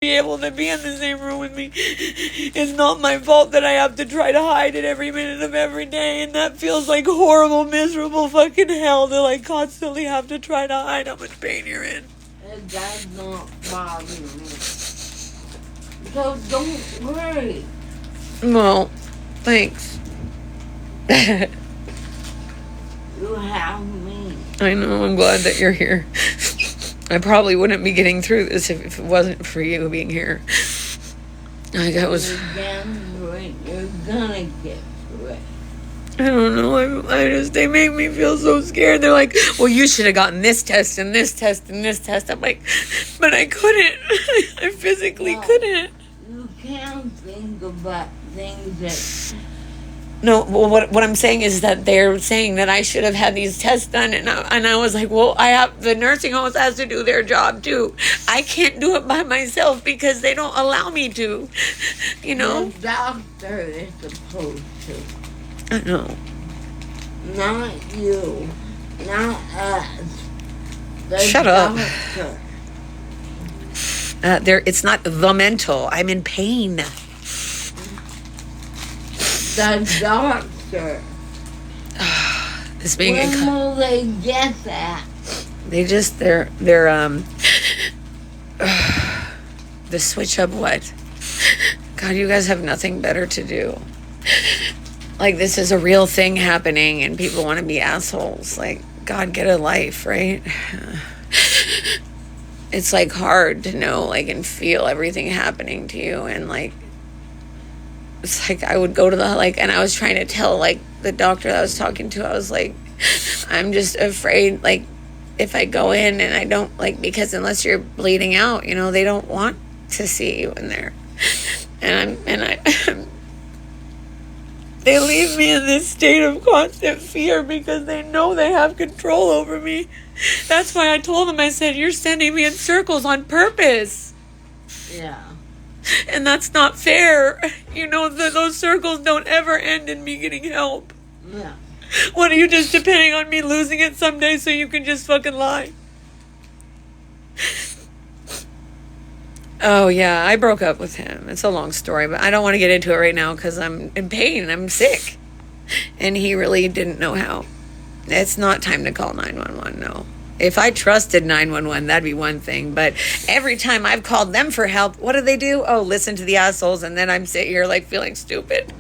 be able to be in the same room with me. It's not my fault that I have to try to hide it every minute of every day, and that feels like horrible, miserable fucking hell to like constantly have to try to hide how much pain you're in. It does not bother me. So don't worry. Well, thanks. You have me. I know, I'm glad that you're here. I probably wouldn't be getting through this if it wasn't for you being here. Like I was. You're getting through it. You're gonna get through it. I don't know. They make me feel so scared. They're like, well, you should have gotten this test and this test and this test. I'm like, but I couldn't. I physically couldn't. You can't think about things that. No, well, what I'm saying is that they're saying that I should have had these tests done, and I was like, well, the nursing homes has to do their job too. I can't do it by myself because they don't allow me to, you know. The doctor is supposed to. I know. Not you, not us. Shut up. Doctor. It's not the mental. I'm in pain. The doctor. This being When will they get that? they're the switch up what? God, you guys have nothing better to do. Like, this is a real thing happening and people want to be assholes. Like, God, get a life, right? It's like hard to know, like, and feel everything happening to you, and like it's like I would go to the, like, and I was trying to tell, like, the doctor that I was talking to, I was like, I'm just afraid, like, if I go in and I don't, like, because unless you're bleeding out, you know, they don't want to see you in there. And they leave me in this state of constant fear because they know they have control over me. That's why I told them, I said, you're sending me in circles on purpose. Yeah. And that's not fair. You know, those circles don't ever end in me getting help. Yeah. What, are you just depending on me losing it someday so you can just fucking lie? Oh, yeah, I broke up with him. It's a long story, but I don't want to get into it right now because I'm in pain. I'm sick. And he really didn't know how. It's not time to call 911, no. If I trusted 911, that'd be one thing. But every time I've called them for help, what do? Oh, listen to the assholes, and then I'm sitting here, like, feeling stupid.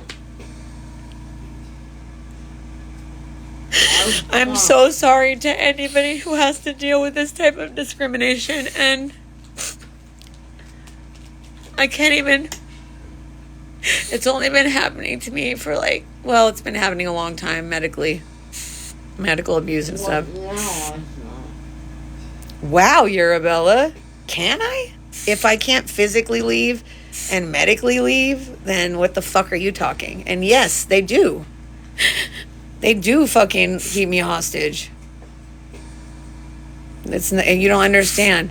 I'm so sorry to anybody who has to deal with this type of discrimination, and I can't even. It's only been happening to me for, like, well, it's been happening a long time medically. Medical abuse and stuff. No, it's not. Wow, Arabella. Can I? If I can't physically leave and medically leave, then what the fuck are you talking? And yes, they do. They do fucking keep me hostage. And you don't understand.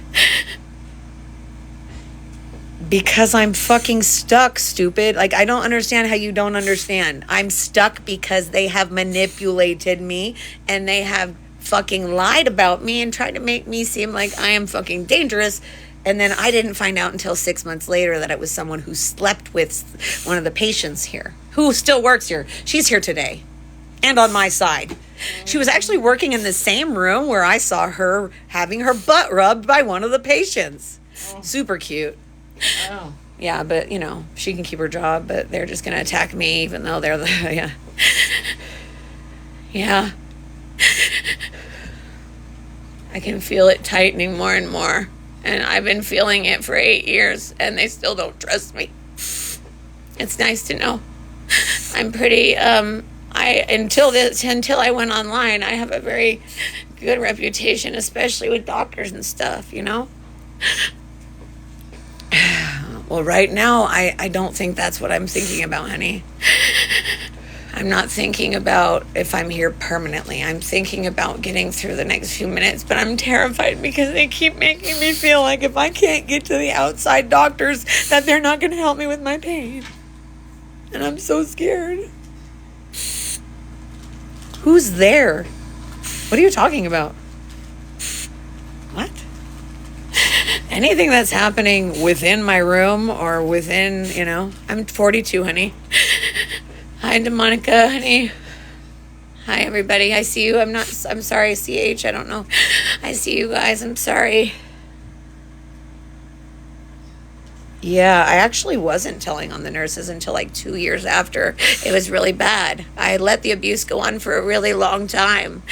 Because I'm fucking stuck, stupid. Like, I don't understand how you don't understand. I'm stuck because they have manipulated me and they have fucking lied about me and tried to make me seem like I am fucking dangerous. And then I didn't find out until 6 months later that it was someone who slept with one of the patients here, who still works here. She's here today and on my side. She was actually working in the same room where I saw her having her butt rubbed by one of the patients. Super cute. Oh. Yeah, but, you know, she can keep her job, but they're just going to attack me even though they're the, yeah. Yeah. I can feel it tightening more and more. And I've been feeling it for 8 years, and they still don't trust me. It's nice to know. I'm pretty, until I went online, I have a very good reputation, especially with doctors and stuff, you know? Well, right now, I don't think that's what I'm thinking about, honey. I'm not thinking about if I'm here permanently. I'm thinking about getting through the next few minutes, but I'm terrified because they keep making me feel like if I can't get to the outside doctors, that they're not going to help me with my pain. And I'm so scared. Who's there? What are you talking about? What? anything that's happening within my room or within, I'm 42, honey. Hi, DeMonica, honey. Hi, everybody. I see you. I'm sorry, CH. I don't know. I see you guys. I'm sorry. Yeah, I actually wasn't telling on the nurses until like 2 years after. It was really bad. I let the abuse go on for a really long time.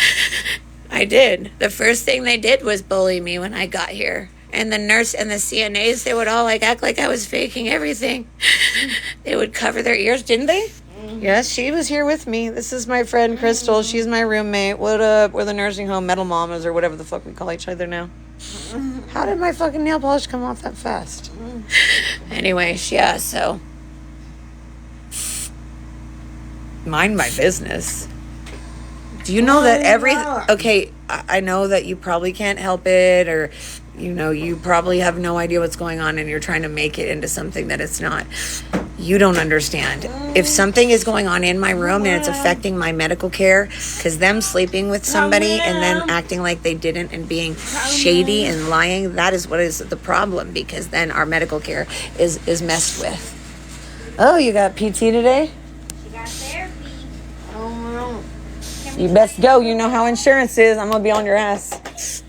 I did. The first thing they did was bully me when I got here. And the nurse and the CNAs, they would all like act like I was faking everything. They would cover their ears, didn't they? Yes, she was here with me. This is my friend Crystal. She's my roommate. What up? We're the nursing home metal mamas or whatever the fuck we call each other now. How did my fucking nail polish come off that fast? Anyway, yeah, so mind my business. Do you know that okay, I know that you probably can't help it, or you probably have no idea what's going on and you're trying to make it into something that it's not. You don't understand. If something is going on in my room and it's affecting my medical care, because them sleeping with somebody and then acting like they didn't and being shady and lying, that is what is the problem, because then our medical care is messed with. Oh, you got PT today? She got therapy. Oh, You best go. You know how insurance is. I'm going to be on your ass.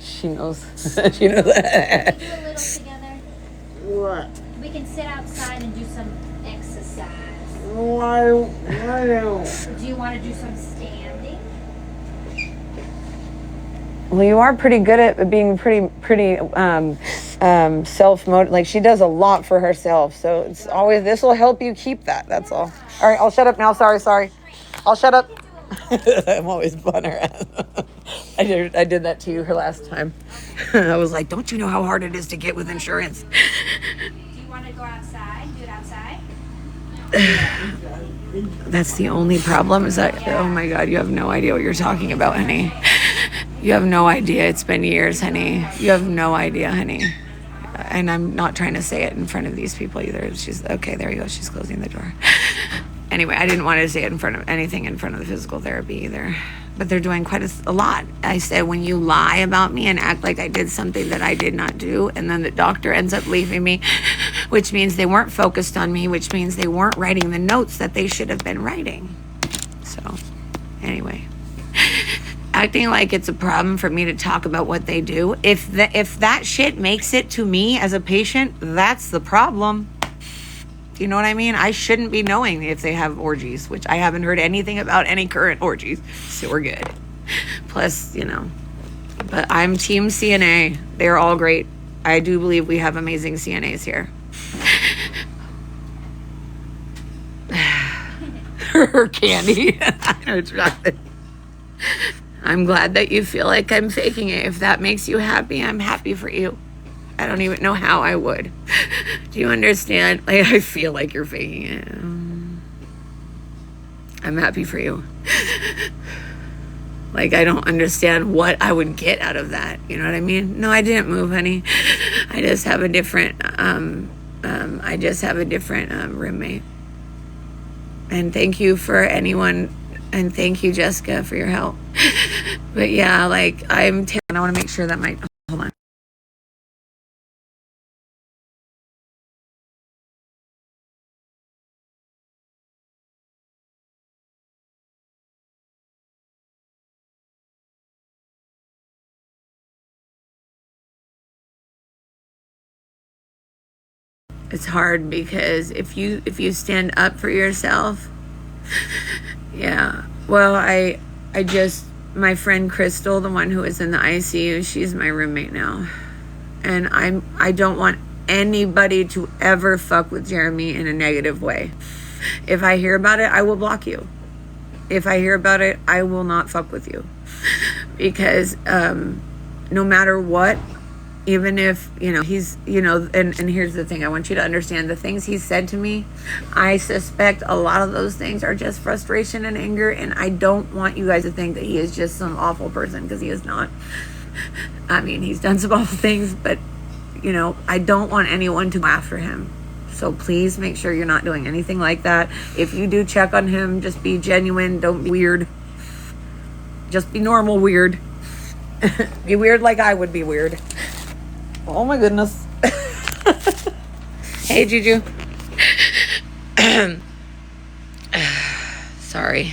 She knows. She knows that. Can we do a little together? what? We can sit outside and do some exercise. Why? Or do you want to do some standing? Well, you are pretty good at being pretty self-motivated. Like, she does a lot for herself. So it's always, this will help you keep that. That's all. All right, I'll shut up now. Sorry. I'll shut up. I'm always on her ass. I did that to you her last time. I was like, don't you know how hard it is to get with insurance? Do you want to go outside? Do it outside? That's the only problem is that, oh my God, you have no idea what you're talking about, honey. You have no idea. It's been years, honey. You have no idea, honey. And I'm not trying to say it in front of these people either. She's, okay, there you go. She's closing the door. Anyway, I didn't want to say it in front of the physical therapy either. But they're doing quite a lot. I said, when you lie about me and act like I did something that I did not do, and then the doctor ends up leaving me, which means they weren't focused on me, which means they weren't writing the notes that they should have been writing. So, anyway. Acting like it's a problem for me to talk about what they do. If that shit makes it to me as a patient, that's the problem. Do you know what I mean? I shouldn't be knowing if they have orgies, which I haven't heard anything about any current orgies, so we're good. Plus, but I'm team CNA. They're all great. I do believe we have amazing CNAs here. Her candy. I know it's chocolate. I'm glad that you feel like I'm faking it. If that makes you happy, I'm happy for you. I don't even know how I would. Do you understand? Like, I feel like you're faking it. I'm happy for you. Like, I don't understand what I would get out of that. You know what I mean? No, I didn't move, honey. I just have a different, roommate. And thank you for anyone, and thank you, Jessica, for your help. But yeah, like, I want to make sure that hold on. It's hard because if you stand up for yourself, yeah. Well, my friend Crystal, the one who is in the ICU, she's my roommate now. And I don't want anybody to ever fuck with Jeremy in a negative way. If I hear about it, I will block you. If I hear about it, I will not fuck with you. Because no matter what, even if, he's, and here's the thing, I want you to understand the things he said to me, I suspect a lot of those things are just frustration and anger, and I don't want you guys to think that he is just some awful person, because he is not. I mean, he's done some awful things, but, I don't want anyone to go after him. So please make sure you're not doing anything like that. If you do check on him, just be genuine, don't be weird. Just be normal weird. Be weird like I would be weird. Oh my goodness. Hey, Juju. Sorry.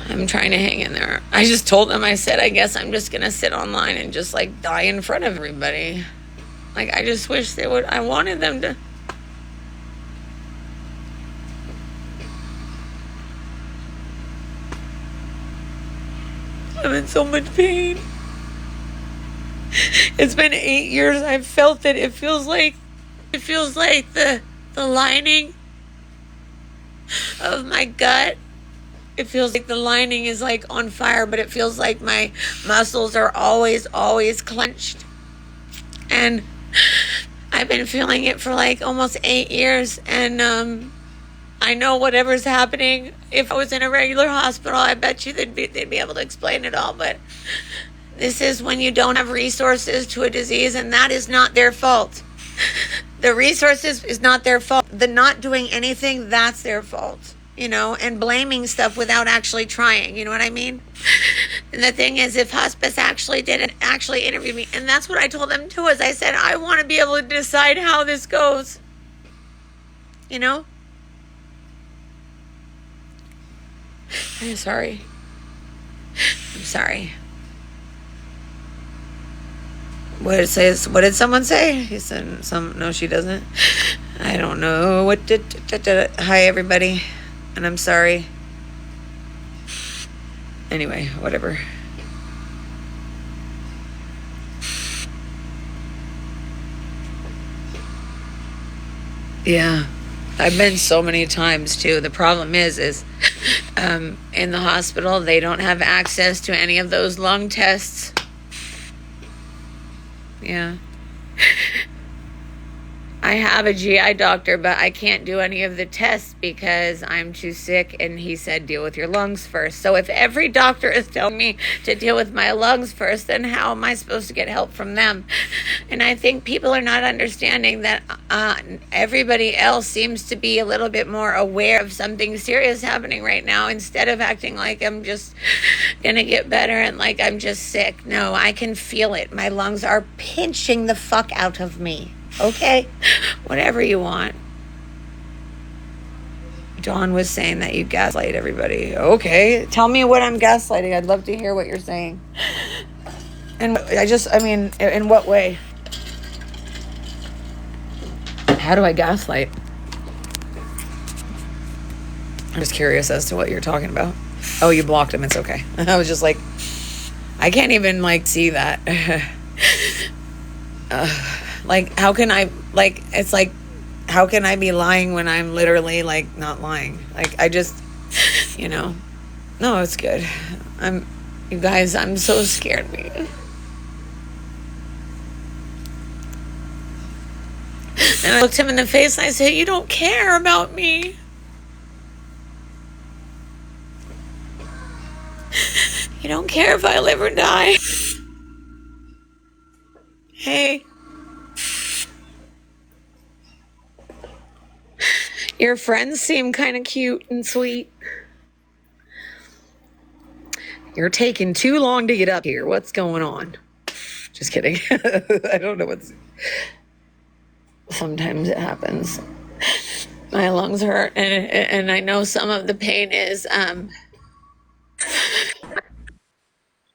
I'm trying to hang in there. I just told them, I said, I guess I'm just going to sit online and just like die in front of everybody. Like, I just wish they would. I wanted them to. I'm in so much pain. It's been 8 years. I've felt it. It feels like the lining of my gut. It feels like the lining is like on fire, but it feels like my muscles are always clenched. And I've been feeling it for like almost 8 years. And I know whatever's happening, if I was in a regular hospital, I bet you they'd be able to explain it all. But this is when you don't have resources to a disease, and that is not their fault. The resources is not their fault. The not doing anything, that's their fault. You know, and blaming stuff without actually trying. You know what I mean? And the thing is, if hospice actually didn't actually interview me, and that's what I told them too, is I said, I want to be able to decide how this goes. You know? I'm sorry. I'm sorry. What it says? What did someone say? He said some. No, she doesn't. I don't know. What did? Hi, everybody, and I'm sorry. Anyway, whatever. Yeah, I've been so many times too. The problem is in the hospital they don't have access to any of those lung tests. Yeah. I have a GI doctor, but I can't do any of the tests because I'm too sick, and he said deal with your lungs first. So if every doctor is telling me to deal with my lungs first, then how am I supposed to get help from them? And I think people are not understanding that everybody else seems to be a little bit more aware of something serious happening right now, instead of acting like I'm just gonna get better and like I'm just sick. No, I can feel it. My lungs are pinching the fuck out of me. Okay, whatever you want. Dawn was saying that you gaslight everybody. Okay, tell me what I'm gaslighting. I'd love to hear what you're saying. And I mean, in what way? How do I gaslight? I'm just curious as to what you're talking about. Oh, you blocked him. It's okay. I was just like, I can't even like see that. Like, how can I, like, it's like, how can I be lying when I'm literally, like, not lying? Like, I just, you know. No, it's good. You guys, I'm so scared. And I looked him in the face and I said, you don't care about me. You don't care if I live or die. Hey. Your friends seem kind of cute and sweet. You're taking too long to get up here. What's going on? Just kidding. I don't know what's... Sometimes it happens. My lungs hurt, and I know some of the pain is...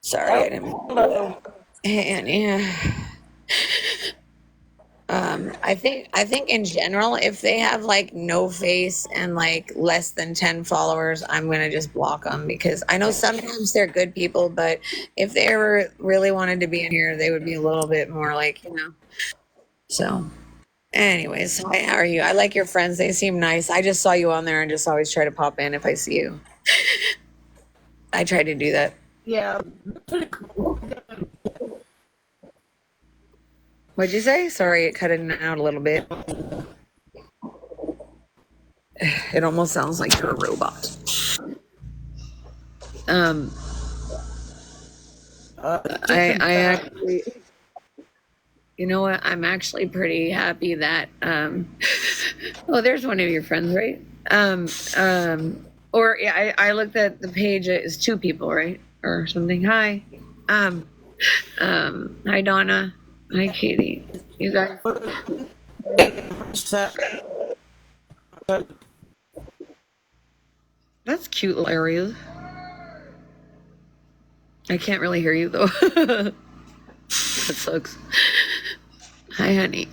Sorry, I didn't... And yeah... I think in general, if they have like no face and like less than 10 followers, I'm gonna just block them, because I know sometimes they're good people, but if they ever really wanted to be in here, they would be a little bit more like, you know. So, anyways, hi, how are you? I like your friends; they seem nice. I just saw you on there and just always try to pop in if I see you. I try to do that. Yeah. What'd you say? Sorry, it cut in and out a little bit. It almost sounds like you're a robot. I actually, you know what? I'm actually pretty happy that, oh, there's one of your friends, right? Or yeah, I looked at the page. It's 2 people, right? Or something. Hi. Hi, Donna. Hi, Katie. You guys. Set. That's cute little area. I can't really hear you though. That sucks. Hi, honey.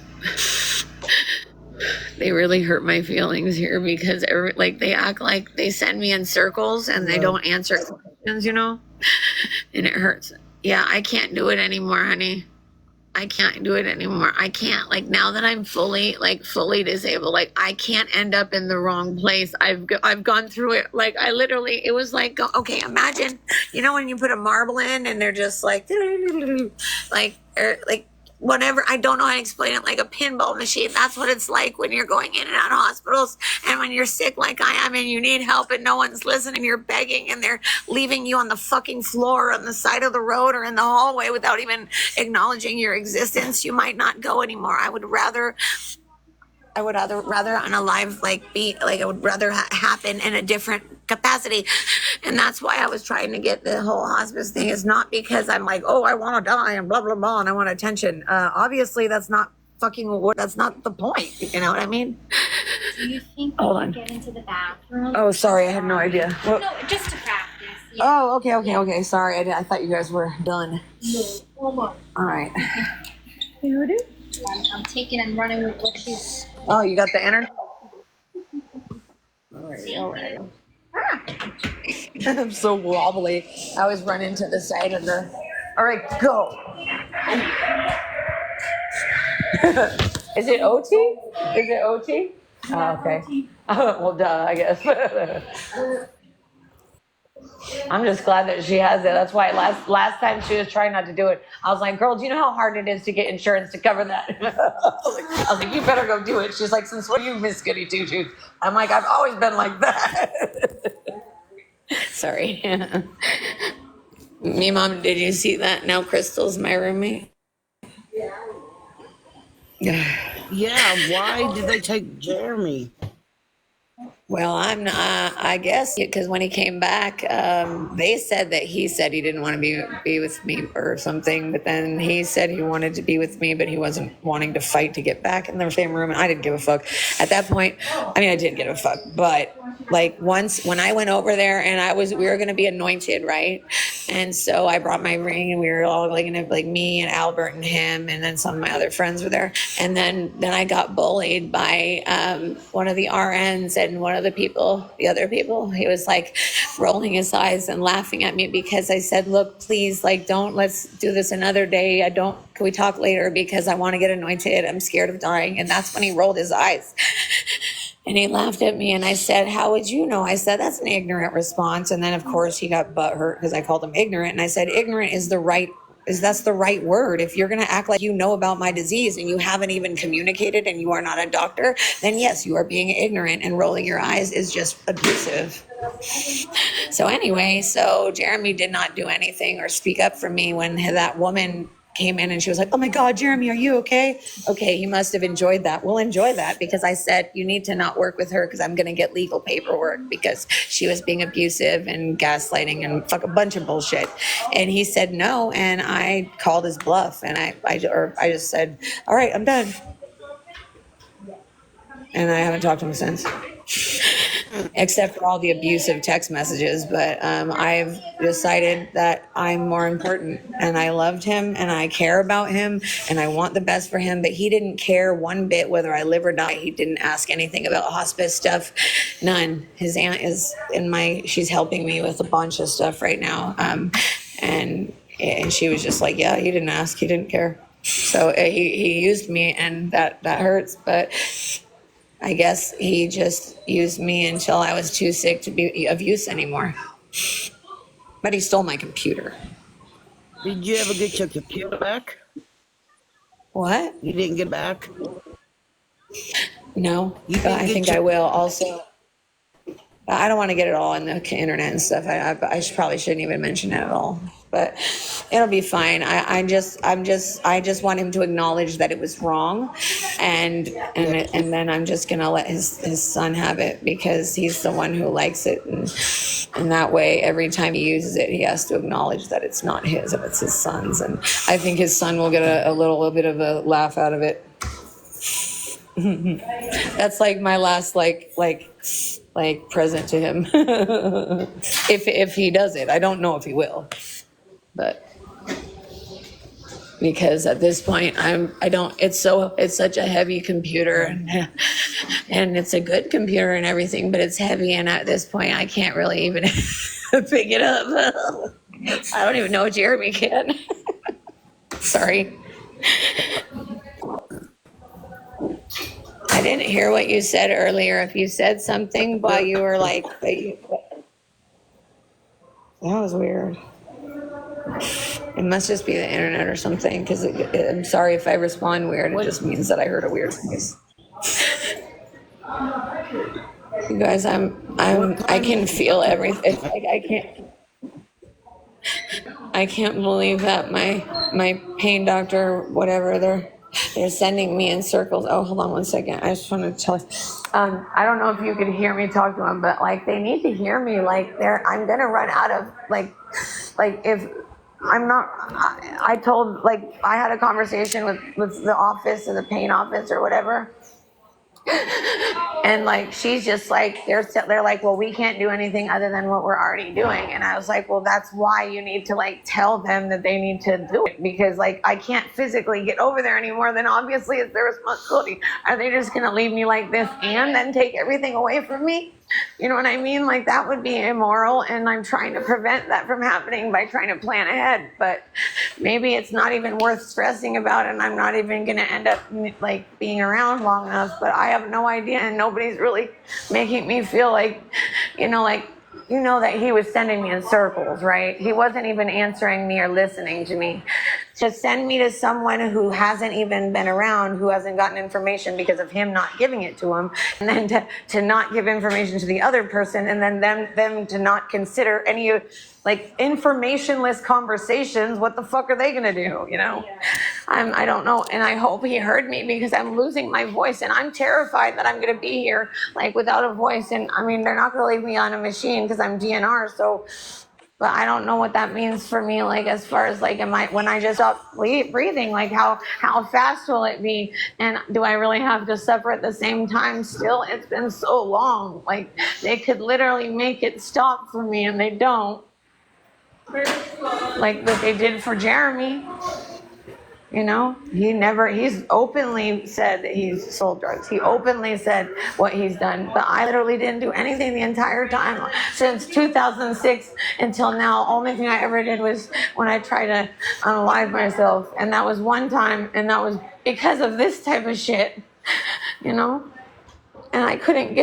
They really hurt my feelings here because like they act like they send me in circles and they don't answer questions, and it hurts. Yeah, I can't do it anymore, honey. I can't do it anymore. I can't, like, now that I'm fully disabled, like I can't end up in the wrong place. I've gone through it. Like I literally, it was like, okay, imagine, when you put a marble in and they're just like, like whatever. I don't know how to explain it, like a pinball machine. That's what it's like when you're going in and out of hospitals and when you're sick like I am and you need help and no one's listening, you're begging and they're leaving you on the fucking floor on the side of the road or in the hallway without even acknowledging your existence. You might not go anymore. I would rather unalive, I would rather happen in a different capacity. And that's why I was trying to get the whole hospice thing. Is not because I'm like, oh, I want to die and blah, blah, blah, and I want attention. Obviously, that's not that's not the point. You know what I mean? Do you think Hold we on. can get into the bathroom? Oh, sorry, I had no idea. What? No, just to practice. Yeah. Oh, okay. Sorry, I thought you guys were done. No, hold on. All right. I'm taking and running with what she's. Oh, you got the energy? All right. I'm so wobbly. I always run into the side of the. All right, go. Is it OT? Is it OT? Oh, okay. Well, duh, I guess. I'm just glad that she has it. That's why last time she was trying not to do it, I was like, girl, do you know how hard it is to get insurance to cover that? I was like, you better go do it. She's like, since when you Miss Goody Two Shoes? I'm like, I've always been like that. Sorry. Me, Mom, did you see that? Now Crystal's my roommate. Yeah, why did they take Jeremy? Well, I'm not, I guess, because when he came back, they said that he said he didn't want to be with me or something. But then he said he wanted to be with me, but he wasn't wanting to fight to get back in the same room. And I didn't give a fuck at that point. I mean, I did give a fuck, but like once when I went over there and we were going to be anointed, right? And so I brought my ring and we were all like, me and Albert and him, and then some of my other friends were there. And then I got bullied by one of the RNs and one of the other people. He was like rolling his eyes and laughing at me because I said, look, please, like, let's do this another day. Can we talk later? Because I want to get anointed. I'm scared of dying. And that's when he rolled his eyes. And he laughed at me and I said, how would you know? I said, that's an ignorant response. And then of course he got butthurt because I called him ignorant. And I said, ignorant that's the right word. If you're going to act like you know about my disease and you haven't even communicated and you are not a doctor, then yes, you are being ignorant, and rolling your eyes is just abusive. So anyway, Jeremy did not do anything or speak up for me when that woman came in and she was like, oh my God, Jeremy, are you okay? Okay, he must have enjoyed that. We'll enjoy that because I said, you need to not work with her because I'm going to get legal paperwork because she was being abusive and gaslighting and a bunch of bullshit. And he said no, and I called his bluff and I just said, all right, I'm done. And I haven't talked to him since. Except for all the abusive text messages. But I've decided that I'm more important, and I loved him and I care about him and I want the best for him. But he didn't care one bit whether I live or die. He didn't ask anything about hospice stuff. None. His aunt is she's helping me with a bunch of stuff right now. And she was just like, yeah, he didn't ask. He didn't care. So he used me, and that hurts. But I guess he just used me until I was too sick to be of use anymore. But he stole my computer. Did you ever get your computer back? What? You didn't get it back? No, I think I will also. I don't want to get it all in the internet and stuff. Probably shouldn't even mention it at all. But it'll be fine. I just want him to acknowledge that it was wrong, and then I'm just gonna let his son have it because he's the one who likes it, and that way every time he uses it, he has to acknowledge that it's not his, and it's his son's, and I think his son will get a little bit of a laugh out of it. That's like my last like present to him. if he does it, I don't know if he will, but because at this point it's such a heavy computer, and it's a good computer and everything, but it's heavy, and at this point I can't really even pick it up. I don't even know if Jeremy can. Sorry. I didn't hear what you said earlier. If you said something while you were like, that was weird. It must just be the internet or something, because I'm sorry if I respond weird. It just means that I heard a weird voice. You guys, I can feel everything. I can't believe that my pain doctor, whatever, they're sending me in circles. Oh, hold on one second. I just want to tell you. I don't know if you can hear me talk to them, but like they need to hear me. Like I'm gonna run out of like if I'm not. I told I had a conversation with the office and the pain office or whatever. And she's just they're like, well, we can't do anything other than what we're already doing. And I was like, well, that's why you need to tell them that they need to do it, because I can't physically get over there anymore. Then obviously it's their responsibility. Are they just gonna leave me like this and then take everything away from me? You know what I mean? That would be immoral, and I'm trying to prevent that from happening by trying to plan ahead. But maybe it's not even worth stressing about, and I'm not even going to end up being around long enough. But I have no idea, and nobody's really making me feel that he was sending me in circles, right? He wasn't even answering me or listening to me. To send me to someone who hasn't even been around, who hasn't gotten information because of him not giving it to him, and then to not give information to the other person, and then them to not consider any informationless conversations. What the fuck are they gonna do? I don't know, and I hope he heard me, because I'm losing my voice, and I'm terrified that I'm gonna be here without a voice. And I mean, they're not gonna leave me on a machine because I'm DNR, so. But I don't know what that means for me, as far as when I just stop breathing, how fast will it be? And do I really have to suffer at the same time still? It's been so long. They could literally make it stop for me, and they don't. What they did for Jeremy. He's openly said that he's sold drugs. He openly said what he's done. But I literally didn't do anything the entire time. Since 2006 until now, only thing I ever did was when I tried to unalive myself. And that was one time, and that was because of this type of shit, And I couldn't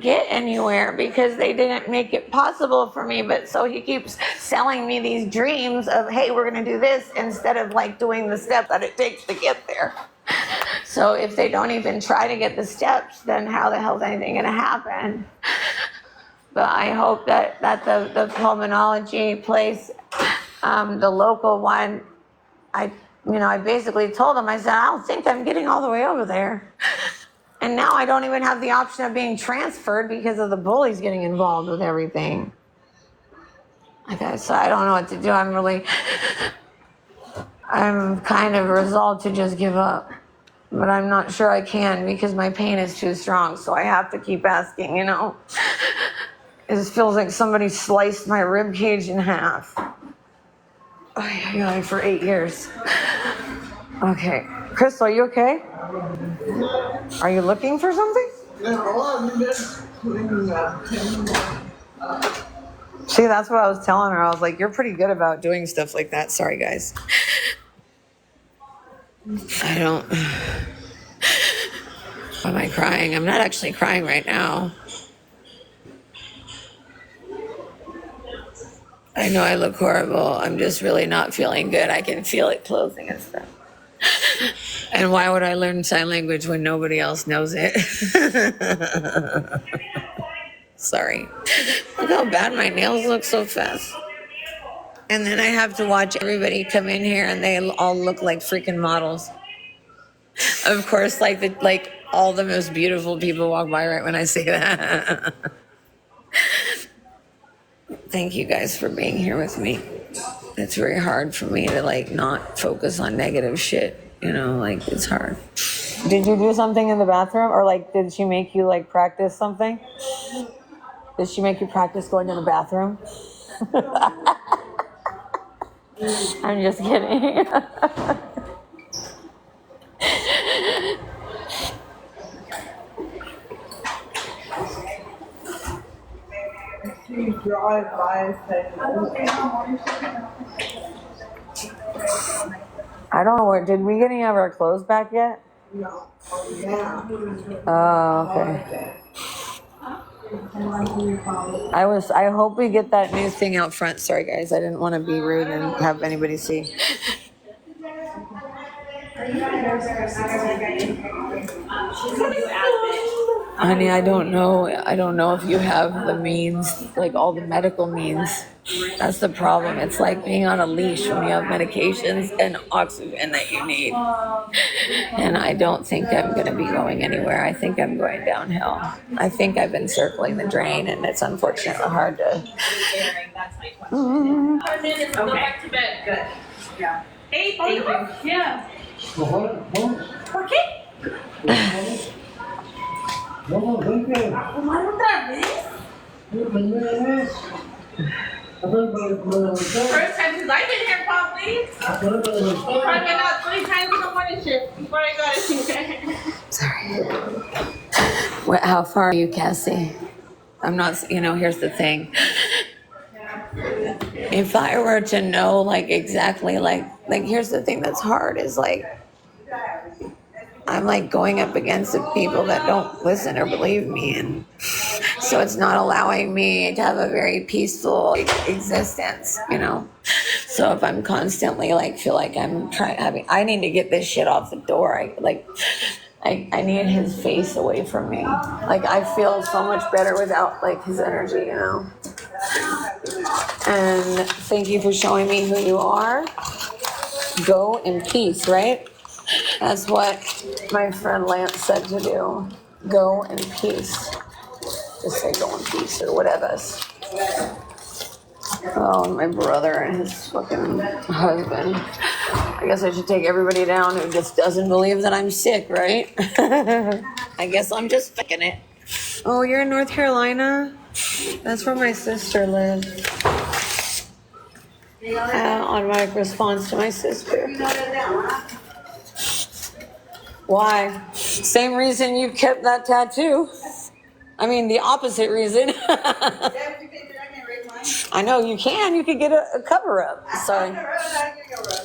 get anywhere because they didn't make it possible for me. But so he keeps selling me these dreams of, hey, we're going to do this, instead of doing the steps that it takes to get there. So if they don't even try to get the steps, then how the hell is anything going to happen? But I hope that the pulmonology place, the local one, I basically told them, I said, I don't think I'm getting all the way over there. And now I don't even have the option of being transferred because of the bullies getting involved with everything. So I don't know what to do. I'm kind of resolved to just give up. But I'm not sure I can, because my pain is too strong. So I have to keep asking, It just feels like somebody sliced my rib cage in half. For 8 years. Okay. Crystal, are you okay? Are you looking for something? See, that's what I was telling her. I was like, you're pretty good about doing stuff like that. Sorry, guys. Why am I crying? I'm not actually crying right now. I know I look horrible. I'm just really not feeling good. I can feel it closing and stuff. And why would I learn sign language when nobody else knows it? Sorry. Look how bad my nails look so fast. And then I have to watch everybody come in here and they all look like freaking models. Of course, like all the most beautiful people walk by right when I say that. Thank you guys for being here with me. It's very hard for me to like not focus on negative shit. You know, like it's hard. Did you do something in the bathroom, or like did she make you like practice something? Did she make you practice going to the bathroom? I'm just kidding. I don't know where. Did we get any of our clothes back yet? No. Oh, okay. I hope we get that new thing out front. Sorry guys, I didn't want to be rude and have anybody see. Honey, I don't know if you have the means, like all the medical means. That's the problem. It's like being on a leash when you have medications and oxygen that you need. And I don't think I'm going to be going anywhere. I think I'm going downhill. I think I've been circling the drain, and it's unfortunately hard to. Go back to bed. Good. Yeah. Hey, thank you. Yeah. Okay. First time since I've been here, probably. Probably been out 3 times in the morning shift before I got it. Sorry. How far are you, Cassie? I'm not, here's the thing. If I were to know, like, exactly, like here's the thing that's hard is, like, I'm, like, going up against the people that don't listen or believe me, and so it's not allowing me to have a very peaceful existence, So if I'm constantly, like, feel like I'm I need to get this shit off the door. I need his face away from me. Like, I feel so much better without, like, his energy, And thank you for showing me who you are. Go in peace, right? That's what my friend Lance said to do. Go in peace. Just say go in peace or whatever. Oh, my brother and his fucking husband. I guess I should take everybody down who just doesn't believe that I'm sick, right? I guess I'm just faking it. Oh, you're in North Carolina? That's where my sister lives. Automatic response to my sister. Why? Same reason you kept that tattoo. I mean, the opposite reason. I know you can. You could get a cover up. Sorry.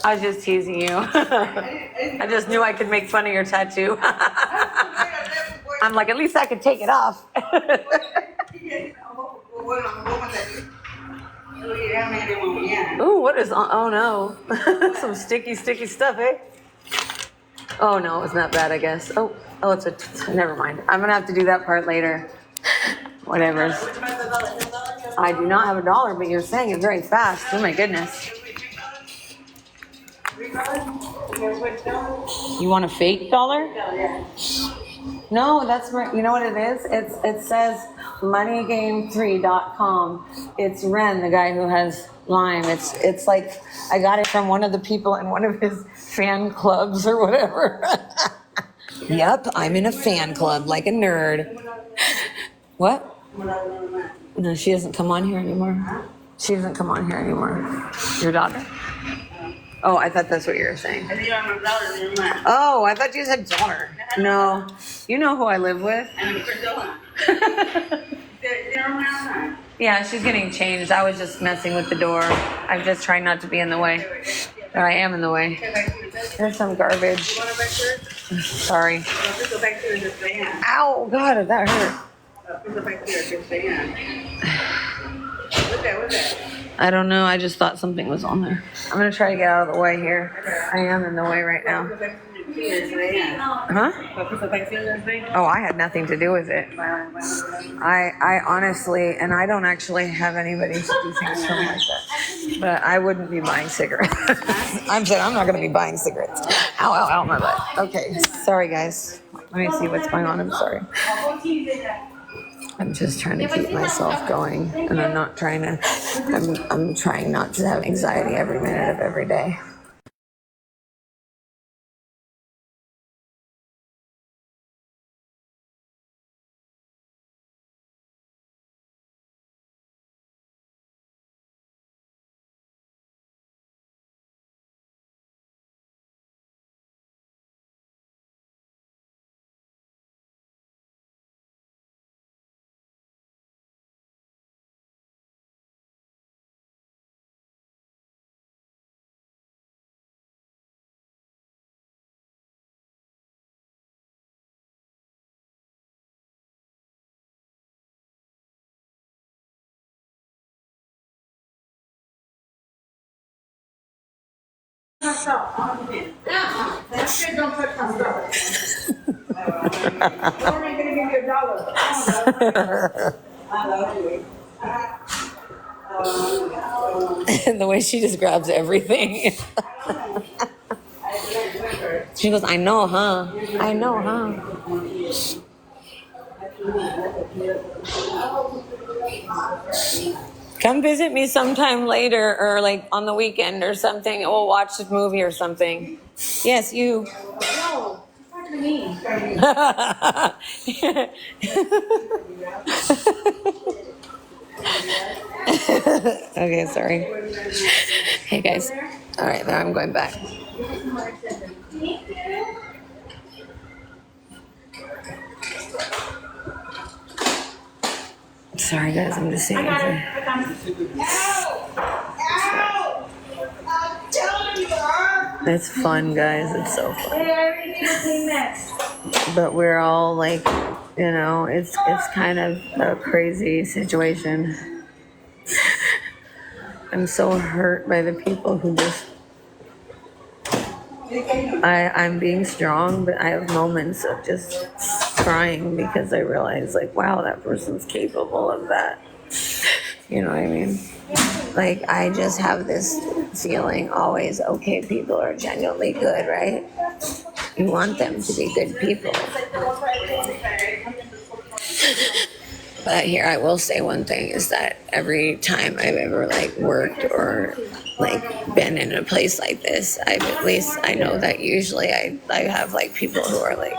I was just teasing you. I just knew I could make fun of your tattoo. I'm like, at least I could take it off. Ooh, what is, oh no. Some sticky stuff, eh? Oh no, it's not bad, I guess. Oh, never mind. I'm gonna have to do that part later. Whatever. I do not have a dollar, but you're saying it very fast. Oh my goodness. You want a fake dollar? No, that's right. You know what it is? It says moneygame3.com. It's Ren, the guy who has Lyme. It's like I got it from one of the people in one of his fan clubs or whatever. Yep, I'm in a fan club like a nerd. What? No, she doesn't come on here anymore. She doesn't come on here anymore. Your daughter? Oh, I thought that's what you were saying. Oh, I thought you said daughter. No. You know who I live with. Yeah, she's getting changed. I was just messing with the door. I'm just trying not to be in the way. But I am in the way. There's some garbage. Sorry. Ow, God, that hurt. I don't know. I just thought something was on there. I'm going to try to get out of the way here. I am in the way right now. Huh? Oh, I had nothing to do with it. I honestly, and I don't actually have anybody to do things for me like that. But I wouldn't be buying cigarettes. I'm saying I'm not going to be buying cigarettes. Ow, ow, ow, my butt. Okay, sorry guys. Let me see what's going on. I'm sorry. I'm just trying to keep myself going, and I'm not trying to. I'm trying not to have anxiety every minute of every day. That shit don't touch my stuff. I'm only gonna give you $1. I love you. The way she just grabs everything. She goes, I know, huh? I know, huh? Come visit me sometime later or like on the weekend or something. We'll watch a movie or something. Yes, you. No, she's talking to me. Okay, sorry. Hey guys. All right, now I'm going back. Sorry guys, I'm just saying. It's fun, guys. It's so fun. But we're all like, you know, it's kind of a crazy situation. I'm so hurt by the people who just. I'm being strong, but I have moments of just crying because I realize, like, wow, that person's capable of that. You know what I mean? Like, I just have this feeling always, okay, people are genuinely good, right? You want them to be good people. But here I will say one thing is that every time I've ever like worked or like been in a place like this, I know that usually I have like people who are like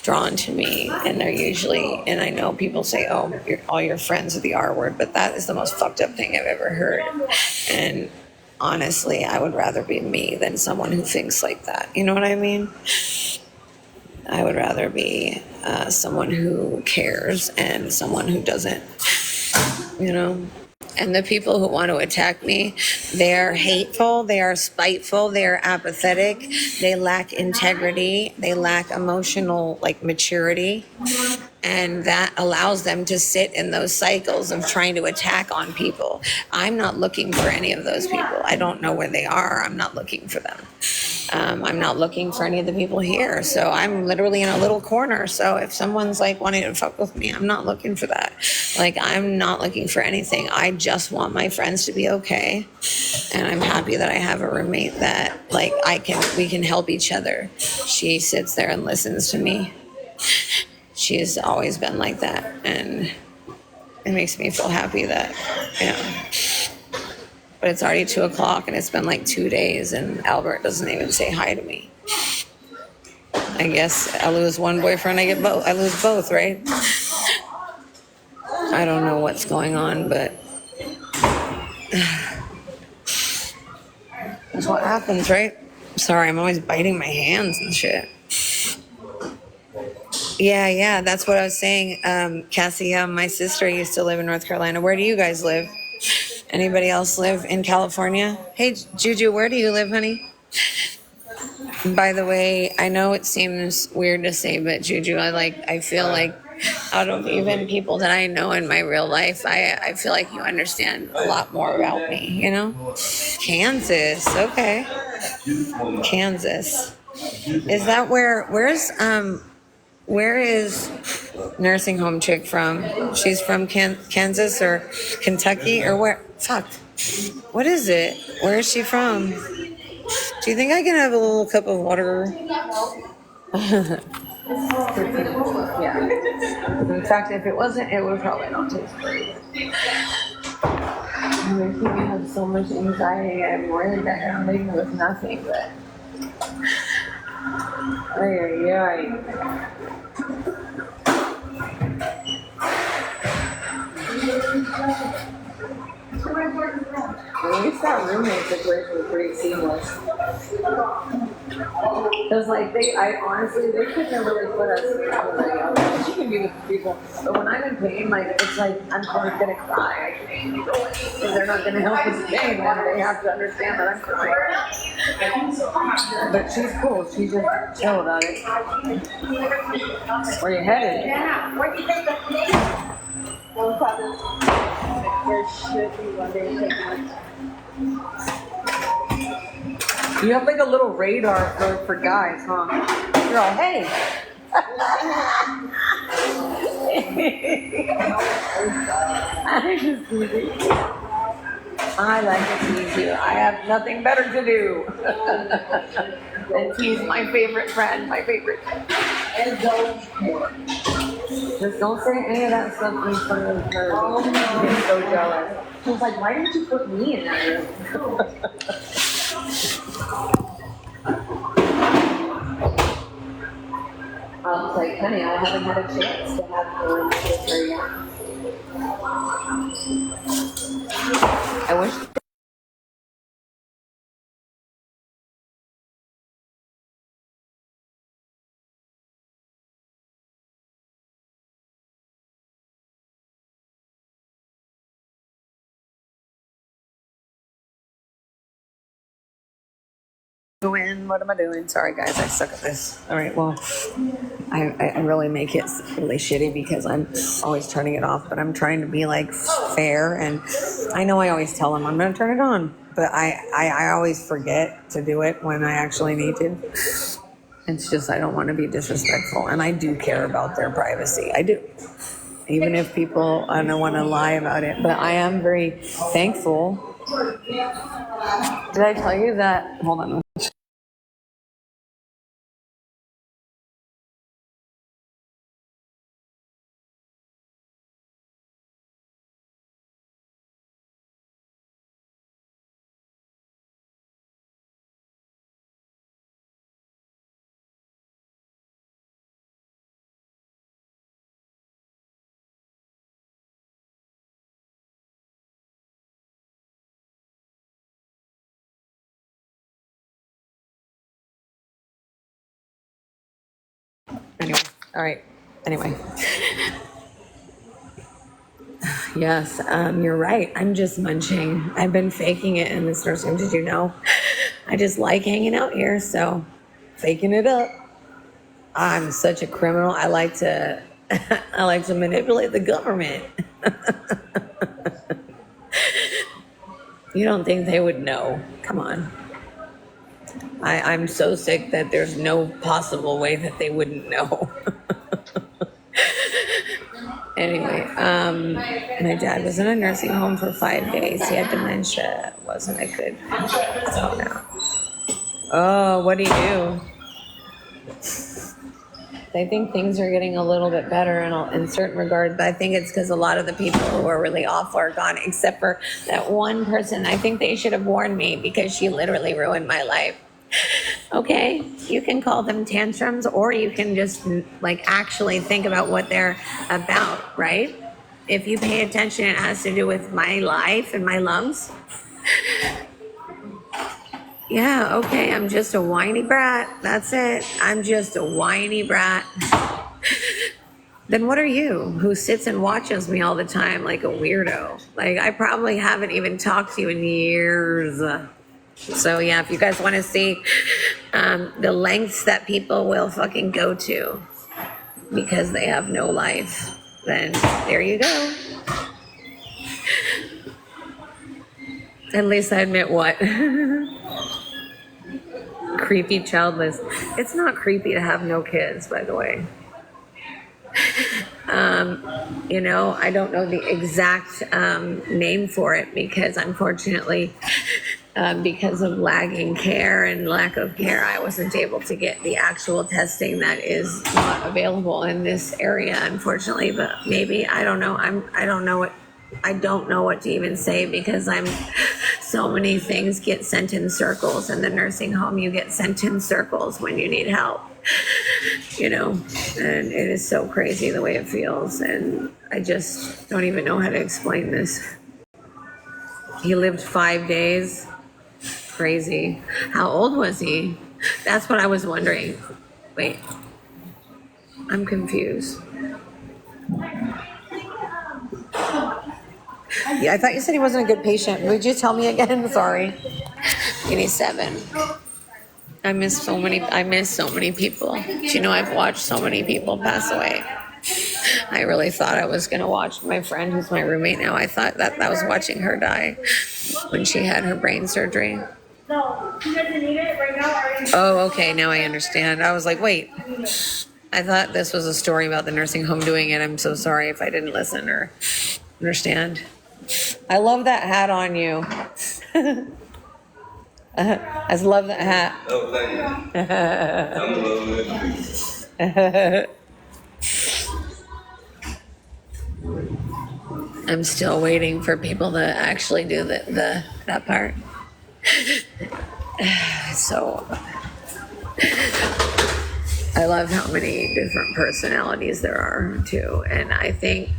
drawn to me, and they're usually, and I know people say, oh, all your friends are the R word, but that is the most fucked up thing I've ever heard. And honestly, I would rather be me than someone who thinks like that. You know what I mean? I would rather be someone who cares and someone who doesn't, you know? And the people who want to attack me, they are hateful, they are spiteful, they are apathetic, they lack integrity, they lack emotional like maturity. And that allows them to sit in those cycles of trying to attack on people. I'm not looking for any of those people. I don't know where they are. I'm not looking for them. I'm not looking for any of the people here. So I'm literally in a little corner. So if someone's like wanting to fuck with me, I'm not looking for that. Like, I'm not looking for anything. I just want my friends to be okay. And I'm happy that I have a roommate that like we can help each other. She sits there and listens to me. She's always been like that. And it makes me feel happy that, you know. But it's already 2:00 and it's been like 2 days and Albert doesn't even say hi to me. I guess I lose one boyfriend, I lose both, right? I don't know what's going on, but that's what happens, right? Sorry, I'm always biting my hands and shit. Yeah, that's what I was saying. Cassie, my sister used to live in North Carolina. Where do you guys live? Anybody else live in California? Hey, Juju, where do you live, honey? By the way, I know it seems weird to say, but Juju, I feel like out of even people that I know in my real life, I feel like you understand a lot more about me, you know? Kansas, okay. Kansas. Is that where is nursing home chick from? She's from Kansas or Kentucky or where? Fuck. What is it? Where is she from? Do you think I can have a little cup of water? Yeah. In fact, if it wasn't, it would probably not taste great. I think I have so much anxiety. I'm worried that I'm leaving with nothing, but. At least that roommate situation was pretty seamless. Because like I honestly, they couldn't really put us together. She can be with people, but when I'm in pain, like it's like I'm probably gonna cry. I can't even go in because they're not gonna help with the pain, and they have to understand that I'm crying. But she's cool. She's just chill about it. Where you headed? Yeah, what do you think of me? Well, probably there should be one day. You have like a little radar for guys, huh? You're all, hey. I like to tease you. I have nothing better to do than tease my favorite friend, my favorite. And just don't say any of that stuff in front of her. Oh, no. I'm so jealous. She was like, why didn't you put me in that room? I was like, honey, I haven't had a chance to have one with her yet. I wish. What am I doing? Sorry, guys, I suck at this. All right, well, I really make it really shitty because I'm always turning it off, but I'm trying to be like fair, and I know I always tell them I'm going to turn it on, but I always forget to do it when I actually need to. It's just I don't want to be disrespectful, and I do care about their privacy. I do. Even if people, I don't want to lie about it, but I am very thankful. Did I tell you that? Hold on. Anyway, all right. Anyway. Yes, you're right. I'm just munching. I've been faking it in this nursing home. Did you know? I just like hanging out here, so faking it up. I'm such a criminal. I like to manipulate the government. You don't think they would know? Come on. I'm so sick that there's no possible way that they wouldn't know. Anyway, my dad was in a nursing home for 5 days. He had dementia. Wasn't a good. So now. Oh, what do you do? I think things are getting a little bit better in certain regards, but I think it's because a lot of the people who are really awful are gone, except for that one person. I think they should have warned me because she literally ruined my life. Okay, you can call them tantrums, or you can just like actually think about what they're about, right? If you pay attention, it has to do with my life and my lungs. Yeah, okay, I'm just a whiny brat. That's it. I'm just a whiny brat. Then what are you, who sits and watches me all the time like a weirdo? Like, I probably haven't even talked to you in years. So yeah, if you guys want to see the lengths that people will fucking go to because they have no life, then there you go. At least I admit what? Creepy childless. It's not creepy to have no kids, by the way. You know, I don't know the exact name for it because unfortunately, because of lagging care and lack of care, I wasn't able to get the actual testing that is not available in this area, unfortunately. But maybe, I don't know. I don't know what to even say because so many things get sent in circles. In the nursing home, you get sent in circles when you need help, you know, and it is so crazy the way it feels. And I just don't even know how to explain this. He lived 5 days. Crazy. How old was he? That's what I was wondering. Wait, I'm confused. Yeah, I thought you said he wasn't a good patient. Would you tell me again? Sorry. 87. I miss so many people. Do you know I've watched so many people pass away? I really thought I was going to watch my friend who's my roommate now. I thought that I was watching her die when she had her brain surgery. No, he doesn't need it right now. Oh, okay. Now I understand. I was like, wait. I thought this was a story about the nursing home doing it. I'm so sorry if I didn't listen or understand. I love that hat on you. I love that hat. Oh, thank you. I'm still waiting for people to actually do that part. So I love how many different personalities there are too, and I think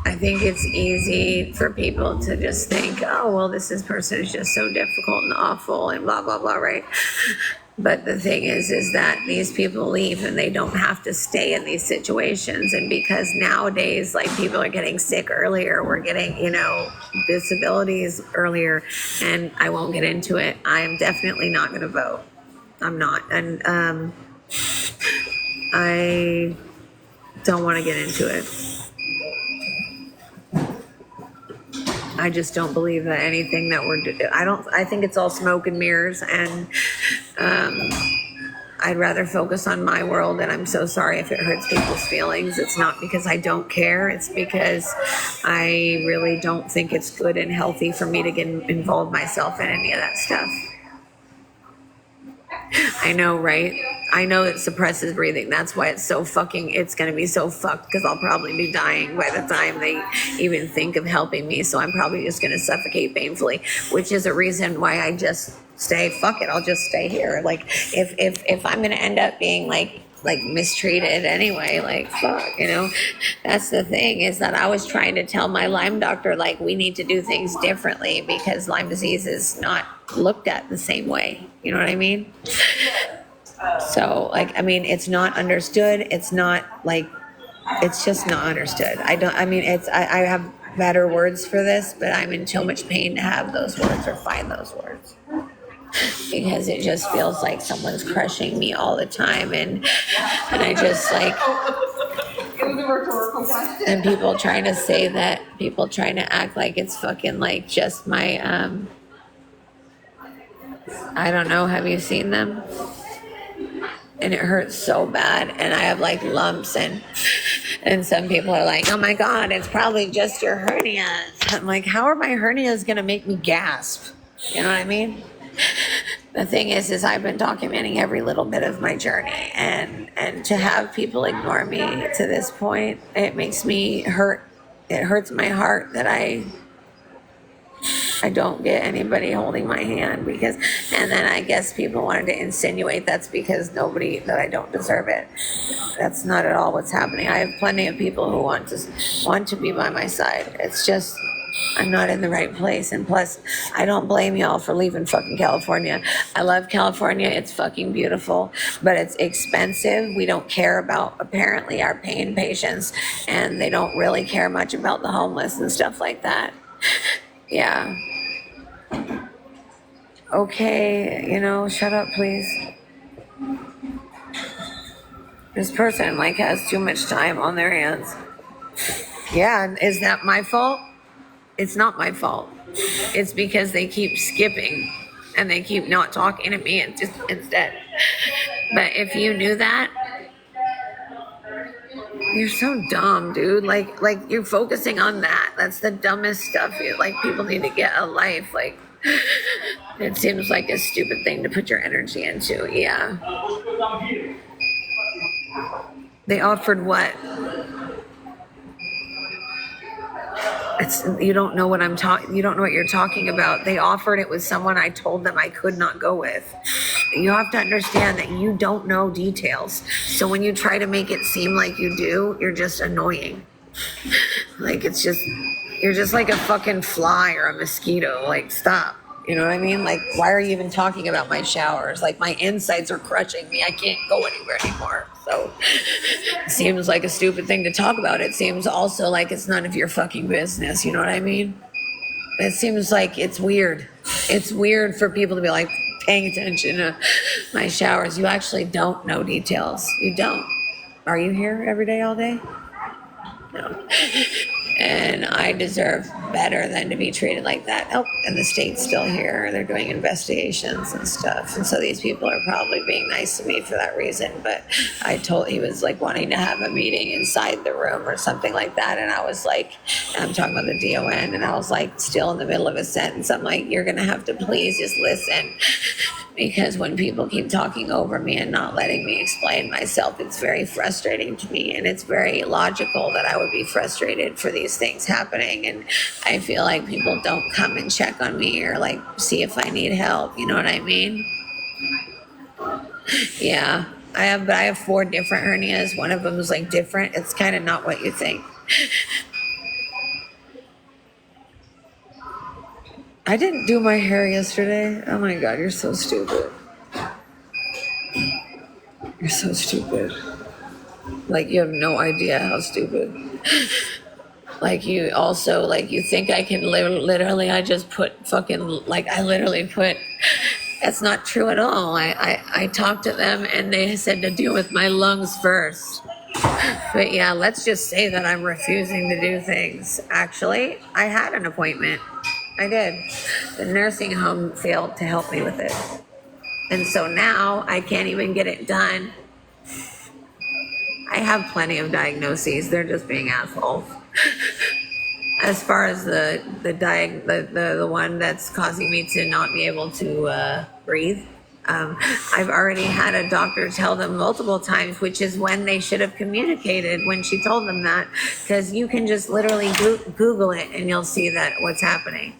it's easy for people to just think, oh well, this person is just so difficult and awful and blah blah blah, right? But the thing is that these people leave and they don't have to stay in these situations. And because nowadays, like, people are getting sick earlier, we're getting, you know, disabilities earlier, and I won't get into it. I'm definitely not going to vote. I'm not. And I don't want to get into it. I just don't believe that anything that we're doing. I think it's all smoke and mirrors, and I'd rather focus on my world. And I'm so sorry if it hurts people's feelings. It's not because I don't care. It's because I really don't think it's good and healthy for me to get involved myself in any of that stuff. I know, right? I know it suppresses breathing. That's why it's going to be so fucked, because I'll probably be dying by the time they even think of helping me. So I'm probably just going to suffocate painfully, which is a reason why I just say, fuck it, I'll just stay here. Like, if I'm going to end up being like mistreated anyway, like, fuck, you know. That's the thing, is that I was trying to tell my Lyme doctor, like, we need to do things differently because Lyme disease is not looked at the same way, you know what I mean? So, like, I mean, it's not understood. It's not like, it's just not understood. I have better words for this, but I'm in too much pain to have those words or find those words, because it just feels like someone's crushing me all the time, and I just, like, It was a rhetorical question. and people trying to act like it's fucking like just my I don't know, have you seen them? And it hurts so bad, and I have like lumps, and some people are like, oh my god, it's probably just your hernias. I'm like, how are my hernias gonna make me gasp? You know what I mean? The thing is I've been documenting every little bit of my journey, and to have people ignore me to this point, it makes me hurt. It hurts my heart that I don't get anybody holding my hand, because, and then I guess people wanted to insinuate that's because that I don't deserve it. That's not at all what's happening. I have plenty of people who want to be by my side. It's just, I'm not in the right place. And plus, I don't blame y'all for leaving fucking California. I love California. It's fucking beautiful, but it's expensive. We don't care about, apparently, our pain patients, and they don't really care much about the homeless and stuff like that. Yeah. Okay, you know, shut up, please. This person, like, has too much time on their hands. Yeah, is that my fault? It's not my fault. It's because they keep skipping. and they keep not talking to me and just instead. But if you knew that, you're so dumb, dude. Like you're focusing on that. That's the dumbest stuff. Like people need to get a life. Like it seems like a stupid thing to put your energy into. Yeah. They offered what? You don't know what you don't know what you're talking about. They offered it with someone I told them I could not go with. You have to understand that you don't know details. So when you try to make it seem like you do, you're just annoying. Like you're just like a fucking fly or a mosquito. Like stop. You know what I mean? Like, why are you even talking about my showers? Like, my insides are crushing me. I can't go anywhere anymore. So, it seems like a stupid thing to talk about. It seems also like it's none of your fucking business. You know what I mean? It seems like it's weird. It's weird for people to be like paying attention to my showers. You actually don't know details. You don't. Are you here every day, all day? No. And I deserve better than to be treated like that. Oh, and the state's still here. They're doing investigations and stuff. And so these people are probably being nice to me for that reason. But he was like wanting to have a meeting inside the room or something like that. And I was like, I'm talking about the DON. And I was like, still in the middle of a sentence. I'm like, you're going to have to please just listen. Because when people keep talking over me and not letting me explain myself, it's very frustrating to me. And it's very logical that I would be frustrated for these things happening. And I feel like people don't come and check on me or like see if I need help. You know what I mean? Yeah, I have 4 different hernias. One of them is like different. It's kind of not what you think. I didn't do my hair yesterday. Oh my God, you're so stupid. You're so stupid. Like, you have no idea how stupid. Like, you also, like, you think I can literally, I just put fucking, like, I literally put, that's not true at all. I talked to them and they said to deal with my lungs first. But yeah, let's just say that I'm refusing to do things. Actually, I had an appointment. I did. The nursing home failed to help me with it. And so now I can't even get it done. I have plenty of diagnoses. They're just being assholes. As far as the one that's causing me to not be able to breathe, I've already had a doctor tell them multiple times, which is when they should have communicated when she told them that, because you can just literally Google it and you'll see that what's happening.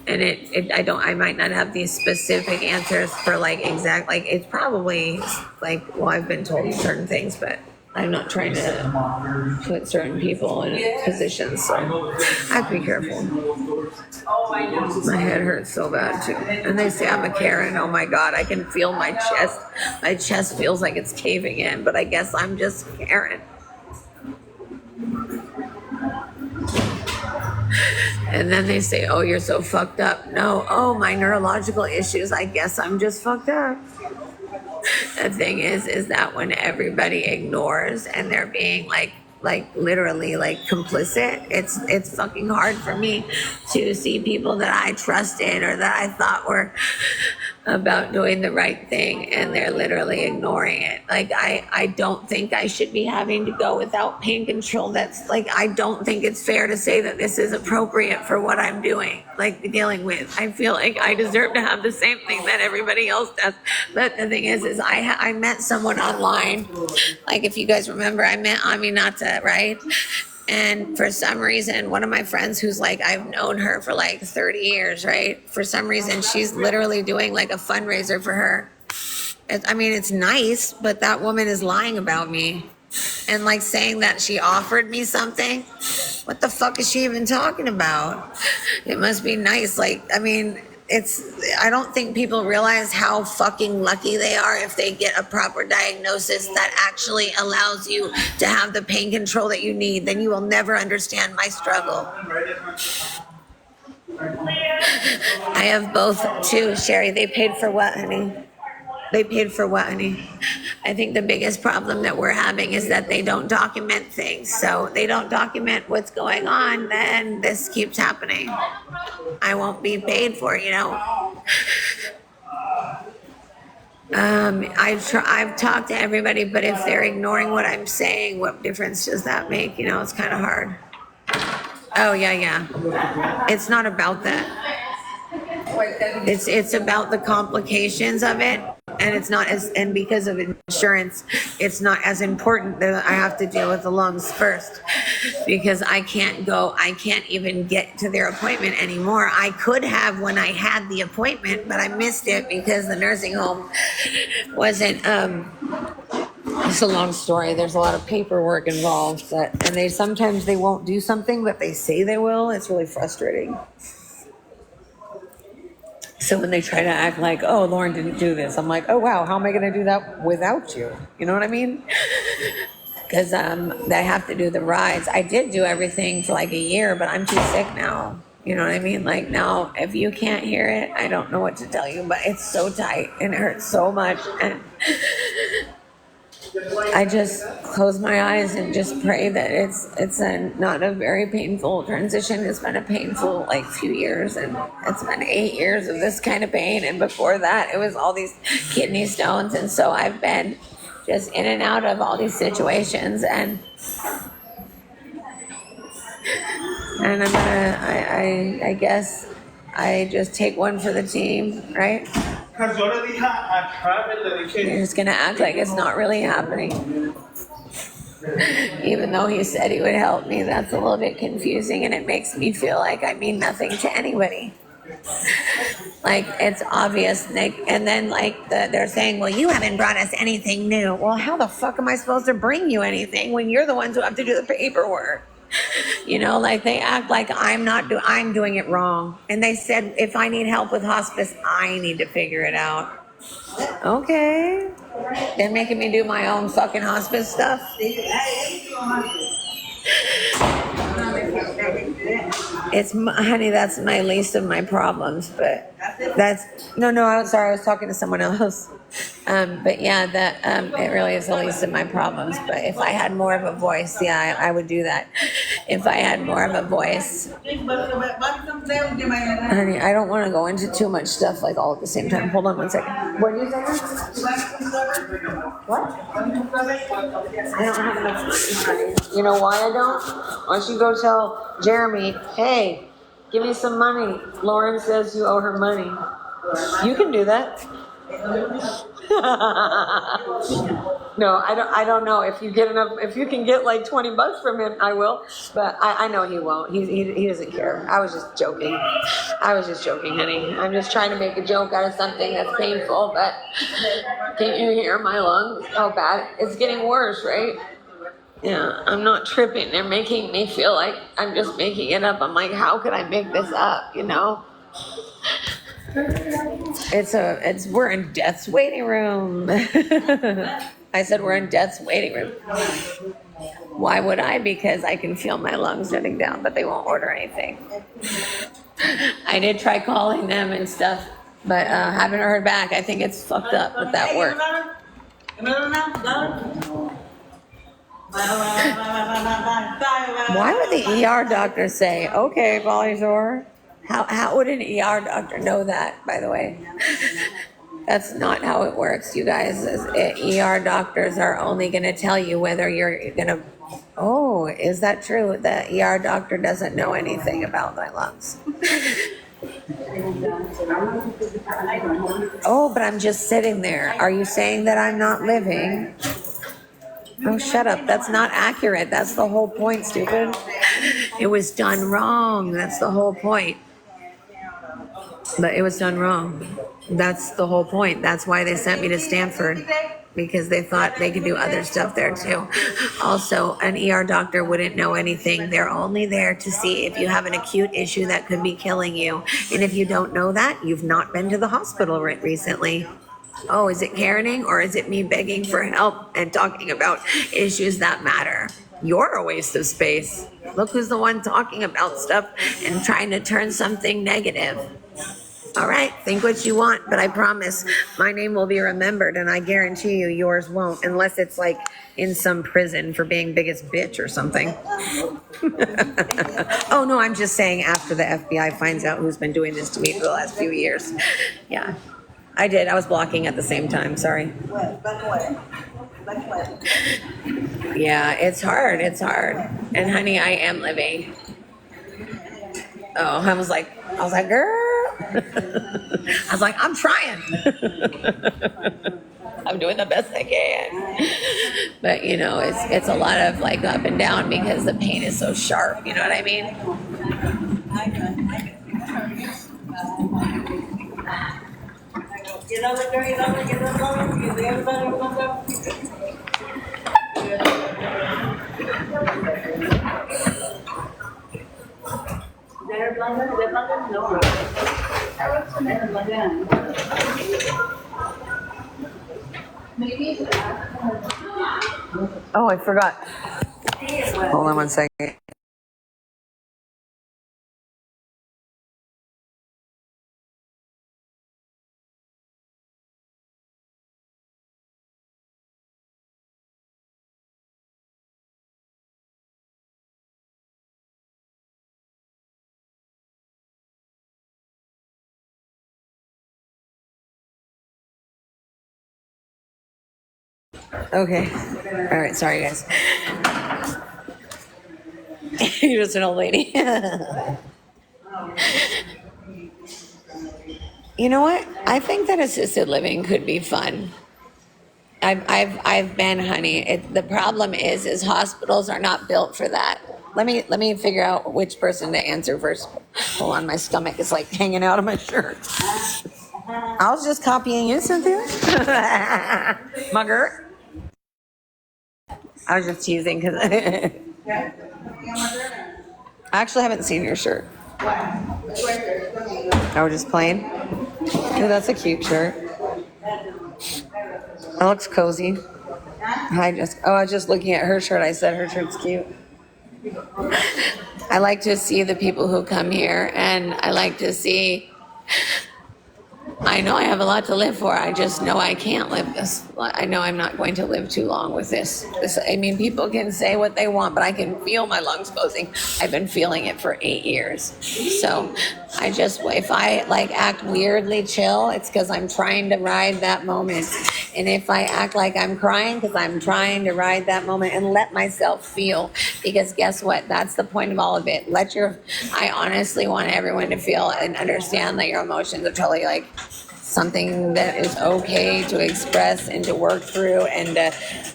And I might not have these specific answers for like exact, like it's probably like, well, I've been told certain things, but I'm not trying to put certain people in positions, so I have to be careful. My head hurts so bad too. And they say I'm a Karen. Oh my God, I can feel my chest. My chest feels like it's caving in, but I guess I'm just Karen. And then they say, oh, you're so fucked up. No, oh, my neurological issues. I guess I'm just fucked up. The thing is that when everybody ignores and they're being like literally like complicit, it's fucking hard for me to see people that I trusted or that I thought were about doing the right thing and they're literally ignoring it. Like I don't think I should be having to go without pain control. That's like, I don't think it's fair to say that this is appropriate for what I'm doing, like dealing with. I feel like I deserve to have the same thing that everybody else does. But the thing is I met someone online. Like if you guys remember, I met Aminata, right? And for some reason, one of my friends who's like, I've known her for like 30 years, right? For some reason, she's literally doing like a fundraiser for her. It's nice, but that woman is lying about me and like saying that she offered me something. What the fuck is she even talking about? It must be nice. Like, I don't think people realize how fucking lucky they are if they get a proper diagnosis that actually allows you to have the pain control that you need. Then you will never understand my struggle. I have both too, Sherry. They paid for what, honey? They paid for what, honey? I think the biggest problem that we're having is that they don't document things. So they don't document what's going on, then this keeps happening. I won't be paid for, I've talked to everybody, but if they're ignoring what I'm saying, what difference does that make? You know, it's kind of hard. Oh, yeah. It's not about that. It's about the complications of it, and it's not as, and because of insurance, it's not as important that I have to deal with the lungs first, because I can't even get to their appointment anymore. I could have when I had the appointment, but I missed it because the nursing home wasn't, it's a long story. There's a lot of paperwork involved, and sometimes they won't do something, but they say they will. It's really frustrating. So when they try to act like, oh, Lauren didn't do this, I'm like, oh, wow, how am I going to do that without you? You know what I mean? Because I have to do the rides. I did do everything for like a year, but I'm too sick now. You know what I mean? Like now, if you can't hear it, I don't know what to tell you, but it's so tight and it hurts so much. And I just close my eyes and just pray that it's not a very painful transition. It's been a painful like few years, and it's been 8 years of this kind of pain. And before that, it was all these kidney stones. And so I've been just in and out of all these situations. And I guess I just take one for the team, right? You're just gonna act like it's not really happening. Even though he said he would help me, that's a little bit confusing, and it makes me feel like I mean nothing to anybody. Like, it's obvious, Nick. And then, like, they're saying, well, you haven't brought us anything new. Well, how the fuck am I supposed to bring you anything when you're the ones who have to do the paperwork? You know, like, they act like I'm doing it wrong. And they said, if I need help with hospice, I need to figure it out. Okay. They're making me do my own fucking hospice stuff. Honey, that's my least of my problems, but I'm sorry, I was talking to someone else. But yeah, it really is the least of my problems. But if I had more of a voice, yeah, I would do that. If I had more of a voice. Honey, I don't want to go into too much stuff like all at the same time. Hold on one second. What did you say? What? I don't have enough money. You know why I don't? Why don't you go tell Jeremy, hey, give me some money. Lauren says you owe her money. You can do that. No, I don't know if you can get like $20 from him, I will, but I know he won't. He doesn't care. I was just joking, honey. I'm just trying to make a joke out of something that's painful, but can't you hear my lungs? How bad? It's getting worse, right? Yeah, I'm not tripping. They're making me feel like I'm just making it up. I'm like, how could I make this up, you know? We're in death's waiting room. I said we're in death's waiting room. Why would I? Because I can feel my lungs shutting down, but they won't order anything. I did try calling them and stuff, but haven't heard back. I think it's fucked up with that work. Why would the ER doctor say, okay, Polysore? How would an ER doctor know that, by the way? That's not how it works, you guys. ER doctors are only going to tell you whether you're going to... Oh, is that true? The ER doctor doesn't know anything about my lungs. Oh, but I'm just sitting there. Are you saying that I'm not living? Oh, shut up. That's not accurate. That's the whole point, stupid. It was done wrong. That's the whole point. But it was done wrong. That's the whole point. That's why they sent me to Stanford, because they thought they could do other stuff there too. Also, an ER doctor wouldn't know anything. They're only there to see if you have an acute issue that could be killing you. And if you don't know that, you've not been to the hospital recently. Oh, is it Karening, or is it me begging for help and talking about issues that matter? You're a waste of space. Look who's the one talking about stuff and trying to turn something negative. All right, think what you want, but I promise my name will be remembered, and I guarantee you yours won't, unless it's like in some prison for being biggest bitch or something. Oh, no, I'm just saying after the FBI finds out who's been doing this to me for the last few years. Yeah. I did. I was blocking at the same time. Sorry. When? Back when? Back when? Yeah, it's hard. It's hard. And honey, I am living. Oh, I was like, girl. I was like, I'm trying. I'm doing the best I can. But you know, it's a lot of like up and down because the pain is so sharp. You know what I mean? Oh, I forgot. Hold on one second. Okay. All right. Sorry, guys. You're just an old lady. You know what? I think that assisted living could be fun. I've been, honey. The problem is hospitals are not built for that. Let me figure out which person to answer first. Hold on, my stomach is like hanging out of my shirt. I was just copying you, Cynthia. Mugger. I was just teasing because I actually haven't seen your shirt. I was just playing. Oh, that's a cute shirt. That looks cozy. I was just looking at her shirt. I said her shirt's cute. I like to see the people who come here, and I like to see. I know I have a lot to live for. I just know I can't live this. I know I'm not going to live too long with this. I mean, people can say what they want, but I can feel my lungs closing. I've been feeling it for 8 years. So if I like act weirdly chill, it's because I'm trying to ride that moment. And if I act like I'm crying, because I'm trying to ride that moment and let myself feel. Because guess what? That's the point of all of it. I honestly want everyone to feel and understand that your emotions are totally like something that is okay to express and to work through and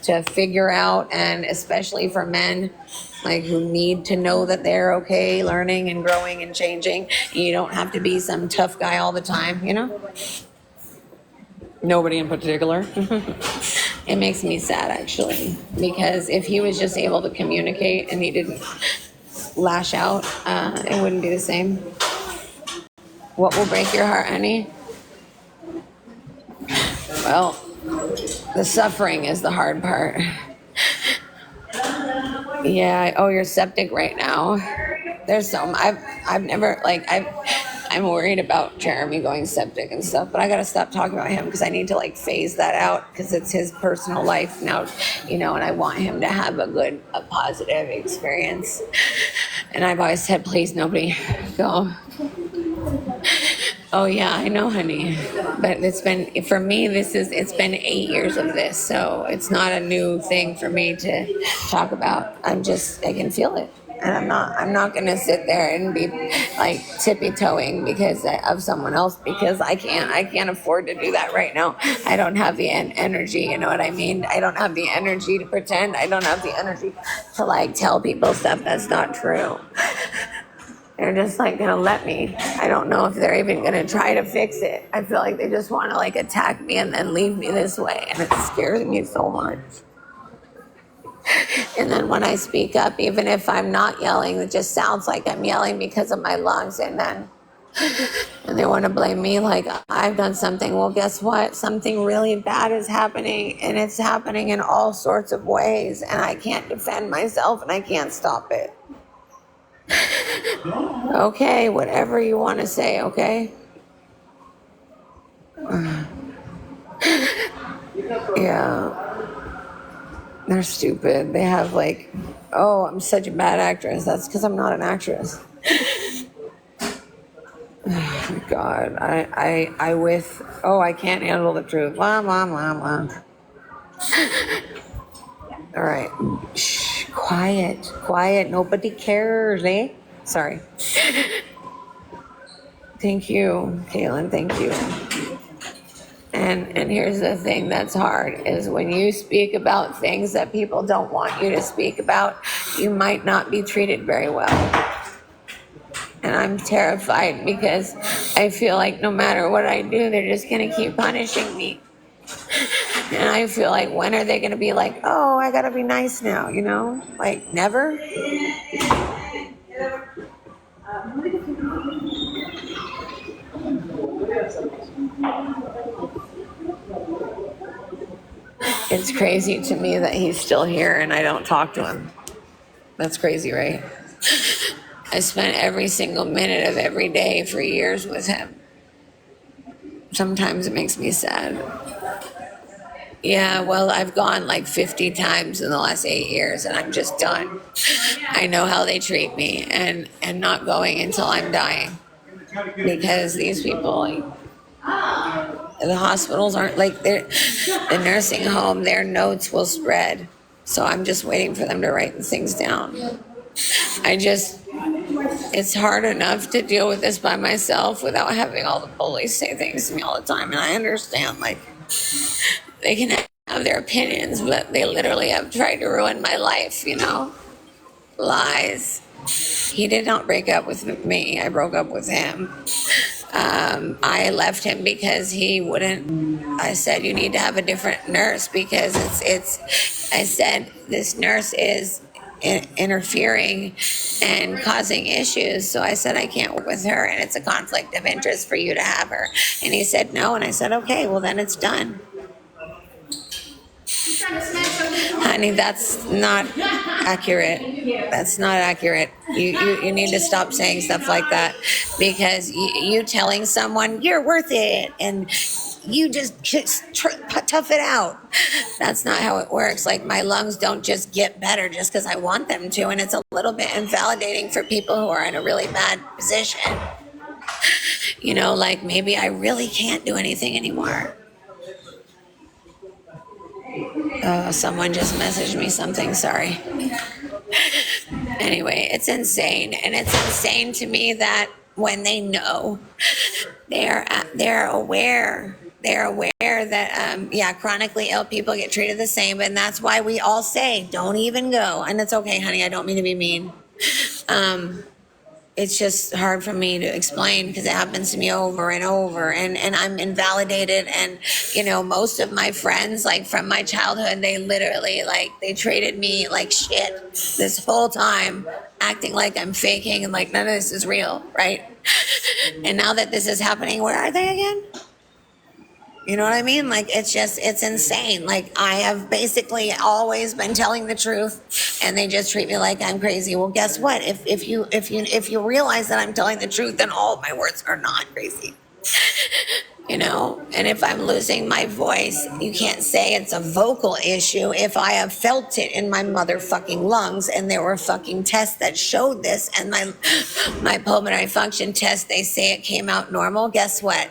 to figure out. And especially for men, like who need to know that they're okay learning and growing and changing. You don't have to be some tough guy all the time, you know? Nobody in particular. It makes me sad, actually, because if he was just able to communicate and he didn't lash out, it wouldn't be the same. What will break your heart, honey? Well, the suffering is the hard part. Yeah. Oh, you're septic right now. There's I've never I'm worried about Jeremy going septic and stuff, but I gotta stop talking about him because I need to like phase that out because it's his personal life now, you know, and I want him to have a positive experience. And I've always said, please, nobody go. Oh yeah, I know, honey. But it's been 8 years of this, so it's not a new thing for me to talk about. I can feel it. And I'm not gonna sit there and be like tippy-toeing because of someone else because I can't afford to do that right now. I don't have the energy, you know what I mean? I don't have the energy to pretend. I don't have the energy to like tell people stuff that's not true. They're just like gonna let me. I don't know if they're even gonna try to fix it. I feel like they just want to like attack me and then leave me this way, and it scares me so much. And then when I speak up, even if I'm not yelling, it just sounds like I'm yelling because of my lungs. And they want to blame me like I've done something. Well, guess what? Something really bad is happening, and it's happening in all sorts of ways. And I can't defend myself, and I can't stop it. Okay, whatever you want to say, okay? Yeah. They're stupid. They have like, oh, I'm such a bad actress. That's because I'm not an actress. God, I with, oh, I can't handle the truth. Blah, blah, blah, blah. All right. Shh, quiet. Nobody cares, eh? Sorry. Thank you, Kaylin. Thank you. And here's the thing that's hard is when you speak about things that people don't want you to speak about, you might not be treated very well. And I'm terrified because I feel like no matter what I do, they're just going to keep punishing me. And I feel like, when are they going to be like, oh, I got to be nice now, you know? Like, never? It's crazy to me that he's still here and I don't talk to him. That's crazy, right? I spent every single minute of every day for years with him. Sometimes it makes me sad. Yeah, well, I've gone like 50 times in the last 8 years and I'm just done. I know how they treat me and not going until I'm dying. Because these people, the hospitals aren't like, the nursing home, their notes will spread. So I'm just waiting for them to write the things down. It's hard enough to deal with this by myself without having all the bullies say things to me all the time. And I understand, like, they can have their opinions, but they literally have tried to ruin my life, you know? Lies. He did not break up with me. I broke up with him. I left him because he wouldn't. I said, you need to have a different nurse because I said, this nurse is interfering and causing issues. So I said, I can't work with her and it's a conflict of interest for you to have her. And he said no. And I said, okay, well then it's done. Honey, that's not accurate. That's not accurate. You need to stop saying stuff like that because you telling someone you're worth it and you just tough it out. That's not how it works. Like, my lungs don't just get better just because I want them to, and it's a little bit invalidating for people who are in a really bad position. You know, like maybe I really can't do anything anymore. Someone just messaged me something, sorry. Anyway, it's insane. And it's insane to me that when they know, they're aware. They're aware that, chronically ill people get treated the same. And that's why we all say, don't even go. And it's okay, honey, I don't mean to be mean. It's just hard for me to explain because it happens to me over and over and I'm invalidated. And, you know, most of my friends, like from my childhood, they literally they treated me like shit this whole time, acting like I'm faking and like none of this is real, right? And now that this is happening, where are they again? You know what I mean? Like, it's insane. Like, I have basically always been telling the truth and they just treat me like I'm crazy. Well, guess what? If you realize that I'm telling the truth, then all of my words are not crazy. You know? And if I'm losing my voice, you can't say it's a vocal issue if I have felt it in my motherfucking lungs and there were fucking tests that showed this and my pulmonary function test, they say it came out normal. Guess what?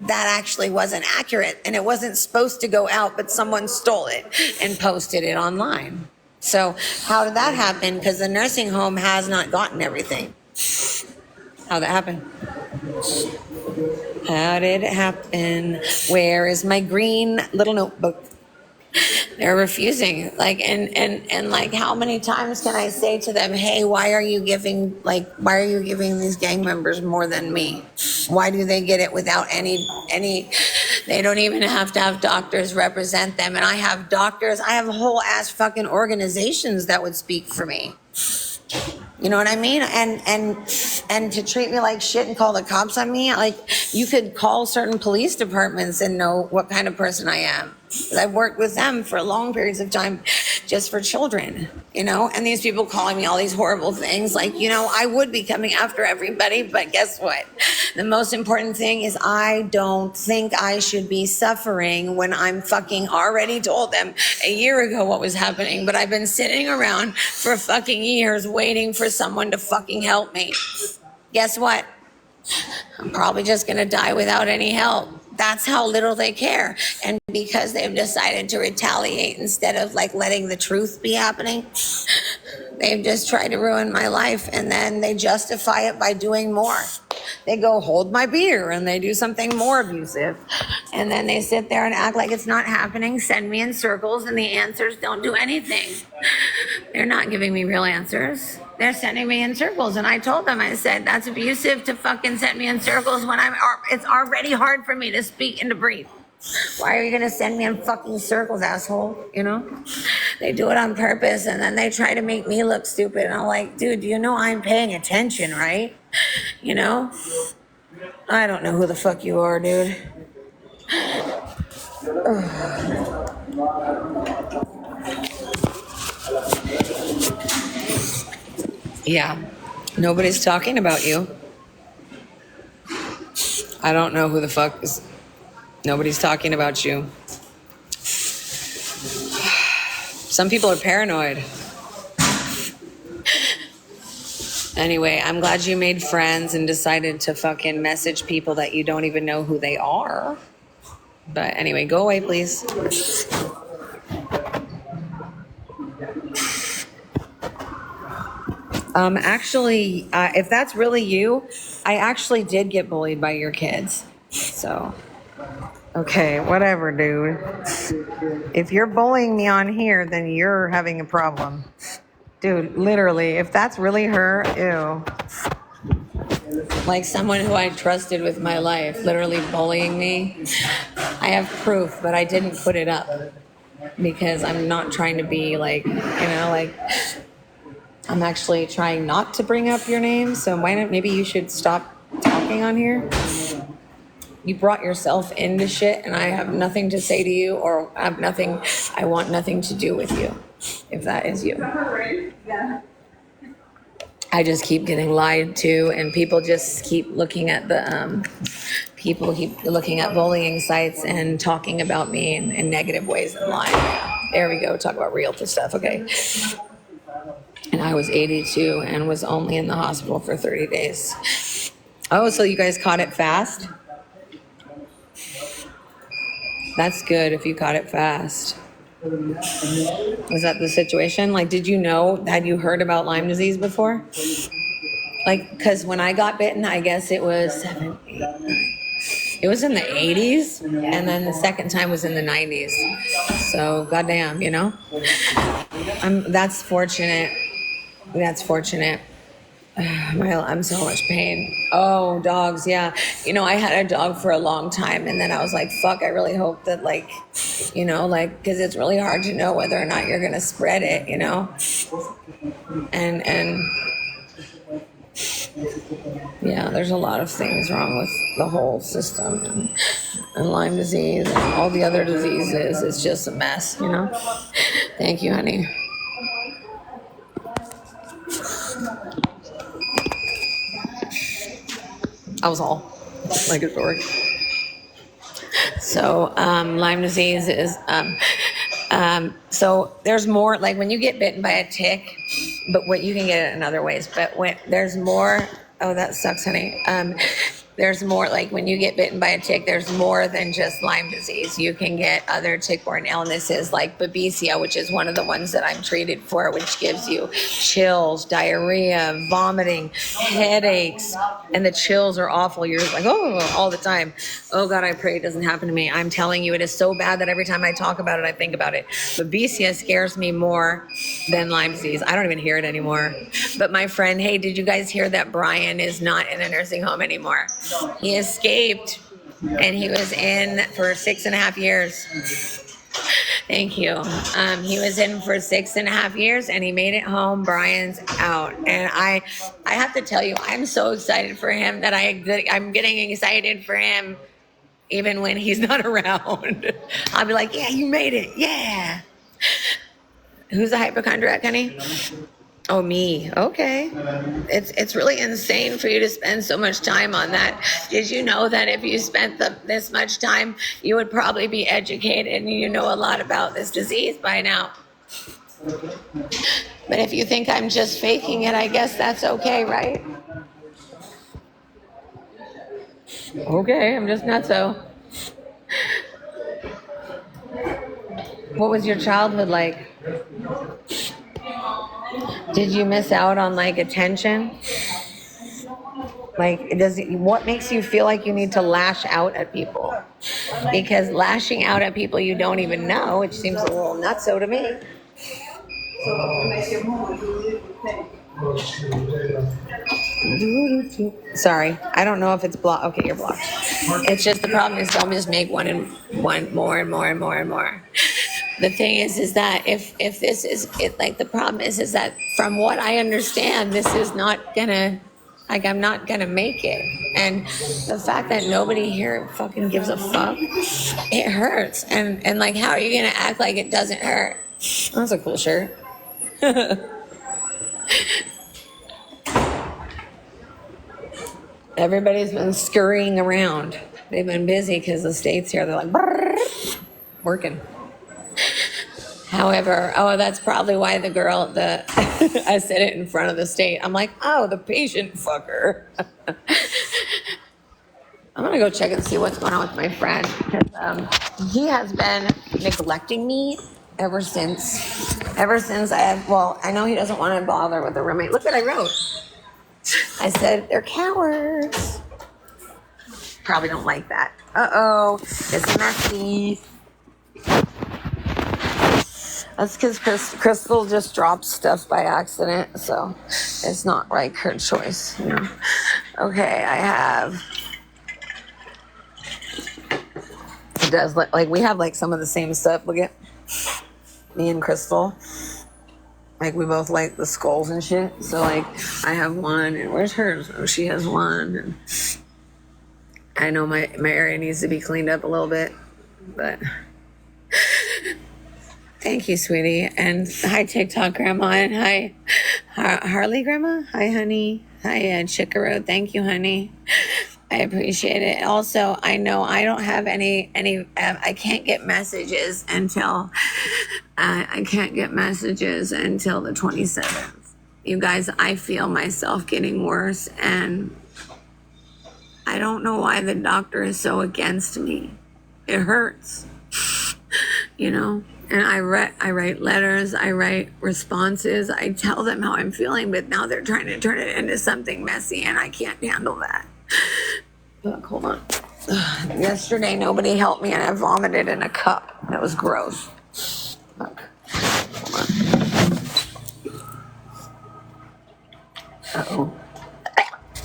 That actually wasn't accurate and it wasn't supposed to go out, but someone stole it and posted it online. So how did that happen? Because the nursing home has not gotten everything. How'd that happen? How did it happen? Where is my green little notebook? They're refusing. Like, and like, how many times can I say to them, hey, why are you giving these gang members more than me? Why do they get it without any, they don't even have to have doctors represent them. And I have doctors, I have whole ass fucking organizations that would speak for me. You know what I mean? And to treat me like shit and call the cops on me, like, you could call certain police departments and know what kind of person I am. I've worked with them for long periods of time just for children, you know, and these people calling me all these horrible things. Like, you know, I would be coming after everybody, but guess what? The most important thing is I don't think I should be suffering when I'm fucking already told them a year ago what was happening, but I've been sitting around for fucking years waiting for someone to fucking help me. Guess what? I'm probably just going to die without any help. That's how little they care. And because they've decided to retaliate instead of like letting the truth be happening, they've just tried to ruin my life, and then they justify it by doing more. They go hold my beer and they do something more abusive. And then they sit there and act like it's not happening, send me in circles, and the answers don't do anything. They're not giving me real answers. They're sending me in circles. And I told them, I said, that's abusive to fucking send me in circles when it's already hard for me to speak and to breathe. Why are you gonna send me in fucking circles, asshole? You know? They do it on purpose, and then they try to make me look stupid. And I'm like, dude, you know I'm paying attention, right? You know? I don't know who the fuck you are, dude. Yeah, nobody's talking about you. I don't know who the fuck is. Nobody's talking about you. Some people are paranoid. Anyway, I'm glad you made friends and decided to fucking message people that you don't even know who they are. But anyway, go away, please. Actually, if that's really you, I actually did get bullied by your kids. So, okay, whatever, dude. If you're bullying me on here, then you're having a problem. Dude, literally, if that's really her, ew. Like someone who I trusted with my life, literally bullying me. I have proof, but I didn't put it up because I'm not trying to be like, you know, like, I'm actually trying not to bring up your name. So why not, maybe you should stop talking on here. You brought yourself into shit, and I have nothing to say to you, or I want nothing to do with you, if that is you. I just keep getting lied to, and people just keep looking at people keep looking at bullying sites and talking about me in negative ways and lying. There we go, talk about real stuff, okay. And I was 82 and was only in the hospital for 30 days. Oh, so you guys caught it fast? That's good if you caught it fast. Was that the situation? Like, did you know, had you heard about Lyme disease before? Like, because when I got bitten, I guess it was 7, 8, 9. It was in the 80s, and then the second time was in the 90s. So, goddamn, you know? That's fortunate. That's fortunate. I'm so much pain. Oh, dogs, yeah. You know, I had a dog for a long time, and then I was like, fuck, I really hope that, like, you know, like, because it's really hard to know whether or not you're going to spread it, you know? And yeah, there's a lot of things wrong with the whole system, and Lyme disease and all the other diseases. It's just a mess, you know? Thank you, honey. That was all. Like a story. So, Lyme disease is, so there's more, like when you get bitten by a tick, but what you can get it in other ways, but when there's more, oh, that sucks, honey. There's more, like when you get bitten by a tick, there's more than just Lyme disease. You can get other tick-borne illnesses like Babesia, which is one of the ones that I'm treated for, which gives you chills, diarrhea, vomiting, headaches, and the chills are awful. You're just like, oh, all the time. Oh God, I pray it doesn't happen to me. I'm telling you, it is so bad that every time I talk about it, I think about it. Babesia scares me more than Lyme disease. I don't even hear it anymore. But my friend, hey, did you guys hear that Brian is not in a nursing home anymore? He escaped, and he was in for 6.5 years. Thank you. He was in for 6.5 years, and he made it home. Brian's out, and I have to tell you, I'm so excited for him that I'm getting excited for him, even when he's not around. I'll be like, yeah, you made it, yeah. Who's a hypochondriac, honey? Oh, me. Okay. It's really insane for you to spend so much time on that. Did you know that if you spent this much time, you would probably be educated and you know a lot about this disease by now? But if you think I'm just faking it, I guess that's okay, right? Okay, I'm just nutso. What was your childhood like? Did you miss out on like attention? Like, what makes you feel like you need to lash out at people? Because lashing out at people you don't even know, which seems a little nutso to me. Sorry, I don't know if it's blocked. Okay, you're blocked. It's just the problem is don't just make one and one more and more and more and more. The thing is that if this is it, like the problem is that from what I understand, this is not gonna. Like, I'm not gonna make it. And the fact that nobody here fucking gives a fuck, it hurts. And like, how are you gonna act like it doesn't hurt? That's a cool shirt. Everybody's been scurrying around. They've been busy because the state's here. They're like, brrr, working. However, that's probably why the girl, I said it in front of the state. I'm like, oh, the patient fucker. I'm going to go check and see what's going on with my friend. Because he has been neglecting me ever since I know he doesn't want to bother with the roommate. Look what I wrote. I said, they're cowards. Probably don't like that. Uh-oh, it's messy. That's because Crystal just dropped stuff by accident, so it's not like her choice, you know. Okay, I have. It does look like we have like some of the same stuff. Look at me and Crystal. Like we both like the skulls and shit. So like I have one, and where's hers? Oh, she has one. And I know my area needs to be cleaned up a little bit, but. Thank you, sweetie. And hi, TikTok grandma. And hi, Harley grandma. Hi, honey. Hi, Chickaroo. Thank you, honey. I appreciate it. Also, I know I don't have any. I can't get messages until the 27th. You guys, I feel myself getting worse, and I don't know why the doctor is so against me. It hurts, you know. And I write letters, I write responses, I tell them how I'm feeling, but now they're trying to turn it into something messy, and I can't handle that. Look, hold on. Yesterday, nobody helped me, and I vomited in a cup. That was gross. Look, hold on. Uh-oh.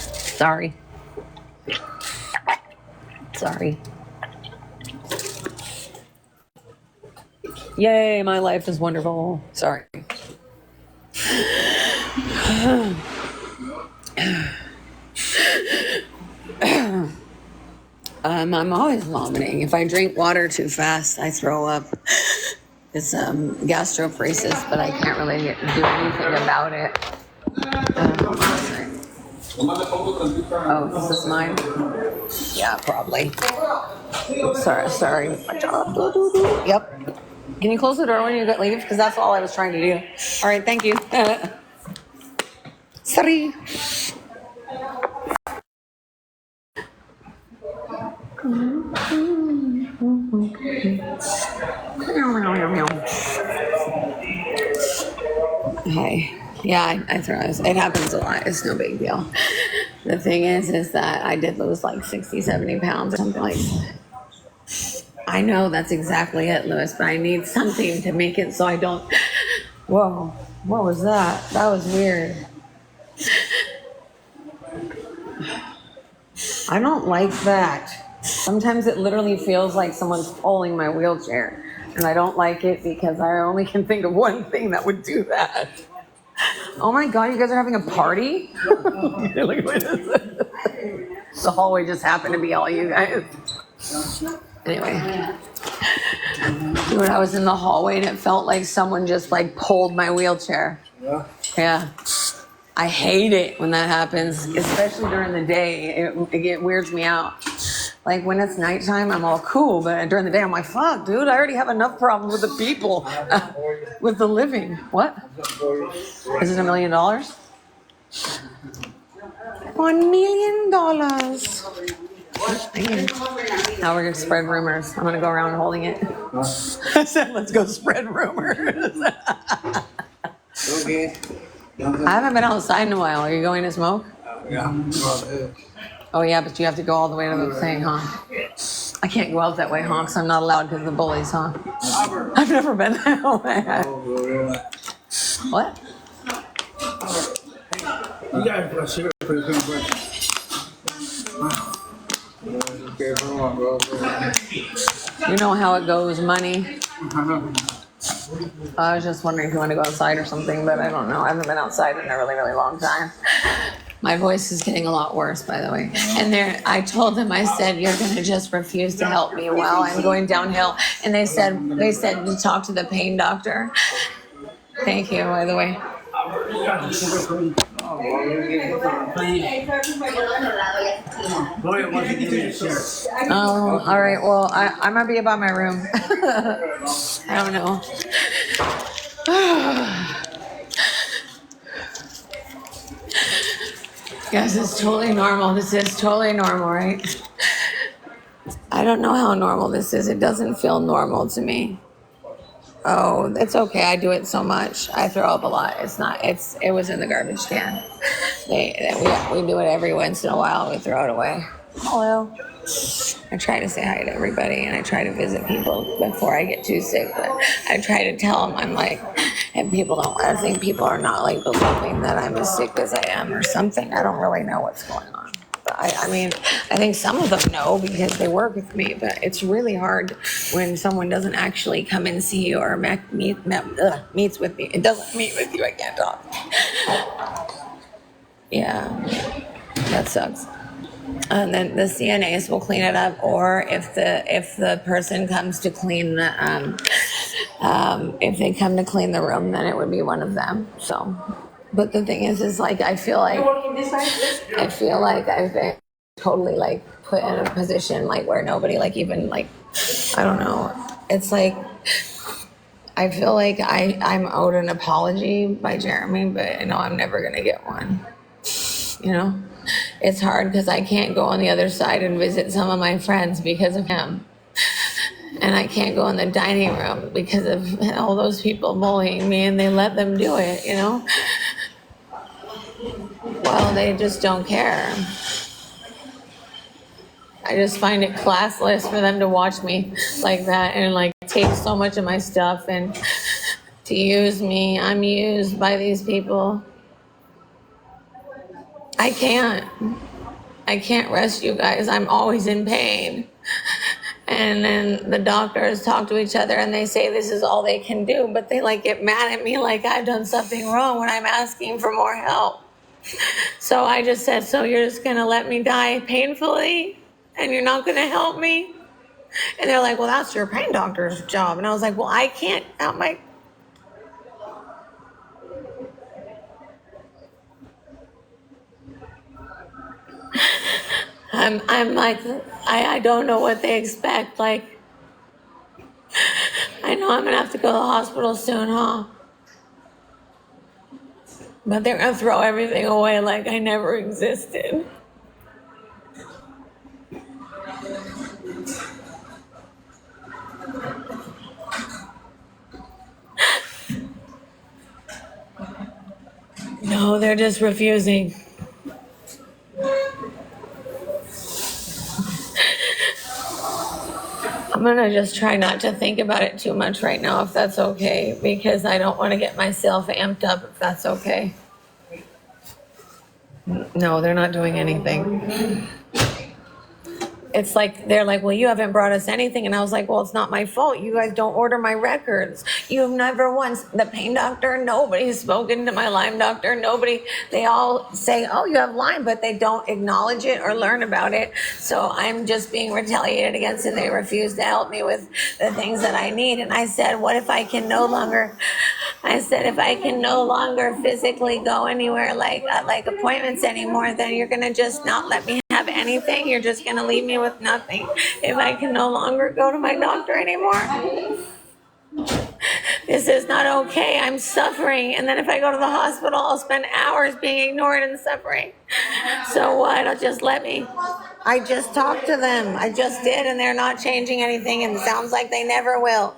Sorry. Yay, my life is wonderful. Sorry. I'm always vomiting. If I drink water too fast, I throw up. It's gastroparesis, but I can't really do anything about it. Hold on a second. Oh, is this mine? Yeah, probably. Sorry. My job. Yep. Can you close the door when you leave? Because that's all I was trying to do. All right, thank you. Sorry. Hey, yeah, I throw it. It happens a lot. It's no big deal. The thing is that I did lose like 60, 70 pounds or something like that. I know that's exactly it, Lewis, but I need something to make it so I don't. Whoa, what was that? That was weird. I don't like that. Sometimes it literally feels like someone's pulling my wheelchair, and I don't like it because I only can think of one thing that would do that. Oh my God, you guys are having a party? Look at this. The hallway just happened to be all you guys. Anyway, dude, I was in the hallway and it felt like someone just like pulled my wheelchair. Yeah. I hate it when that happens, especially during the day. It weirds me out. Like when it's nighttime, I'm all cool, but during the day, I'm like, fuck, dude, I already have enough problems with the people, with the living. What? Is it $1 million? $1 million. Thank you. Now we're gonna spread rumors. I'm gonna go around holding it. I said, let's go spread rumors. Okay. I haven't been outside in a while. Are you going to smoke? Yeah. Oh yeah, but you have to go all the way to the thing, huh? I can't go out that way, huh? Because I'm not allowed because of the bullies, huh? I've never been that way. What? You guys got cigarette for the break. Okay, come on, bro. You know how it goes, money. I was just wondering if you want to go outside or something, but I don't know. I haven't been outside in a really, really long time. My voice is getting a lot worse, by the way. And I told them, I said, you're going to just refuse to help me while I'm going downhill. And they said to talk to the pain doctor. Thank you, by the way. Oh, all right. Well, I might be about my room. I don't know. Yes, it's totally normal. This is totally normal, right? I don't know how normal this is. It doesn't feel normal to me. Oh, it's okay. I do it so much. I throw up a lot. It was in the garbage can. We do it every once in a while. We throw it away. Hello. I try to say hi to everybody and I try to visit people before I get too sick, but I try to tell them I'm like, and I think people are not like believing that I'm as sick as I am or something. I don't really know what's going on. But I mean, I think some of them know because they work with me, but it's really hard when someone doesn't actually come and see you or meets with you. It doesn't meet with you. I can't talk. Yeah, that sucks. And then the CNAs will clean it up, or if the person comes to clean the if they come to clean the room, then it would be one of them. So, but the thing is like I feel like I've been totally like put in a position like where nobody like even like I don't know. It's like I feel like I'm owed an apology by Jeremy, but I know I'm never gonna get one. You know. It's hard because I can't go on the other side and visit some of my friends because of him. And I can't go in the dining room because of all those people bullying me and they let them do it, you know? Well, they just don't care. I just find it classless for them to watch me like that and like take so much of my stuff and to use me. I'm used by these people. I can't rest you guys. I'm always in pain. And then the doctors talk to each other and they say this is all they can do, but they like get mad at me like I've done something wrong when I'm asking for more help. So I just said, so you're just gonna let me die painfully and you're not gonna help me? And they're like, well, that's your pain doctor's job. And I was like, well, I can't help my... I'm like, I don't know what they expect. Like, I know I'm gonna have to go to the hospital soon, huh? But they're gonna throw everything away like I never existed. No, they're just refusing. I'm gonna just try not to think about it too much right now, if that's okay, because I don't want to get myself amped up, if that's okay. No, they're not doing anything. It's like, they're like, well, you haven't brought us anything. And I was like, well, it's not my fault. You guys don't order my records. You've never once, the pain doctor, nobody's spoken to my Lyme doctor, nobody, they all say, oh, you have Lyme, but they don't acknowledge it or learn about it. So I'm just being retaliated against and they refuse to help me with the things that I need. And I said, what if I can no longer, if I can no longer physically go anywhere like appointments anymore, then you're going to just not let me have anything. You're just going to leave me with nothing. If I can no longer go to my doctor anymore, this is not okay. I'm suffering. And then if I go to the hospital, I'll spend hours being ignored and suffering. So why don't just let me? I just talked to them. I just did, and they're not changing anything, and it sounds like they never will.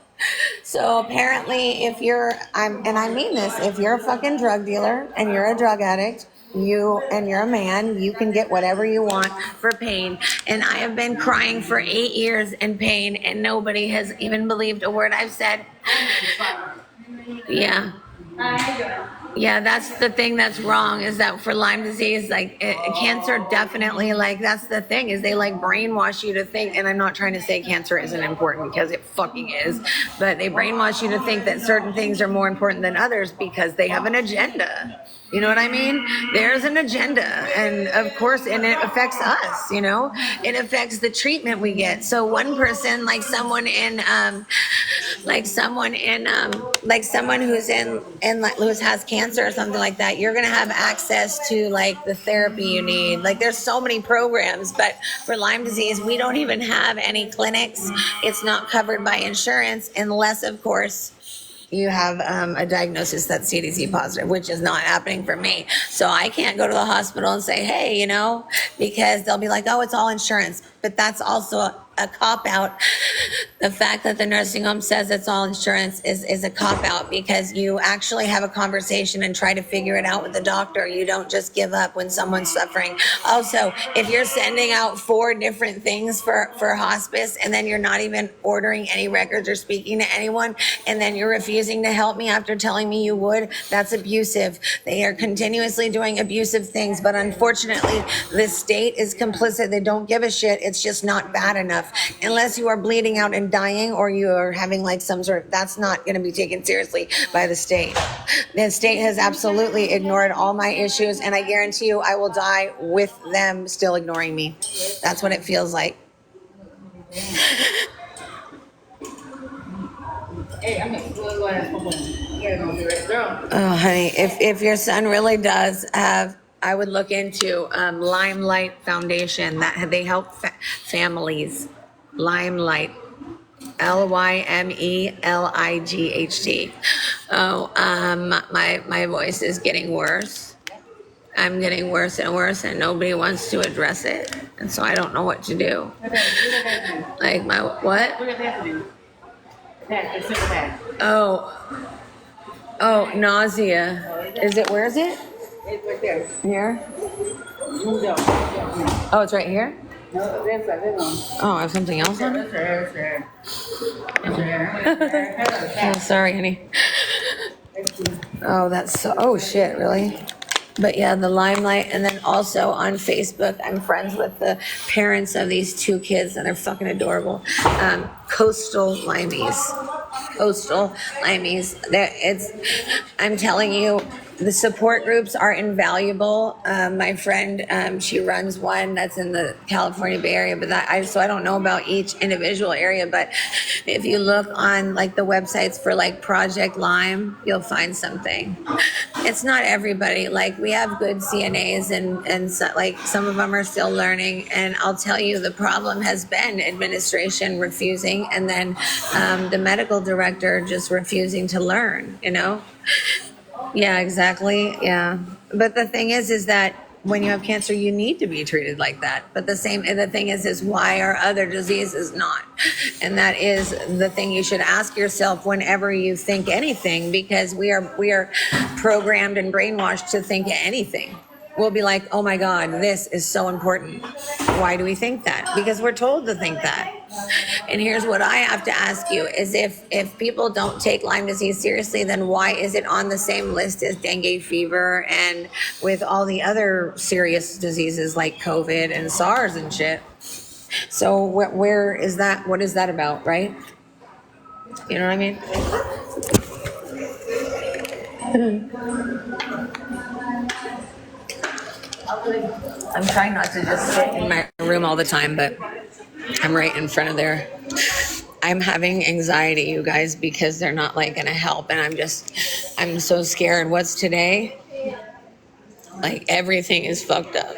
So apparently, if you're, and I mean this, if you're a fucking drug dealer and you're a drug addict, you're a man, you can get whatever you want for pain. And I have been crying for 8 years in pain, and nobody has even believed a word I've said. Yeah. Yeah, that's the thing that's wrong, is that for Lyme disease, like cancer definitely, like that's the thing, is they like brainwash you to think, and I'm not trying to say cancer isn't important, because it fucking is, but they brainwash you to think that certain things are more important than others because they have an agenda. You know what I mean? There's an agenda, and of course, and it affects us, you know? It affects the treatment we get. So one person, like someone who's who has cancer or something like that, you're gonna have access to like the therapy you need. Like there's so many programs, but for Lyme disease, we don't even have any clinics. It's not covered by insurance unless, of course, you have a diagnosis that's CDC positive, which is not happening for me. So I can't go to the hospital and say, hey, you know, because they'll be like, oh, it's all insurance. But that's also a cop-out. The fact that the nursing home says it's all insurance is a cop-out, because you actually have a conversation and try to figure it out with the doctor. You don't just give up when someone's suffering. Also, if you're sending out 4 different things for hospice, and then you're not even ordering any records or speaking to anyone, and then you're refusing to help me after telling me you would, that's abusive. They are continuously doing abusive things, but unfortunately, the state is complicit. They don't give a shit. It's just not bad enough. Unless you are bleeding out and dying, or you are having like some sort of, that's not going to be taken seriously by the state. The state has absolutely ignored all my issues, and I guarantee you I will die with them still ignoring me. That's what it feels like. Oh, honey, if your son really does have, I would look into Limelight Foundation, that they help families. Limelight, LYMELIGHT. Oh, my voice is getting worse. I'm getting worse and worse, and nobody wants to address it, and so I don't know what to do. Like my what? Oh, nausea. Is it? Where is it? It's right there. Here. Move down. Oh, it's right here. No, this one. Oh, I have something else on it. Oh, sorry, honey. Oh, that's so. Oh shit, really? But yeah, the Limelight, and then also on Facebook, I'm friends with the parents of these 2 kids, and they're fucking adorable. Coastal Limeys. I'm telling you, the support groups are invaluable. My friend, she runs one that's in the California Bay Area, but so I don't know about each individual area, but if you look on like the websites for like Project Lyme, you'll find something. It's not everybody. Like we have good CNAs, and so, like some of them are still learning, and I'll tell you, the problem has been administration refusing, and then the medical director just refusing to learn, you know? Yeah, exactly. Yeah. But the thing is that when you have cancer, you need to be treated like that. But the thing is why are other diseases not? And that is the thing you should ask yourself whenever you think anything, because we are programmed and brainwashed to think anything. We'll be like, oh my God, this is so important. Why do we think that? Because we're told to think that. And here's what I have to ask you is if people don't take Lyme disease seriously, then why is it on the same list as dengue fever and with all the other serious diseases like COVID and SARS and shit? So where is that? What is that about, right? You know what I mean? I'm trying not to just sit in my room all the time, but I'm right in front of there. I'm having anxiety, you guys, because they're not like gonna help, and I'm so scared. What's today? Like everything is fucked up.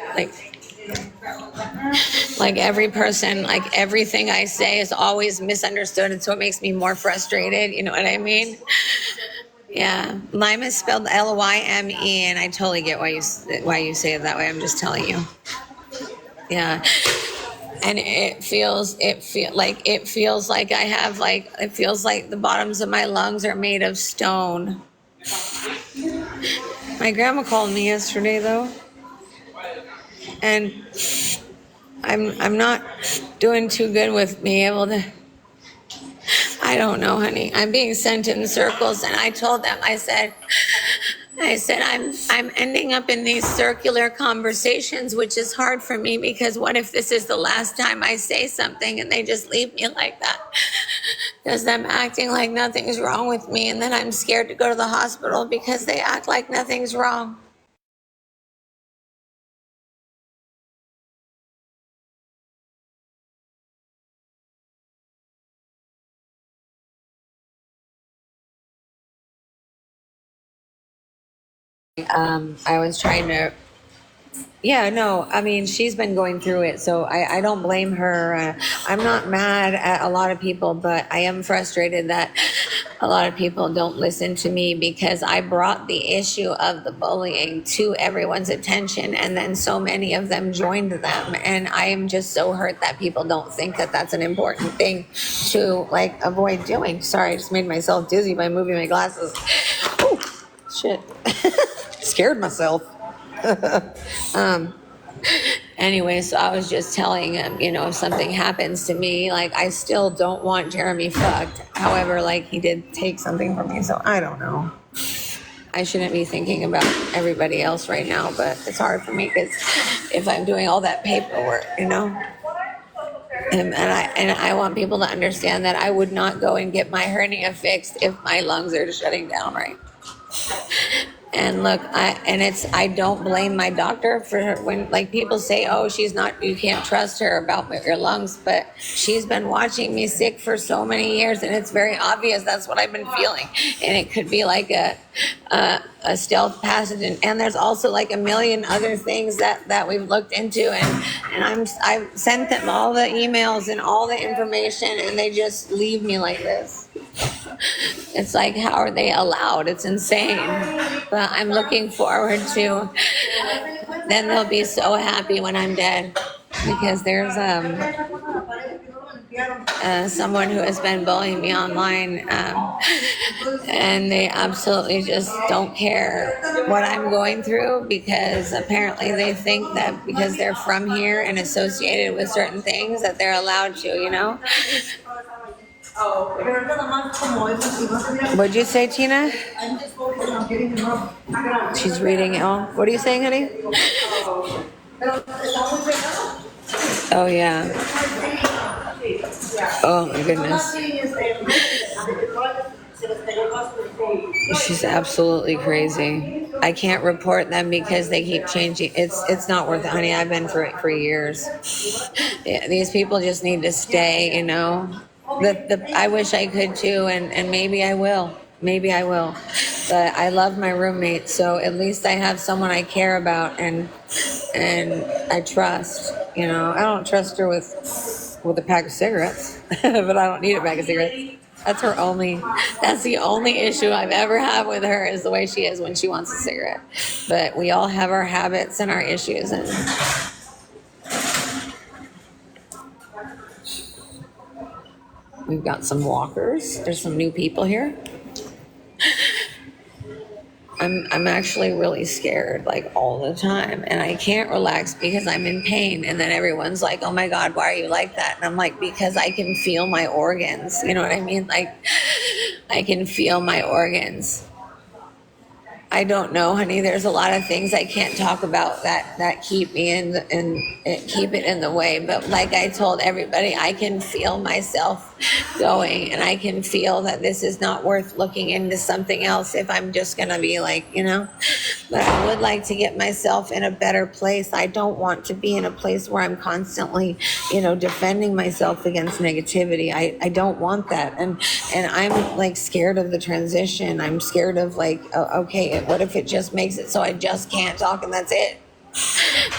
Like every person, like everything I say is always misunderstood, and so it makes me more frustrated. You know what I mean? Yeah, Lyme is spelled Lyme, and I totally get why you say it that way. I'm just telling you. Yeah, and it feels like I have like it feels like the bottoms of my lungs are made of stone. My grandma called me yesterday though, and I'm not doing too good with being able to. I don't know, honey. I'm being sent in circles, and I told them. I said I'm ending up in these circular conversations, which is hard for me because what if this is the last time I say something and they just leave me like that? Because I'm acting like nothing's wrong with me, and then I'm scared to go to the hospital because they act like nothing's wrong. I was trying to. Yeah, no, I mean, she's been going through it, so I don't blame her. I'm not mad at a lot of people, but I am frustrated that a lot of people don't listen to me because I brought the issue of the bullying to everyone's attention, and then so many of them joined them. And I am just so hurt that people don't think that that's an important thing to like avoid doing. Sorry, I just made myself dizzy by moving my glasses. Oh, shit. Scared myself. Anyway, so I was just telling him, if something happens to me, like I still don't want Jeremy fucked. However, like he did take something from me, so I don't know. I shouldn't be thinking about everybody else right now, but it's hard for me because if I'm doing all that paperwork, and I want people to understand that I would not go and get my hernia fixed if my lungs are shutting down, right? And look, I don't blame my doctor for when like people say, oh, you can't trust her about your lungs, but she's been watching me sick for so many years, and it's very obvious that's what I've been feeling. And it could be like a stealth pathogen, and there's also like a million other things that we've looked into, and I've sent them all the emails and all the information, and they just leave me like this. It's like, how are they allowed? It's insane. But I'm looking forward to, then they'll be so happy when I'm dead. Because there's someone who has been bullying me online, and they absolutely just don't care what I'm going through, because apparently they think that because they're from here and associated with certain things that they're allowed to, What'd you say, Tina? I'm just focusing on getting him up. She's reading it all. What are you saying, honey? Oh, yeah. Oh, my goodness. She's absolutely crazy. I can't report them because they keep changing. It's not worth it, honey. I've been for years. Yeah, these people just need to stay, I wish I could too, and maybe I will. Maybe I will. But I love my roommate, so at least I have someone I care about and I trust. I don't trust her with a pack of cigarettes, but I don't need a pack of cigarettes. That's the only issue I've ever had with her is the way she is when she wants a cigarette. But we all have our habits and our issues, and we've got some walkers. There's some new people here. I'm actually really scared, like all the time, and I can't relax because I'm in pain. And then everyone's like, "Oh my God, why are you like that?" And I'm like, "Because I can feel my organs." You know what I mean? Like, I can feel my organs. I don't know, honey. There's a lot of things I can't talk about that keep me keep it in the way. But like I told everybody, I can feel myself going, and I can feel that this is not worth looking into something else if I'm just gonna be like, But I would like to get myself in a better place. I don't want to be in a place where I'm constantly, defending myself against negativity. I don't want that, and I'm like scared of the transition. I'm scared of like, okay, what if it just makes it so I just can't talk and that's it?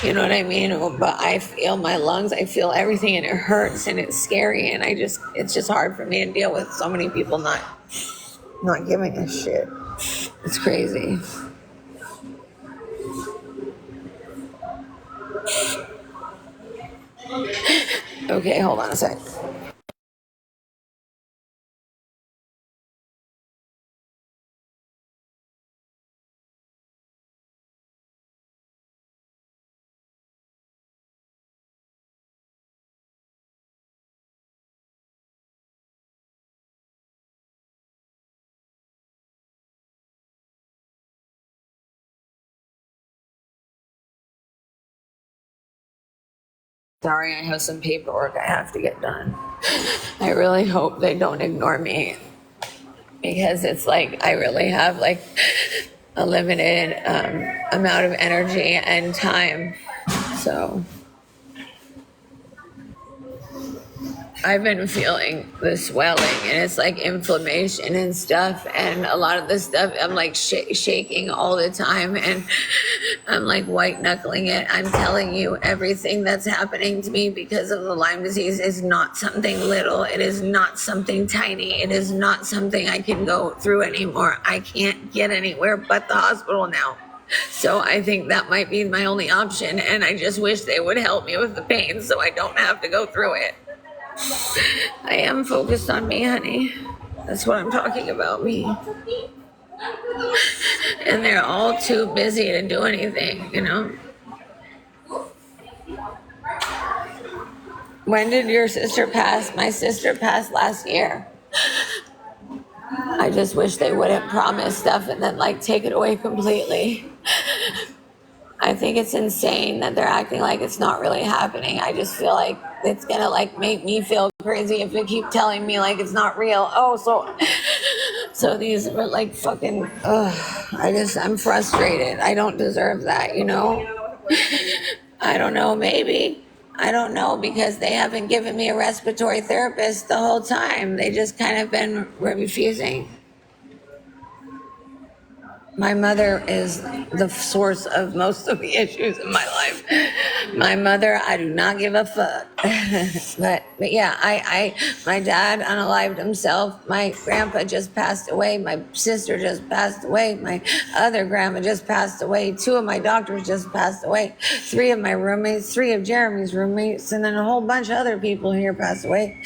You know what I mean? But I feel my lungs, I feel everything, and it hurts and it's scary, and it's just hard for me to deal with so many people not giving a shit. It's crazy. Okay, hold on a sec. Sorry, I have some paperwork I have to get done. I really hope they don't ignore me because it's like I really have like a limited amount of energy and time. So I've been feeling the swelling and it's like inflammation and stuff. And a lot of the stuff, I'm like shaking all the time and I'm like white knuckling it. I'm telling you, everything that's happening to me because of the Lyme disease is not something little. It is not something tiny. It is not something I can go through anymore. I can't get anywhere but the hospital now. So I think that might be my only option. And I just wish they would help me with the pain so I don't have to go through it. I am focused on me, honey. That's what I'm talking about, me. And they're all too busy to do anything, you know? When did your sister pass? My sister passed last year. I just wish they wouldn't promise stuff and then like take it away completely. I think it's insane that they're acting like it's not really happening. I just feel like it's gonna like make me feel crazy if they keep telling me like it's not real. Oh, so these are like fucking, I'm frustrated. I don't deserve that, you know? I don't know, maybe. I don't know because they haven't given me a respiratory therapist the whole time. They just kind of been refusing. My mother is the source of most of the issues in my life. My mother, I do not give a fuck. but yeah, my dad unalived himself. My grandpa just passed away. My sister just passed away. My other grandma just passed away. 2 of my doctors just passed away. 3 of my roommates, 3 of Jeremy's roommates, and then a whole bunch of other people here passed away.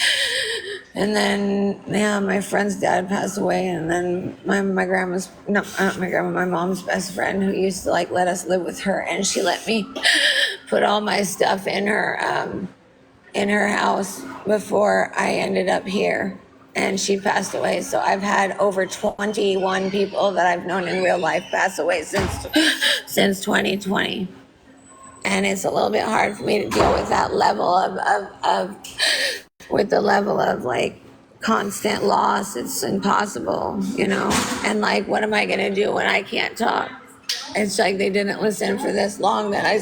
And then, yeah, my friend's dad passed away. And then my mom's best friend who used to like let us live with her. And she let me put all my stuff in her house before I ended up here. And she passed away. So I've had over 21 people that I've known in real life pass away since 2020. And it's a little bit hard for me to deal with that level with the level of like constant loss. It's impossible, you know? And like, what am I going to do when I can't talk? It's like they didn't listen for this long that I'm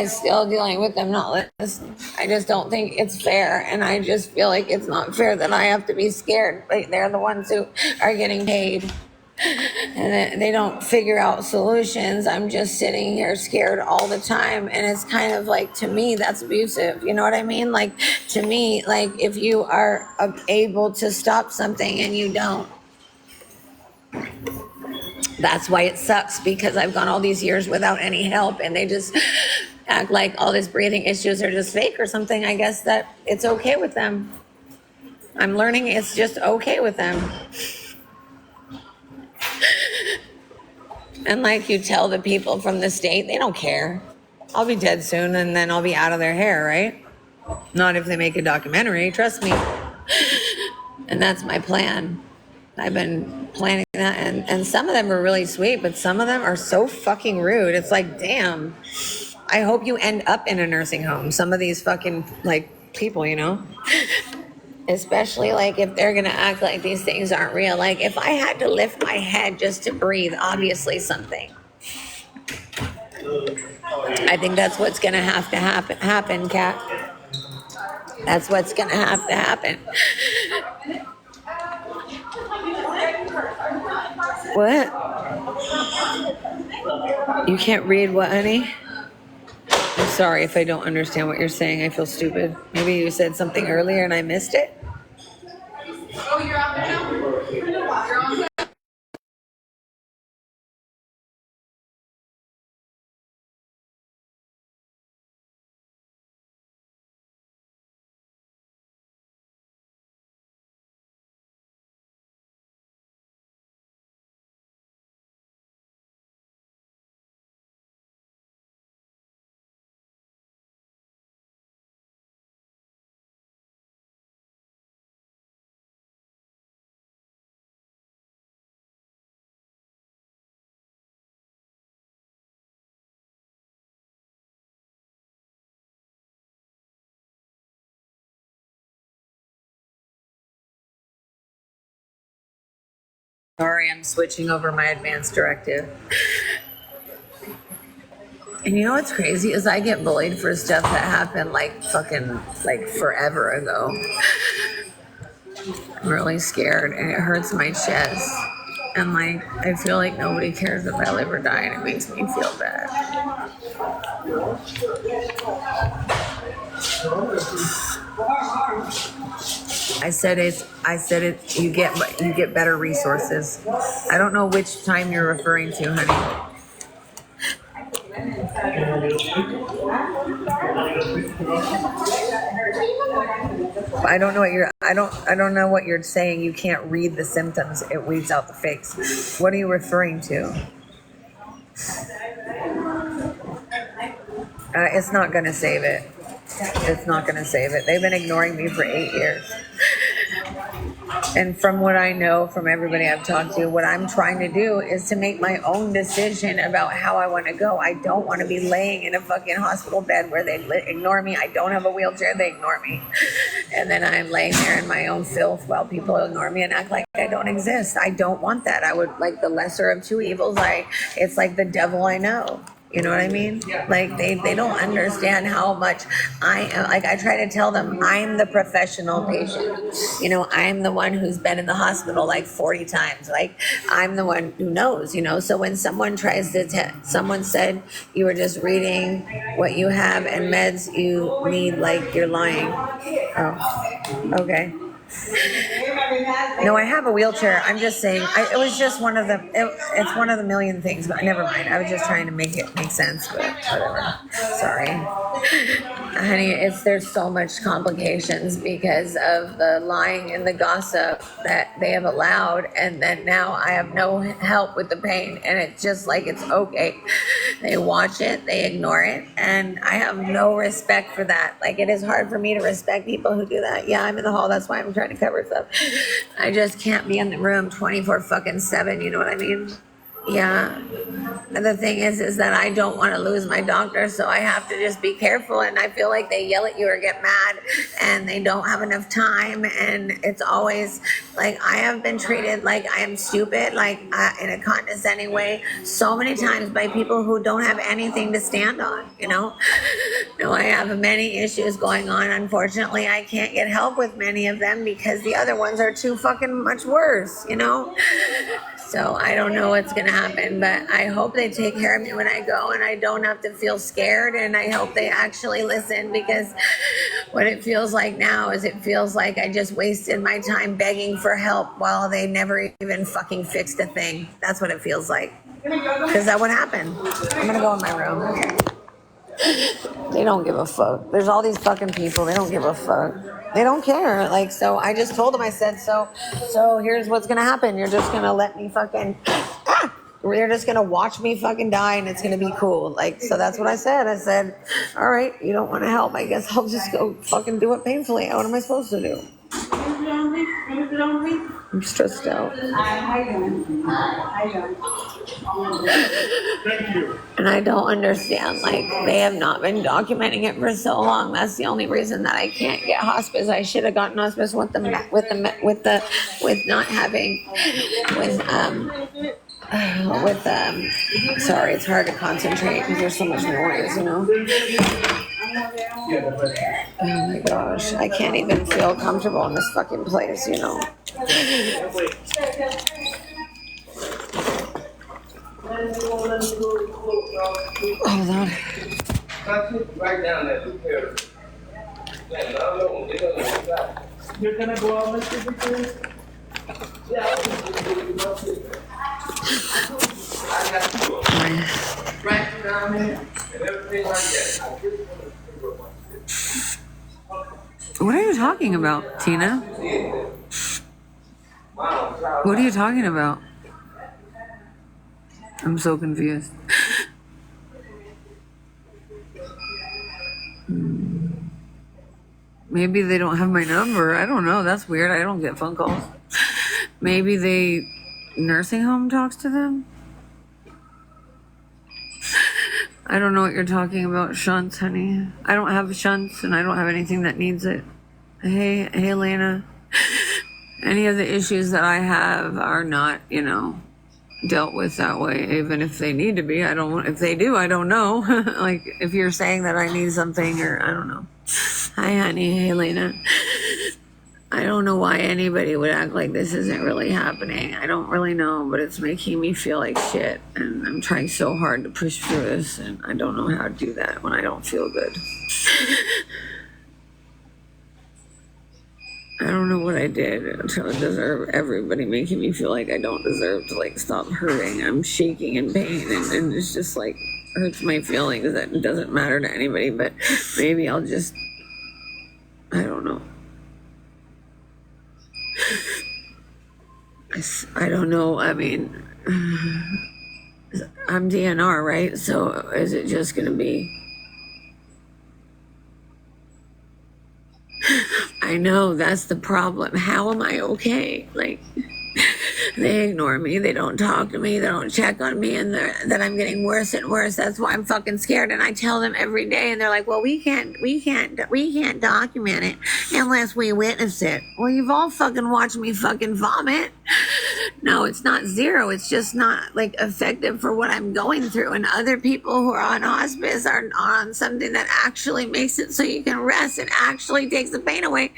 still dealing with them not listening. I just don't think it's fair. And I just feel like it's not fair that I have to be scared. Like they're the ones who are getting paid. And they don't figure out solutions. I'm just sitting here scared all the time. And it's kind of like, to me, that's abusive. You know what I mean? Like, to me, like if you are able to stop something and you don't, that's why it sucks, because I've gone all these years without any help and they just act like all these breathing issues are just fake or something. I guess that it's okay with them. I'm learning it's just okay with them. And like you tell the people from the state, they don't care. I'll be dead soon and then I'll be out of their hair, right? Not if they make a documentary, trust me. And that's my plan. I've been planning that, and some of them are really sweet, but some of them are so fucking rude. It's like, damn, I hope you end up in a nursing home. Some of these fucking like people, you know? Especially like if they're gonna act like these things aren't real. Like if I had to lift my head just to breathe, obviously something. I think that's what's gonna have to happen, Kat. That's what's gonna have to happen. What? You can't read what, honey? I'm sorry if I don't understand what you're saying. I feel stupid. Maybe you said something earlier and I missed it. Oh, you're out there now? Sorry, I'm switching over my advanced directive. And you know what's crazy is I get bullied for stuff that happened like fucking like forever ago. I'm really scared and it hurts my chest. And like I feel like nobody cares if I live or die and it makes me feel bad. I said it you get better resources. I don't know which time you're referring to, honey. I don't know what you're saying. You can't read the symptoms. It weeds out the fakes. What are you referring to? It's not going to save it. It's not going to save it. They've been ignoring me for 8 years. And from what I know from everybody I've talked to, what I'm trying to do is to make my own decision about how I want to go. I don't want to be laying in a fucking hospital bed where they ignore me. I don't have a wheelchair. They ignore me. And then I'm laying there in my own filth while people ignore me and act like I don't exist. I don't want that. I would like the lesser of two evils. It's like the devil I know. You know what I mean? Like they don't understand how much I am. Like I try to tell them I'm the professional patient. You know, I'm the one who's been in the hospital like 40 times. Like I'm the one who knows, you know. So when someone tries to someone said you were just reading what you have and meds you need, like you're lying. Oh, okay. No, I have a wheelchair. I'm just saying, it was just one of the, it's one of the million things, but never mind. I was just trying to make it make sense, but whatever. Sorry. Honey, there's so much complications because of the lying and the gossip that they have allowed. And then now I have no help with the pain. And it's just like, it's okay. They watch it, they ignore it. And I have no respect for that. Like it is hard for me to respect people who do that. Yeah, I'm in the hall. That's why I'm trying to cover stuff. I just can't be in the room 24/7. You know what I mean? Yeah. And the thing is that I don't want to lose my doctor, so I have to just be careful. And I feel like they yell at you or get mad and they don't have enough time. And it's always like I have been treated like I am stupid, like in a condescending way so many times by people who don't have anything to stand on, you know? No, I have many issues going on. Unfortunately, I can't get help with many of them because the other ones are too fucking much worse, you know? So I don't know what's going to happen, but I hope they take care of me when I go and I don't have to feel scared. And I hope they actually listen, because what it feels like now is it feels like I just wasted my time begging for help while they never even fucking fixed a thing. That's what it feels like. Because that would happen. I'm going to go in my room. They don't give a fuck. There's all these fucking people. They don't give a fuck. They don't care. Like, so I just told them, I said, so here's what's going to happen. You're just going to let me fucking, you're just going to watch me fucking die and it's going to be cool. Like, so that's what I said. I said, all right, you don't want to help. I guess I'll just go fucking do it painfully. What am I supposed to do? I'm stressed out. And I don't understand. Like, they have not been documenting it for so long. That's the only reason that I can't get hospice. I should have gotten hospice with not having sorry, it's hard to concentrate because there's so much noise, you know. Oh my gosh, I can't even feel comfortable in this fucking place, you know. Hold on. Right down there. You're gonna go out, Mr. Victor? Yeah. I got you. Right down there and everything like that. What are you talking about, Tina? What are you talking about? I'm so confused. Maybe they don't have my number. I don't know. That's weird. I don't get phone calls. Maybe the nursing home talks to them? I don't know what you're talking about, shunts, honey. I don't have shunts and I don't have anything that needs it. Hey, Lena. Any of the issues that I have are not, you know, dealt with that way, even if they need to be. I don't, if they do, I don't know. Like, if you're saying that I need something, or I don't know. Hi, honey. Hey, Lena. I don't know why anybody would act like this isn't really happening. I don't really know, but it's making me feel like shit. And I'm trying so hard to push through this, and I don't know how to do that when I don't feel good. I don't know what I did to deserve everybody making me feel like I don't deserve to, like, stop hurting. I'm shaking in pain, and it's just, like, hurts my feelings that it doesn't matter to anybody, but maybe I'll just, I don't know. I don't know. I mean, I'm DNR, right? So is it just going to be... I know, that's the problem. How am I okay? Like, they ignore me. They don't talk to me. They don't check on me. And that I'm getting worse and worse. That's why I'm fucking scared. And I tell them every day, and they're like, well, we can't document it unless we witness it. Well, you've all fucking watched me fucking vomit. No, it's not zero. It's just not, like, effective for what I'm going through. And other people who are on hospice are on something that actually makes it so you can rest and actually takes the pain away.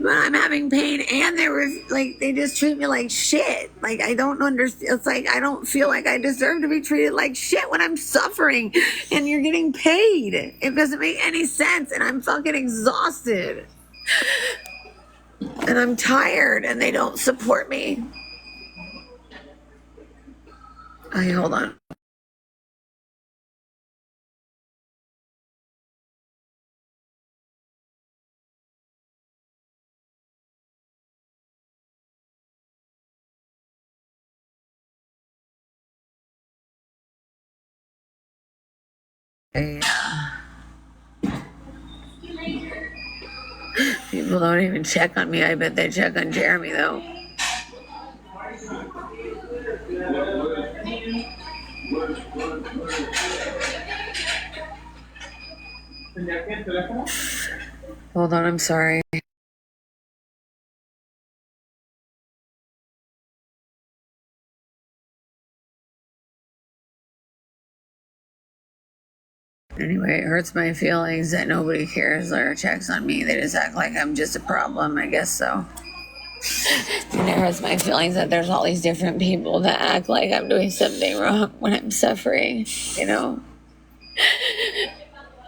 But I'm having pain, and they just treat me like shit. Like, I don't understand. It's like, I don't feel like I deserve to be treated like shit when I'm suffering and you're getting paid. It doesn't make any sense, and I'm fucking exhausted. And I'm tired, and they don't support me. Hold on. People don't even check on me. I bet they check on Jeremy, though. Hold on, I'm sorry. Anyway, it hurts my feelings that nobody cares or checks on me. They just act like I'm just a problem. I guess so. And it hurts my feelings that there's all these different people that act like I'm doing something wrong when I'm suffering, you know?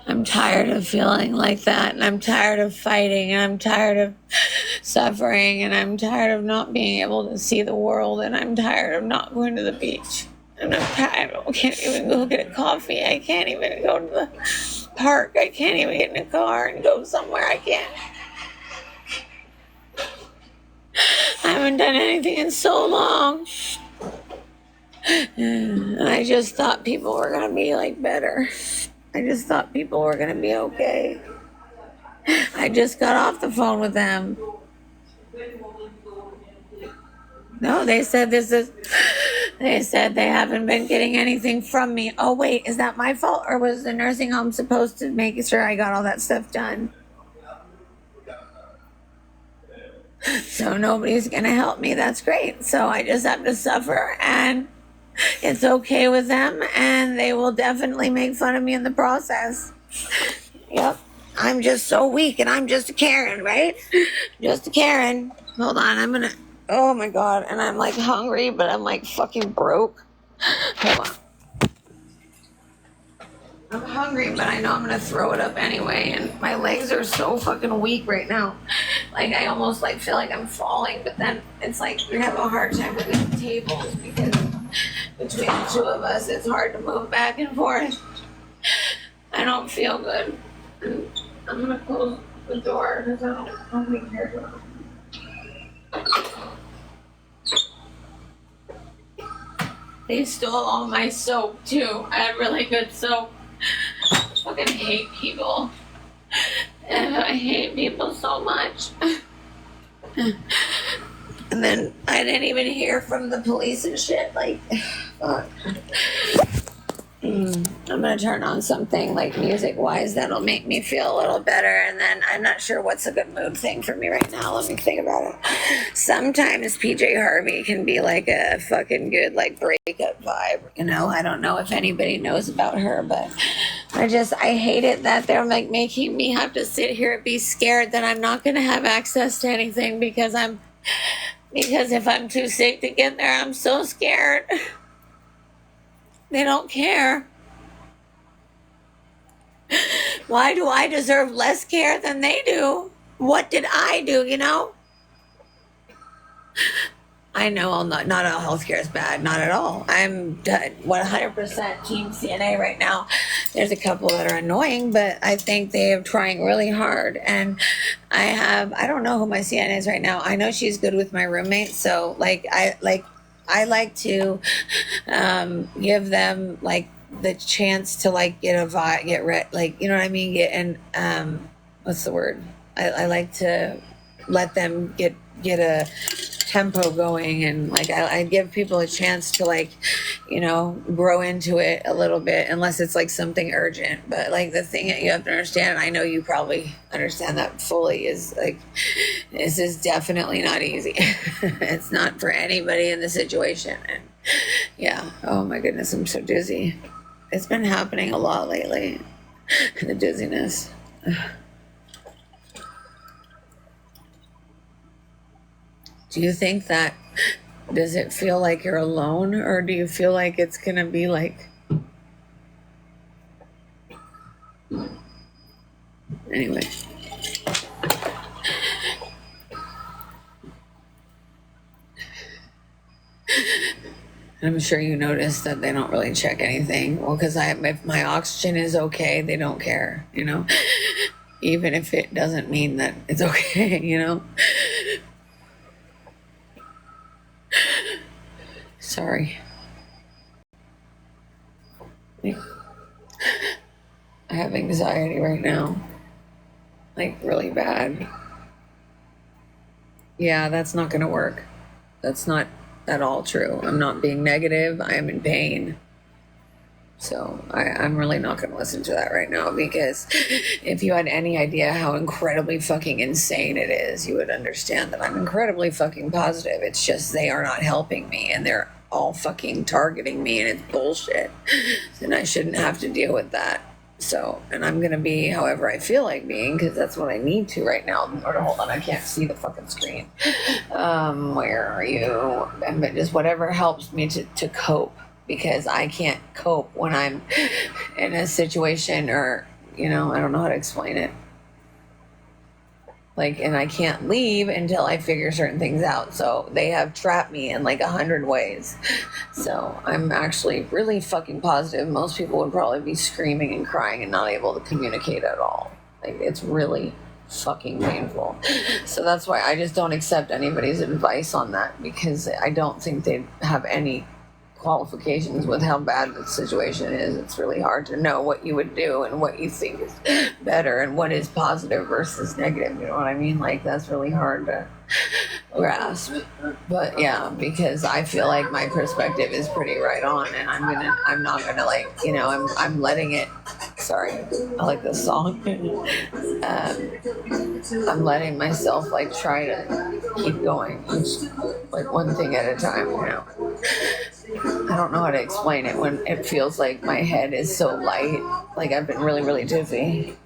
I'm tired of feeling like that, and I'm tired of fighting, and I'm tired of suffering, and I'm tired of not being able to see the world, and I'm tired of not going to the beach. And I'm tired. I can't even go get a coffee. I can't even go to the park. I can't even get in a car and go somewhere. I can't. I haven't done anything in so long. And I just thought people were going to be, like, better. I just thought people were going to be okay. I just got off the phone with them. No, they said they said they haven't been getting anything from me. Oh, wait, is that my fault? Or was the nursing home supposed to make sure I got all that stuff done? So nobody's going to help me. That's great. So I just have to suffer, and it's okay with them, and they will definitely make fun of me in the process. Yep. I'm just so weak, and I'm just a Karen, right? Just a Karen. Hold on, oh my God, and I'm, like, hungry, but I'm, like, fucking broke. Hold on. I'm hungry, but I know I'm gonna throw it up anyway, and my legs are so fucking weak right now. Like, I almost, like, feel like I'm falling, but then it's like we have a hard time with these tables because between the two of us, it's hard to move back and forth. I don't feel good. And I'm gonna close the door because I don't think they're good. They stole all my soap too. I had really good soap. I fucking hate people. And I hate people so much. And then I didn't even hear from the police and shit. Like, fuck. I'm gonna turn on something like music wise that'll make me feel a little better, and then I'm not sure what's a good mood thing for me right now. Let me think about it. Sometimes PJ Harvey can be like a fucking good like breakup vibe, you know. I don't know if anybody knows about her, but I hate it that they're like making me have to sit here and be scared that I'm not gonna have access to anything because if I'm too sick to get there, I'm so scared. They don't care. Why do I deserve less care than they do? What did I do, you know? I know not all healthcare is bad, not at all. I'm 100% team CNA right now. There's a couple that are annoying, but I think they are trying really hard. And I don't know who my CNA is right now. I know she's good with my roommate, so I like to give them like the chance to like you know what I mean, what's the word? I like to let them get a tempo going, and like I give people a chance to like, you know, grow into it a little bit, unless it's like something urgent. But like the thing that you have to understand, I know you probably understand that fully, is like this is definitely not easy. It's not for anybody in the situation. And yeah, oh my goodness, I'm so dizzy. It's been happening a lot lately. The dizziness. Do you think that, does it feel like you're alone, or do you feel like it's going to be like, anyway. I'm sure you noticed that they don't really check anything. Well, because if my oxygen is okay, they don't care, you know, even if it doesn't mean that it's okay, you know. Sorry. I have anxiety right now. Like, really bad. Yeah, that's not going to work. That's not at all true. I'm not being negative. I am in pain. So I'm really not going to listen to that right now, because if you had any idea how incredibly fucking insane it is, you would understand that I'm incredibly fucking positive. It's just they are not helping me, and they're all fucking targeting me, and it's bullshit. And I shouldn't have to deal with that. So, and I'm going to be however I feel like being, because that's what I need to right now. Or hold on, I can't see the fucking screen. Where are you? But just whatever helps me to cope, because I can't cope when I'm in a situation, or, you know, I don't know how to explain it. Like, and I can't leave until I figure certain things out. So they have trapped me in like 100 ways. So I'm actually really fucking positive most people would probably be screaming and crying and not able to communicate at all. Like, it's really fucking painful. So that's why I just don't accept anybody's advice on that, because I don't think they have any qualifications with how bad the situation is. It's really hard to know what you would do and what you think is better and what is positive versus negative. You know what I mean? Like, that's really hard to grasp. But yeah, because I feel like my perspective is pretty right on, and I'm not gonna like, you know, I'm letting it. Sorry, I like this song. I'm letting myself like try to keep going, like one thing at a time, you know. I don't know how to explain it when it feels like my head is so light. Like, I've been really, really dizzy.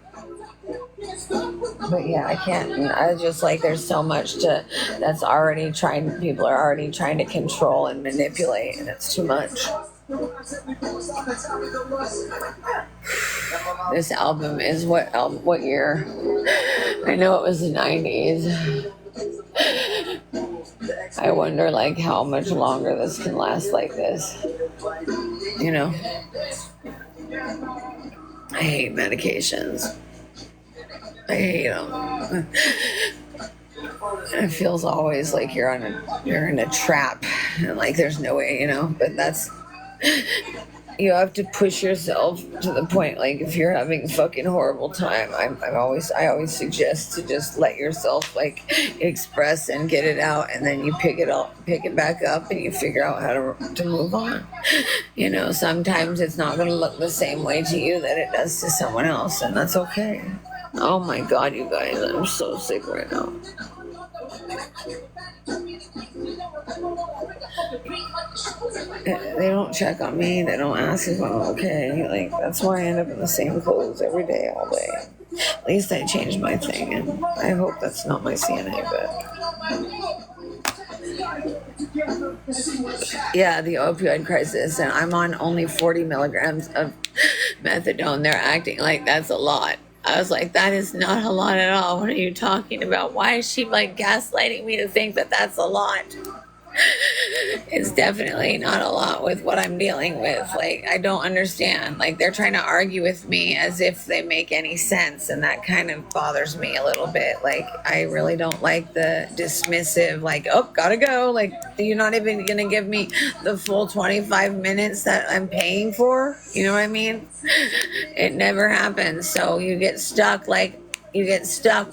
But yeah, I can't. I just like, there's so much that's already people are already trying to control and manipulate, and it's too much. This album is what year? I know it was the 90s. I wonder like how much longer this can last like this. You know? I hate medications. I hate them. It feels always like you're in a trap, and like there's no way, you know. But you have to push yourself to the point, like if you're having a fucking horrible time, I always suggest to just let yourself like express and get it out, and then you pick it back up, and you figure out how to move on. You know, sometimes it's not going to look the same way to you that it does to someone else, and that's okay. Oh my god, you guys, I'm so sick right now. They don't check on me. They don't ask if I'm okay. Like, that's why I end up in the same clothes every day, all day. At least I changed my thing, and I hope that's not my CNA, but yeah, the opioid crisis, and I'm on only 40 milligrams of methadone. They're acting like that's a lot. I was like, that is not a lot at all. What are you talking about? Why is she like gaslighting me to think that that's a lot? It's definitely not a lot with what I'm dealing with. Like, I don't understand. Like, they're trying to argue with me as if they make any sense, and that kind of bothers me a little bit. Like, I really don't like the dismissive, like, oh, gotta go. Like, you're not even gonna give me the full 25 minutes that I'm paying for? You know what I mean? It never happens. So you get stuck,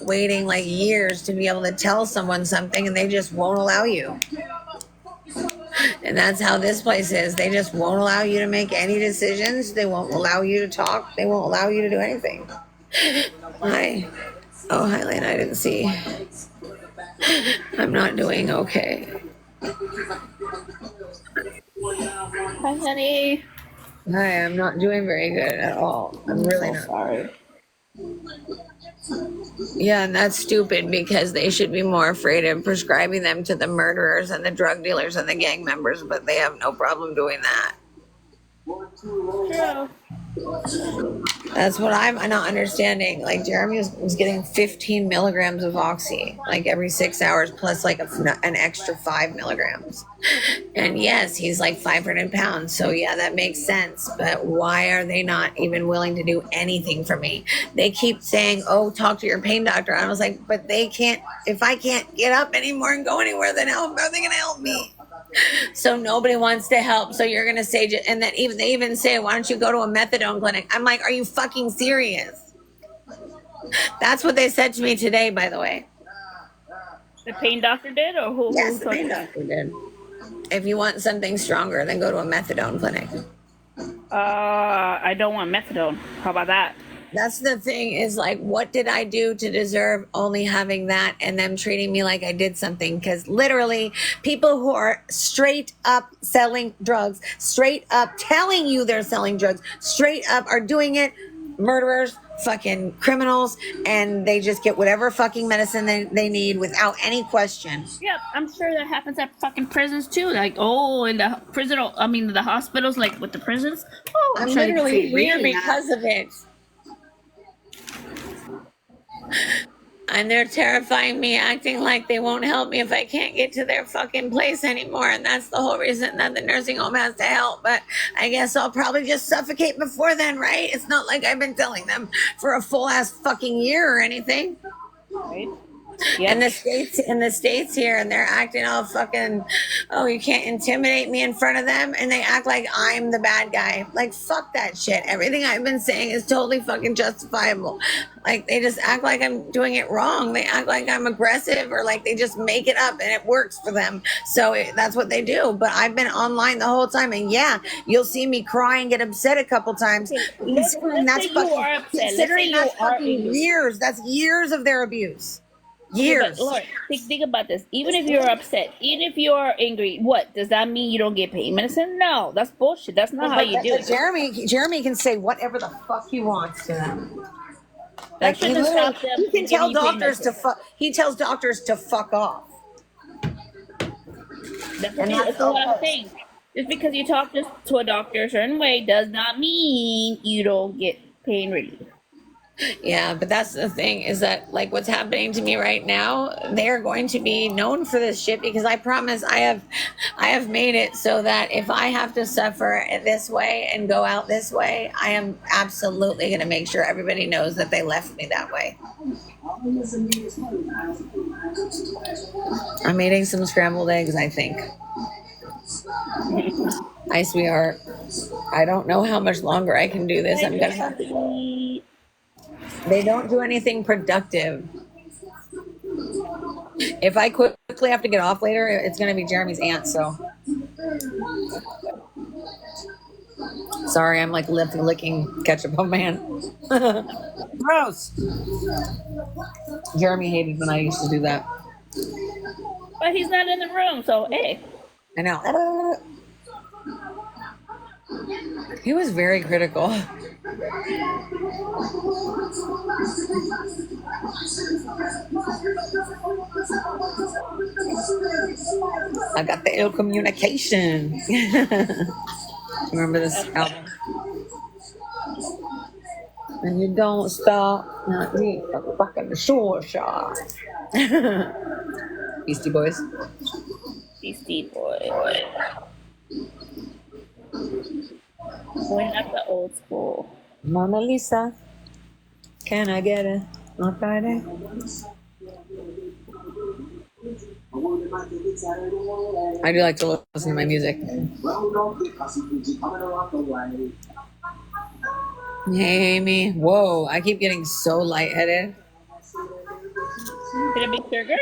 waiting like years to be able to tell someone something, and they just won't allow you. And that's how this place is. They just won't allow you to make any decisions. They won't allow you to talk. They won't allow you to do anything. Hi. Oh, hi, Lane. I didn't see. I'm not doing okay. Hi, honey. Hi, I'm not doing very good at all. I'm really not. Sorry. Yeah, and that's stupid because they should be more afraid of prescribing them to the murderers and the drug dealers and the gang members, but they have no problem doing that. True. That's what I'm not understanding. Like, Jeremy was getting 15 milligrams of Oxy, like every 6 hours, plus like an extra 5 milligrams. And yes, he's like 500 pounds. So yeah, that makes sense. But why are they not even willing to do anything for me? They keep saying, oh, talk to your pain doctor. I was like, but they can't, if I can't get up anymore and go anywhere, then how are they going to help me? So nobody wants to help. So you're going to say, and then they even say, why don't you go to a methadone clinic? I'm like, are you fucking serious? That's what they said to me today, by the way. The pain doctor did, or who? Yes, the pain doctor did. If you want something stronger, then go to a methadone clinic. I don't want methadone. How about that? That's the thing, is like, what did I do to deserve only having that and them treating me like I did something? Because literally, people who are straight up selling drugs, straight up telling you they're selling drugs, straight up are doing it, murderers, fucking criminals, and they just get whatever fucking medicine they need without any question. Yep, I'm sure that happens at fucking prisons too. Like, oh, in the prison, I mean, the hospitals, like with the prisons. Oh, I'm sure they literally treat here really because of it. And they're terrifying me, acting like they won't help me if I can't get to their fucking place anymore. And that's the whole reason that the nursing home has to help. But I guess I'll probably just suffocate before then, right? It's not like I've been telling them for a full ass fucking year or anything. Right. In the states here, and they're acting all fucking, oh, you can't intimidate me in front of them, and they act like I'm the bad guy. Like, fuck that shit. Everything I've been saying is totally fucking justifiable. Like, they just act like I'm doing it wrong. They act like I'm aggressive, or like they just make it up and it works for them. So that's what they do. But I've been online the whole time, and yeah, you'll see me cry and get upset a couple times. Considering that's fucking years. That's years of their abuse. Years. But Lord, think about this. Even if you're upset, even if you're angry, what does that mean? You don't get pain medicine? No, that's bullshit. That's not how you do it. Jeremy can say whatever the fuck he wants to them. That shouldn't stop them. He can tell doctors to fuck. He tells doctors to fuck off. That's a lot of things. Just because you talk to a doctor a certain way does not mean you don't get pain relief. Yeah, but that's the thing, is that like what's happening to me right now, they're going to be known for this shit, because I promise I have made it so that if I have to suffer this way and go out this way, I am absolutely going to make sure everybody knows that they left me that way. I'm eating some scrambled eggs, I think. Hi, sweetheart. I don't know how much longer I can do this. I'm gonna have to. They don't do anything productive. If I quickly have to get off later, it's gonna be Jeremy's aunt. So sorry, I'm like licking ketchup on my hand. Gross. Jeremy hated when I used to do that. But he's not in the room, so hey. I know. He was very critical. I got the ill communication. Remember this album? And you don't stop, not me, fucking the shore shot. Beastie Boys. Beastie Boy. We're not the old school. Mona Lisa, can I get it on Friday? I do like to listen to my music. Hey, Amy. Whoa, I keep getting so lightheaded. Could it be sugar?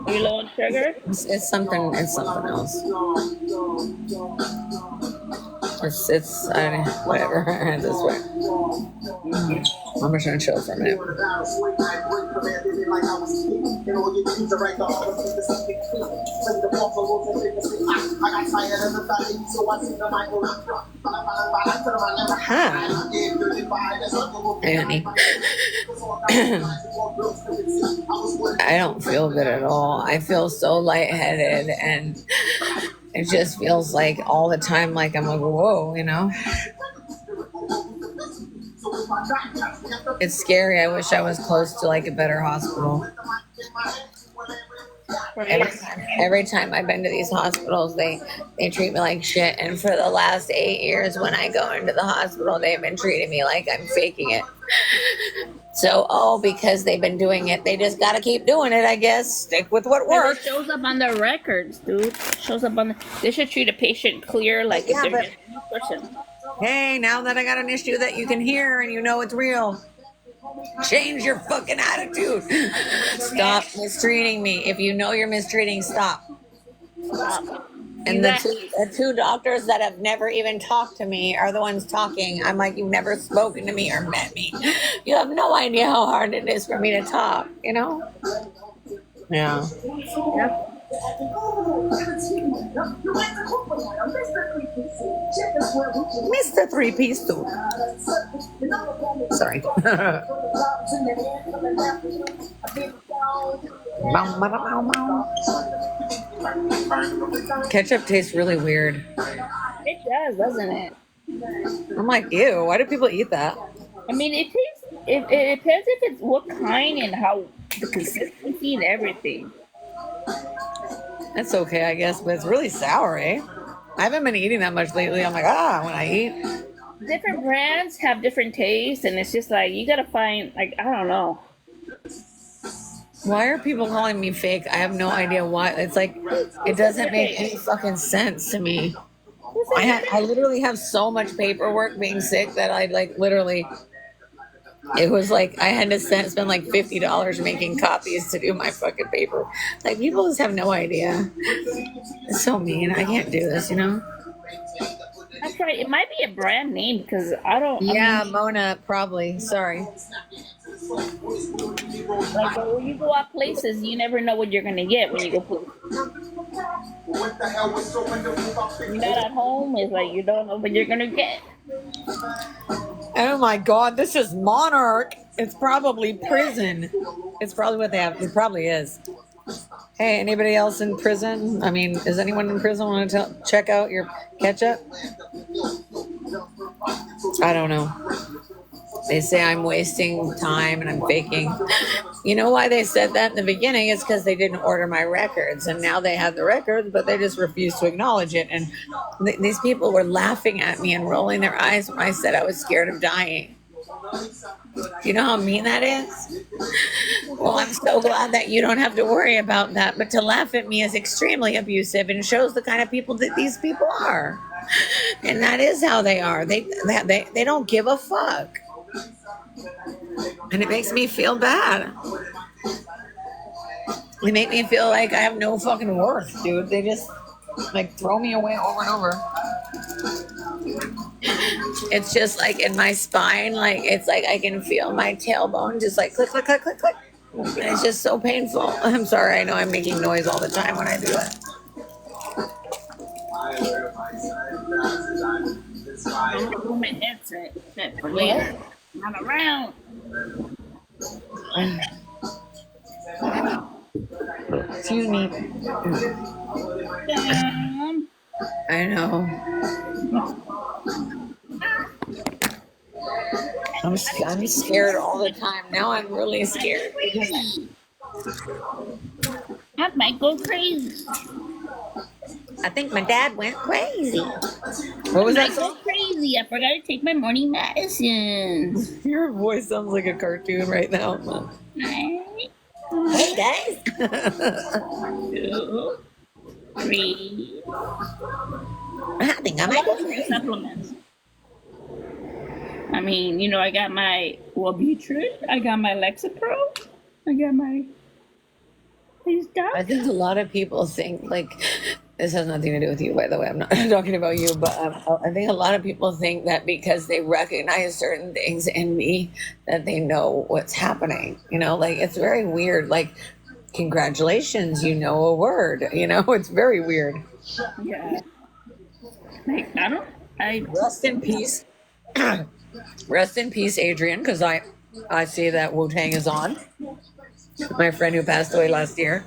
Are you low on sugar? It's something else. It's whatever. This way. I'm just gonna chill for a minute. Hi. Hey, honey. I don't feel good at all. I feel so lightheaded, and it just feels like all the time, like I'm like, whoa, you know? It's scary. I wish I was close to like a better hospital. Every time I've been to these hospitals, they treat me like shit. And for the last 8 years, when I go into the hospital, they've been treating me like I'm faking it. So, because they've been doing it, they just got to keep doing it, I guess. Stick with what works. It shows up on the records, dude. It shows up on the... They should treat a patient clear like a different person. Hey, now that I got an issue that you can hear and you know it's real, change your fucking attitude. Stop mistreating me. If you know you're mistreating, stop. And the two doctors that have never even talked to me are the ones talking. I'm like, you've never spoken to me or met me. You have no idea how hard it is for me to talk, you know? Yeah. Yep. Mr. Three-Piece Suit. Sorry. Ketchup tastes really weird. It does, doesn't it? I'm like, ew, why do people eat that? I mean, it tastes... It depends if it's what kind and how... The consistency and everything. That's okay, I guess, but it's really sour, eh? I haven't been eating that much lately. I'm like, when I eat. Different brands have different tastes, and it's just like, you gotta find, like, I don't know. Why are people calling me fake? I have no idea why. It's like, it doesn't make any fucking sense to me. I literally have so much paperwork being sick that I like literally... It was like I had to spend like $50 making copies to do my fucking paper. Like, people just have no idea. It's so mean. I can't do this, you know? That's right. It might be a brand name because I don't. Yeah, Mona, probably. Sorry. Like, but when you go out places, you never know what you're gonna get when you go places. You're not at home. It's like you don't know what you're gonna get. Oh my God, this is Monarch. It's probably prison. It's probably what they have. It probably is. Hey, anybody else in prison? I mean, is anyone in prison want to check out your ketchup? I don't know. They say I'm wasting time and I'm faking. You know why they said that in the beginning? It's because they didn't order my records, and now they have the records, but they just refuse to acknowledge it. And these people were laughing at me and rolling their eyes when I said I was scared of dying. You know how mean that is? Well, I'm so glad that you don't have to worry about that. But to laugh at me is extremely abusive and shows the kind of people that these people are. And that is how they are. They don't give a fuck. And it makes me feel bad. They make me feel like I have no fucking worth, dude. They just like throw me away over and over. It's just like in my spine, like it's like I can feel my tailbone just like click, click, click, click, click. And it's just so painful. I'm sorry, I know I'm making noise all the time when I do it. My headset. Later. Not around. Excuse me. I know. I'm scared all the time. Now I'm really scared. I might go crazy. I think my dad went crazy. What was I that? go crazy. I forgot to take my morning medicine. Your voice sounds like a cartoon right now. Hey guys. 2, 3. I think I might go crazy. Supplements. I mean, you know, I got my Wellbutrin, I got my Lexapro, I got my stuff. I think a lot of people think like this has nothing to do with you, by the way. I'm not talking about you, but I think a lot of people think that because they recognize certain things in me that they know what's happening. You know, like it's very weird. Like, congratulations, you know a word. You know, it's very weird. Yeah. Like, I Rest in peace. Rest in peace, Adrian, because I see that Wu-Tang is on. My friend who passed away last year,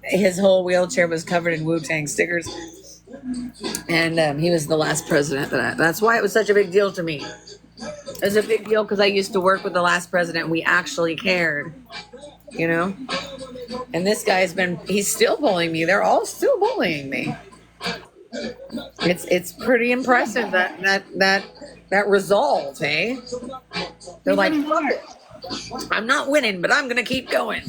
his whole wheelchair was covered in Wu-Tang stickers. And he was the last president. That's why it was such a big deal to me. It was a big deal because I used to work with the last president. We actually cared, you know? And this guy's he's still bullying me. They're all still bullying me. It's pretty impressive that resolve, eh? They're like, fuck it. I'm not winning, but I'm gonna keep going.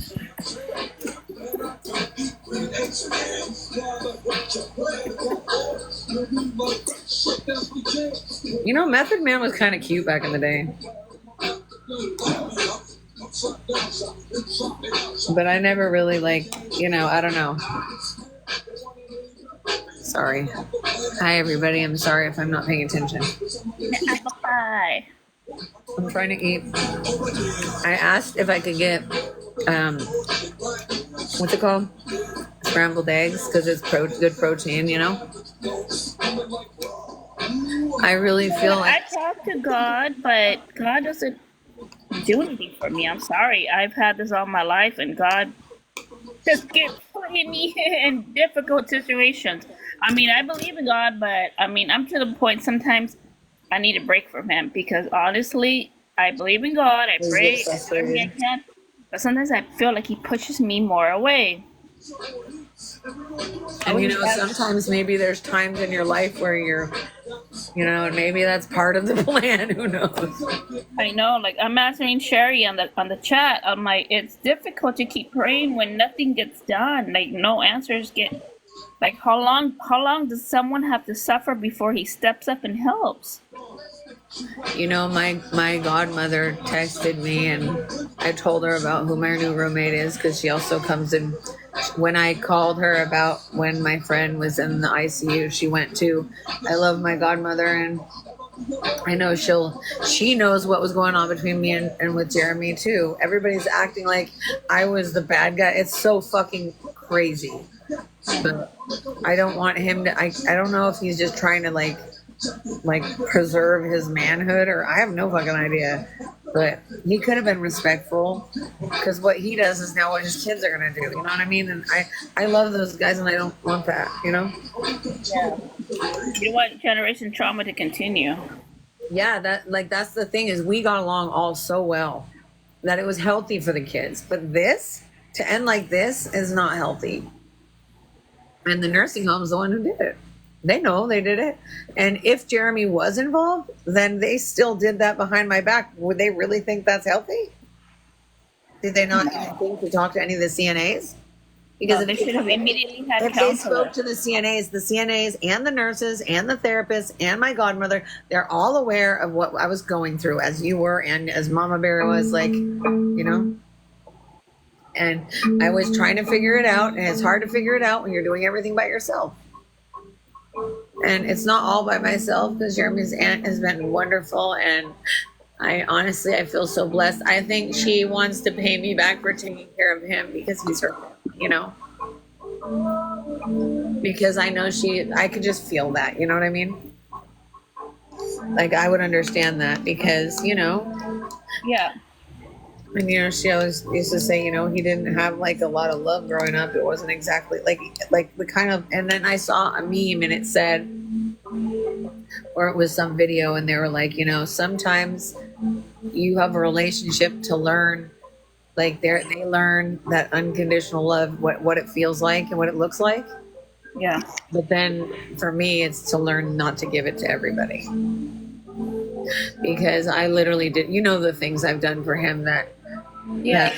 You know, Method Man was kind of cute back in the day. But I never really I don't know. Sorry. Hi, everybody. I'm sorry if I'm not paying attention. apple pie. I'm trying to eat. I asked if I could get, what's it called? Scrambled eggs, because it's good protein, you know? I really feel like... I talk to God, but God doesn't do anything for me. I'm sorry. I've had this all my life, and God just keeps putting me in difficult situations. I mean, I believe in God, but I mean, I'm to the point sometimes I need a break from him because honestly, I believe in God. I pray everything I can, but sometimes I feel like he pushes me more away. And you know, sometimes maybe there's times in your life where you're, you know, and maybe that's part of the plan. Who knows? I know, like I'm answering Sherry on the chat. I'm like, it's difficult to keep praying when nothing gets done. Like no answers get. Like how long does someone have to suffer before he steps up and helps? You know, my godmother texted me and I told her about who my new roommate is because she also comes in. When I called her about when my friend was in the ICU, she went to. I love my godmother and I know she knows what was going on between me and with Jeremy too. Everybody's acting like I was the bad guy. It's so fucking crazy. But I don't want him to. I don't know if he's just trying to like preserve his manhood, or I have no fucking idea. But he could have been respectful, because what he does is now what his kids are gonna do. You know what I mean? And I love those guys, and I don't want that. You know? Yeah. You want generation trauma to continue. Yeah, that's the thing is we got along all so well that it was healthy for the kids. But this to end like this is not healthy. And the nursing home is the one who did it. They know they did it. And if Jeremy was involved, then they still did that behind my back. Would they really think that's healthy? Did they not even think to talk to any of the CNAs? Because No, they should have immediately had if they counselors. spoke to the CNAs and the nurses and the therapists and my godmother, they're all aware of what I was going through, as you were and as Mama Bear was, like, you know. And I was trying to figure it out, and it's hard to figure it out when you're doing everything by yourself. And it's not all by myself, because Jeremy's aunt has been wonderful, and I feel so blessed. I think she wants to pay me back for taking care of him because he's her, you know. Because I know I could just feel that, you know what I mean? Like, I would understand that because, you know, Yeah. and you know, she always used to say, you know, he didn't have like a lot of love growing up. It wasn't exactly like the kind of. And then I saw a meme and it said, or it was some video, and they were like, you know, sometimes you have a relationship to learn, like they learn that unconditional love, what it feels like and what it looks like. Yeah. But then for me, it's to learn not to give it to everybody. Because I literally did, you know, the things I've done for him that, Yeah.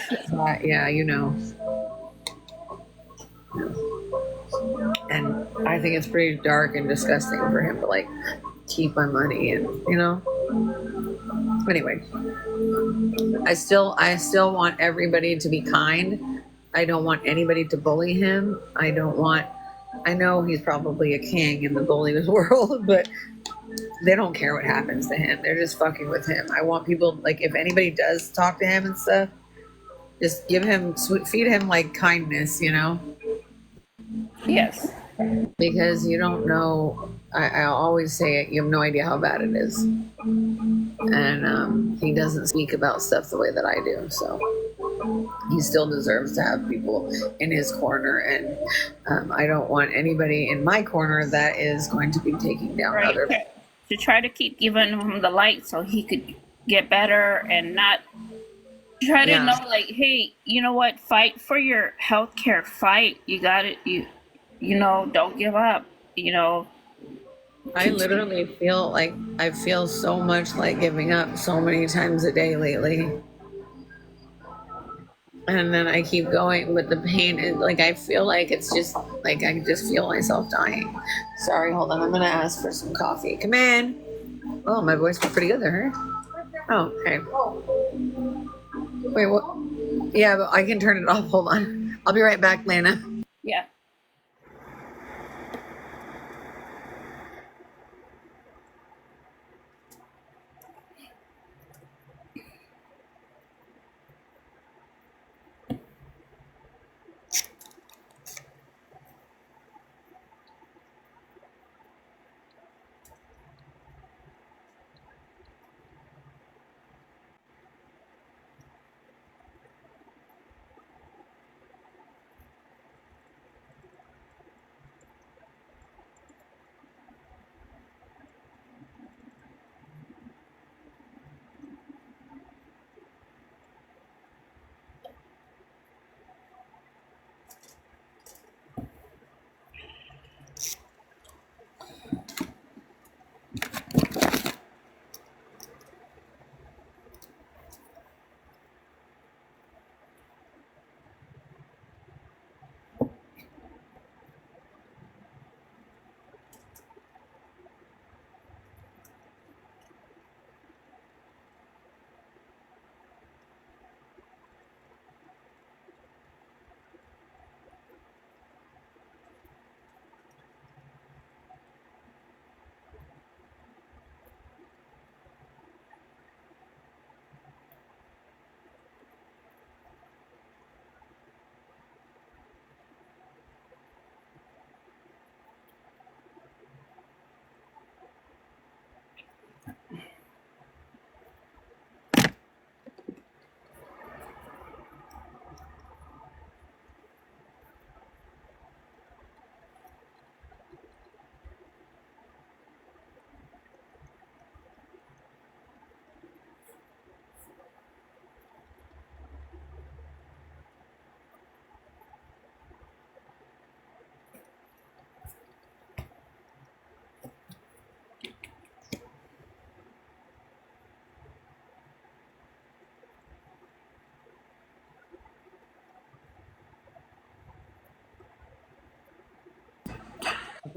yeah, you know. And I think it's pretty dark and disgusting for him to like keep my money and, you know. Anyway, I still want everybody to be kind. I don't want anybody to bully him. I know he's probably a king in the bully world, but they don't care what happens to him. They're just fucking with him. I want people, like, if anybody does talk to him and stuff, just feed him like kindness, you know? Yes. Because you don't know. I always say it, you have no idea how bad it is. And he doesn't speak about stuff the way that I do, so he still deserves to have people in his corner. And I don't want anybody in my corner that is going to be taking down Right. other. To try to keep giving him the light so he could get better and not try to Yeah. know, like, hey, you know what? Fight for your health care. Fight. You got it. You know, don't give up. You know. I literally feel like I feel so much like giving up so many times a day lately. And then I keep going with the pain, and like I feel like it's just like I just feel myself dying. Sorry, hold on. I'm gonna ask for some coffee. Come in. Oh, my voice was pretty good there. Oh, okay. Wait, what? Yeah, but I can turn it off. Hold on. I'll be right back, Lana. Yeah.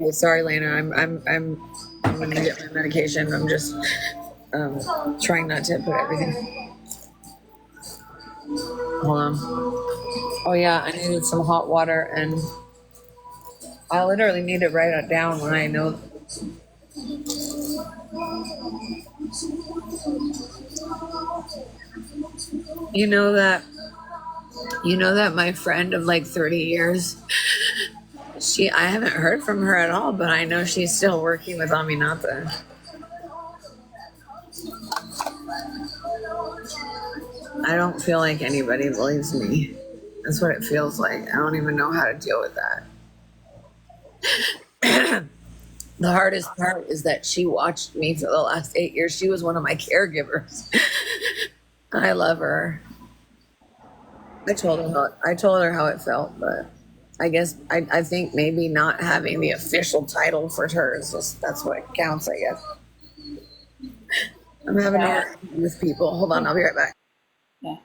Okay, sorry, Lena. I'm gonna get my medication. I'm just trying not to put everything. Hold on. Oh yeah, I needed some hot water, and I literally need to write it down when I know. You know that. You know that my friend of like 30 years. I haven't heard from her at all, but I know she's still working with Aminata. I don't feel like anybody believes me. That's what it feels like. I don't even know how to deal with that. The hardest part is that she watched me for the last 8 years. She was one of my caregivers. I love her. I told her how it felt, but I guess I think maybe not having the official title for her is just, that's what counts, I guess. I'm having a hard time with people. Hold on, I'll be right back. Yeah.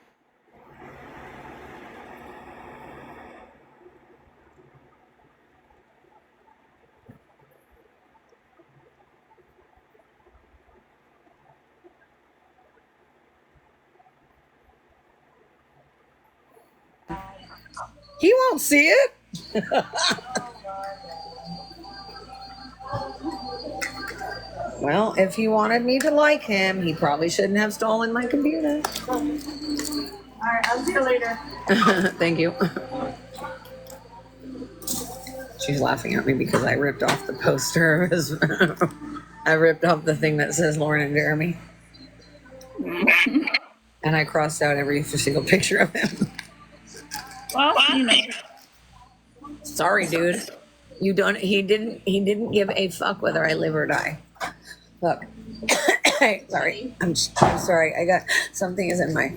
He won't see it. Well, if he wanted me to like him, he probably shouldn't have stolen my computer. All right, I'll see you later. Thank you. She's laughing at me because I ripped off the poster of his. I ripped off the thing that says Lauren and Jeremy. And I crossed out every single picture of him. Well, you know. Sorry, dude. You don't. He didn't give a fuck whether I live or die. Look. Sorry. I'm sorry. I got something is in my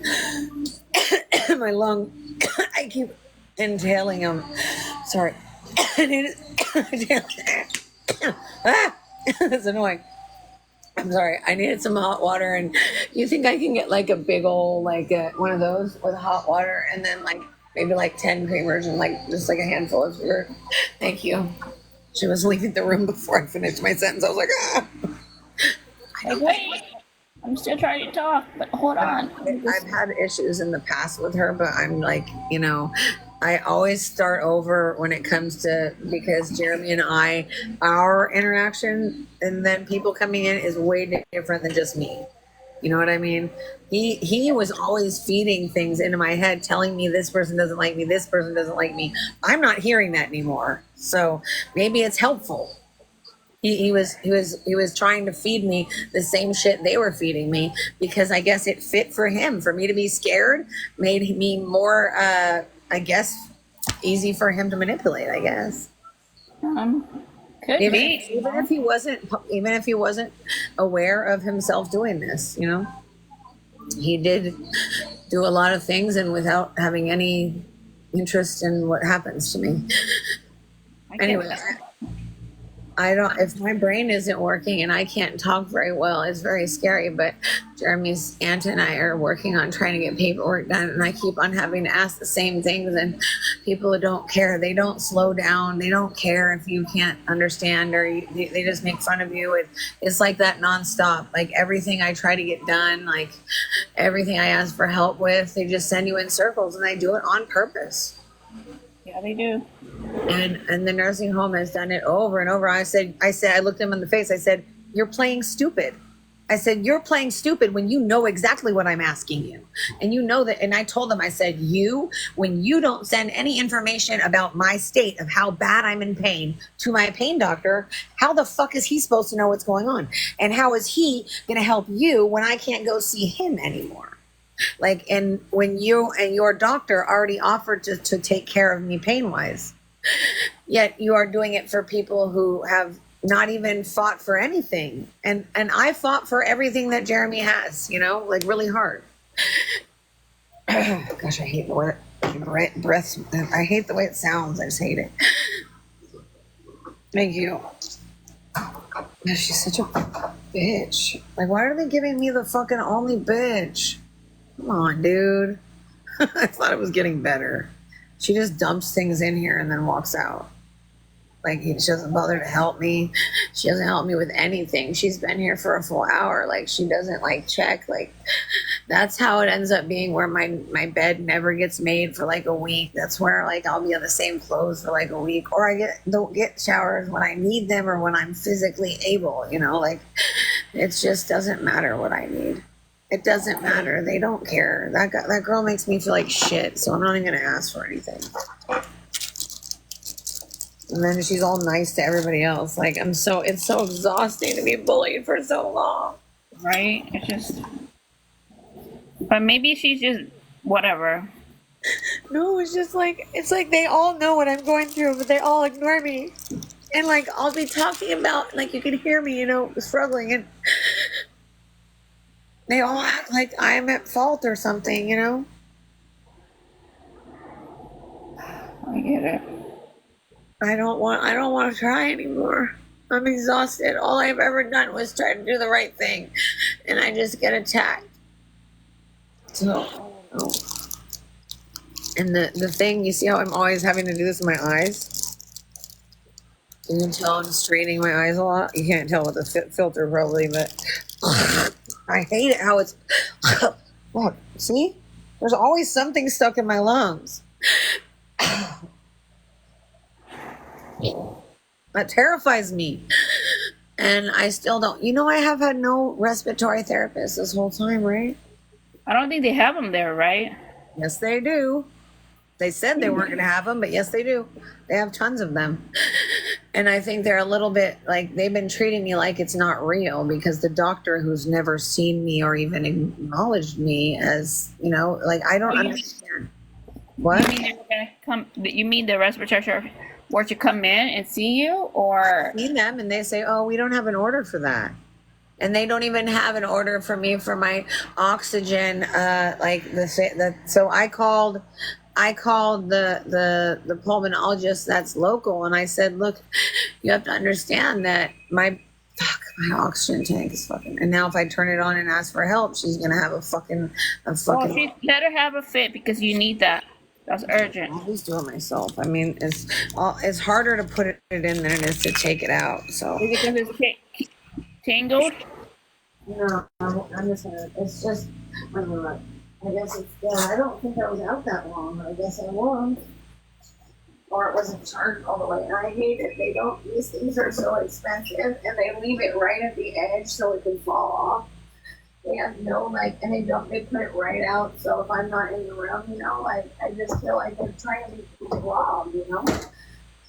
my lung. I keep inhaling them. Sorry. I need That's annoying. I'm sorry. I needed some hot water, and you think I can get like a big old like one of those with hot water, and then like maybe like 10 creamers and like just like a handful of sugar. Thank you. She was leaving the room before I finished my sentence. I was like, ah. Hey, wait. I'm still trying to talk, but hold on. I've had issues in the past with her, but I'm like, you know, I always start over when it comes to, because Jeremy and I, our interaction and then people coming in is way different than just me. You know what I mean? He was always feeding things into my head, telling me this person doesn't like me, this person doesn't like me. I'm not hearing that anymore. So maybe it's helpful. He was trying to feed me the same shit they were feeding me because I guess it fit for him. For me to be scared made me more, I guess, easy for him to manipulate, I guess. Could be. Even if he wasn't aware of himself doing this, you know, he did do a lot of things and without having any interest in what happens to me. Anyway, I don't, if my brain isn't working and I can't talk very well, it's very scary, but Jeremy's aunt and I are working on trying to get paperwork done, and I keep on having to ask the same things, and people don't care. They don't slow down. They don't care if you can't understand, or they just make fun of you. It's like that nonstop. Like everything I try to get done, like everything I ask for help with, they just send you in circles, and they do it on purpose. Yeah, they do. And the nursing home has done it over and over. I looked him in the face. I said, "You're playing stupid." I said, "You're playing stupid when you know exactly what I'm asking you. And you know that." And I told them, I said, when you don't send any information about my state of how bad I'm in pain to my pain doctor, how the fuck is he supposed to know what's going on? And how is he going to help you when I can't go see him anymore? Like, and when you and your doctor already offered to take care of me pain-wise, yet you are doing it for people who have not even fought for anything. And I fought for everything that Jeremy has, you know, like really hard. Gosh, I hate the way breath. I hate the way it sounds. I just hate it. Thank you. Man, she's such a bitch. Like, why are they giving me the fucking only bitch? Come on, dude. I thought it was getting better. She just dumps things in here and then walks out. Like, she doesn't bother to help me. She doesn't help me with anything. She's been here for a full hour. Like, she doesn't like check. Like, that's how it ends up being, where my bed never gets made for like a week. That's where like I'll be on the same clothes for like a week, or don't get showers when I need them or when I'm physically able, you know, like it just doesn't matter what I need. It doesn't matter. They don't care. That girl makes me feel like shit, so I'm not even gonna ask for anything. And then she's all nice to everybody else. Like, it's so exhausting to be bullied for so long. Right? It's just, but maybe she's just whatever. No, it's just like, it's like they all know what I'm going through, but they all ignore me. And like, I'll be talking about, like, you can hear me, you know, struggling, and they all act like I'm at fault or something, you know? I get it. I don't want to try anymore. I'm exhausted. All I've ever done was try to do the right thing, and I just get attacked. So, oh. And the thing, you see how I'm always having to do this with my eyes? You can tell I'm straining my eyes a lot. You can't tell with the filter probably, but I hate it how it's, look, see? There's always something stuck in my lungs. That terrifies me. And I still don't. You know, I have had no respiratory therapist this whole time, right? I don't think they have them there, right? Yes, they do. They said they weren't going to have them, but yes, they do. They have tons of them. And I think they're a little bit like, they've been treating me like it's not real, because the doctor who's never seen me or even acknowledged me as, you know, like, I don't understand. What? You mean they were gonna come? You mean the respiratory were to come in and see you, or See them, and they say, "Oh, we don't have an order for that," and they don't even have an order for me for my oxygen. So I called the pulmonologist that's local, and I said, "Look, you have to understand that my oxygen tank is fucking." And now if I turn it on and ask for help, she's gonna have a fucking. let her have a fit, because you need that. That's urgent. I'll always do it myself. I mean, it's harder to put it in than it is to take it out. So. Is it because it's tangled? No, I'm just gonna. It's just. Let me look. I guess it's. I don't think I was out that long, but I guess I was. Or it wasn't charged all the way. And I hate it. They don't. These things are so expensive, and they leave it right at the edge so it can fall off. They have no, like, and they put it right out. So if I'm not in the room, you know, like, I just feel like they're trying to be robbed, you know.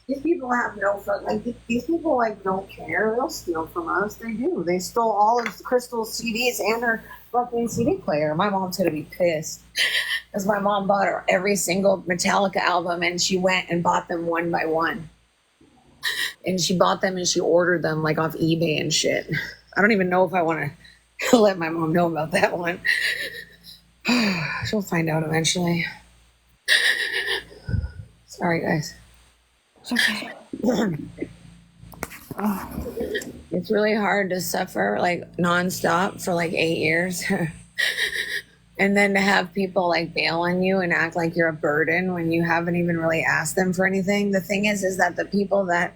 These people have no fun. Like, these people, like, don't care. They'll steal from us. They do. They stole all of Crystal's CDs and her fucking CD player. My mom's gonna be pissed, because my mom bought her every single Metallica album, and she went and bought them one by one. And she bought them and she ordered them, like, off eBay and shit. I don't even know if I want to let my mom know about that one. She'll find out eventually. Sorry, guys. It's okay. It's really hard to suffer like nonstop for like 8 years. And then to have people like bail on you and act like you're a burden when you haven't even really asked them for anything. The thing is that the people that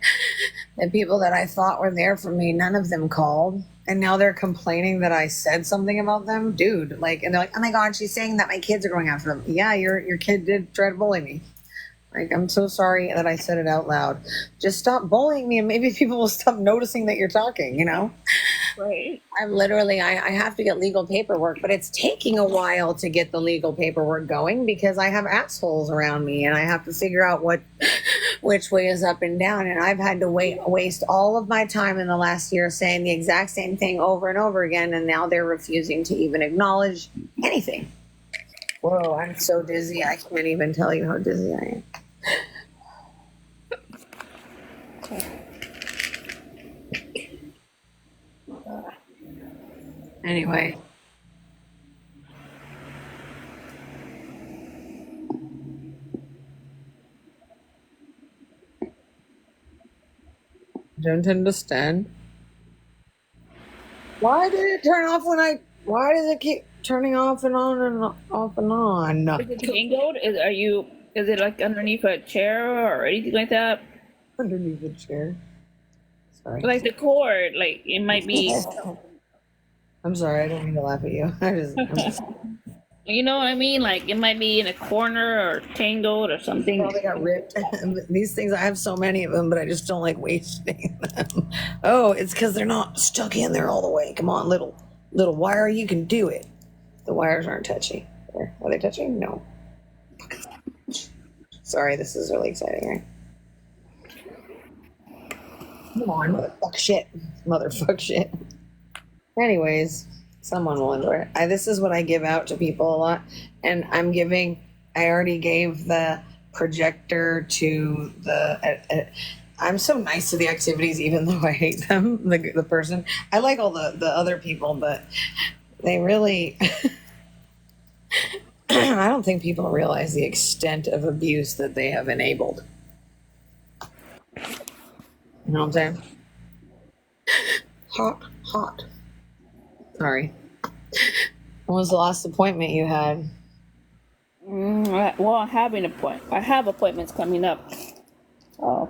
I thought were there for me, none of them called. And now they're complaining that I said something about them. Dude, like, and they're like, "Oh my God, she's saying that my kids are going after them." Yeah, your kid did try to bully me. Like, I'm so sorry that I said it out loud. Just stop bullying me, and maybe people will stop noticing that you're talking, you know? Right. I have to get legal paperwork, but it's taking a while to get the legal paperwork going because I have assholes around me, and I have to figure out which way is up and down. And I've had to waste all of my time in the last year saying the exact same thing over and over again, and now they're refusing to even acknowledge anything. Whoa, I'm so dizzy. I can't even tell you how dizzy I am. Anyway. Don't understand. Why did it turn off why does it keep turning off and on and off and on? Is it tangled? Is it like underneath a chair or anything like that? underneath the chair. Sorry. Like the cord, like it might be. I'm sorry. I don't mean to laugh at you. I'm just You know what I mean? Like it might be in a corner or tangled or something. probably got ripped. These things, I have so many of them, but I just don't like wasting them. Oh, it's because they're not stuck in there all the way. Come on, little wire, you can do it. The wires aren't touchy. Are they touching? No. Sorry, this is really exciting, right? Come on, motherfuck shit. Anyways, someone will enjoy it. This is what I give out to people a lot, and I already gave the projector to the. I'm so nice to the activities, even though I hate them. The person, I like all the other people, but they really. I don't think people realize the extent of abuse that they have enabled. You know what I'm saying? Hot. Sorry. When was the last appointment you had? Well, I have appointments coming up. Oh.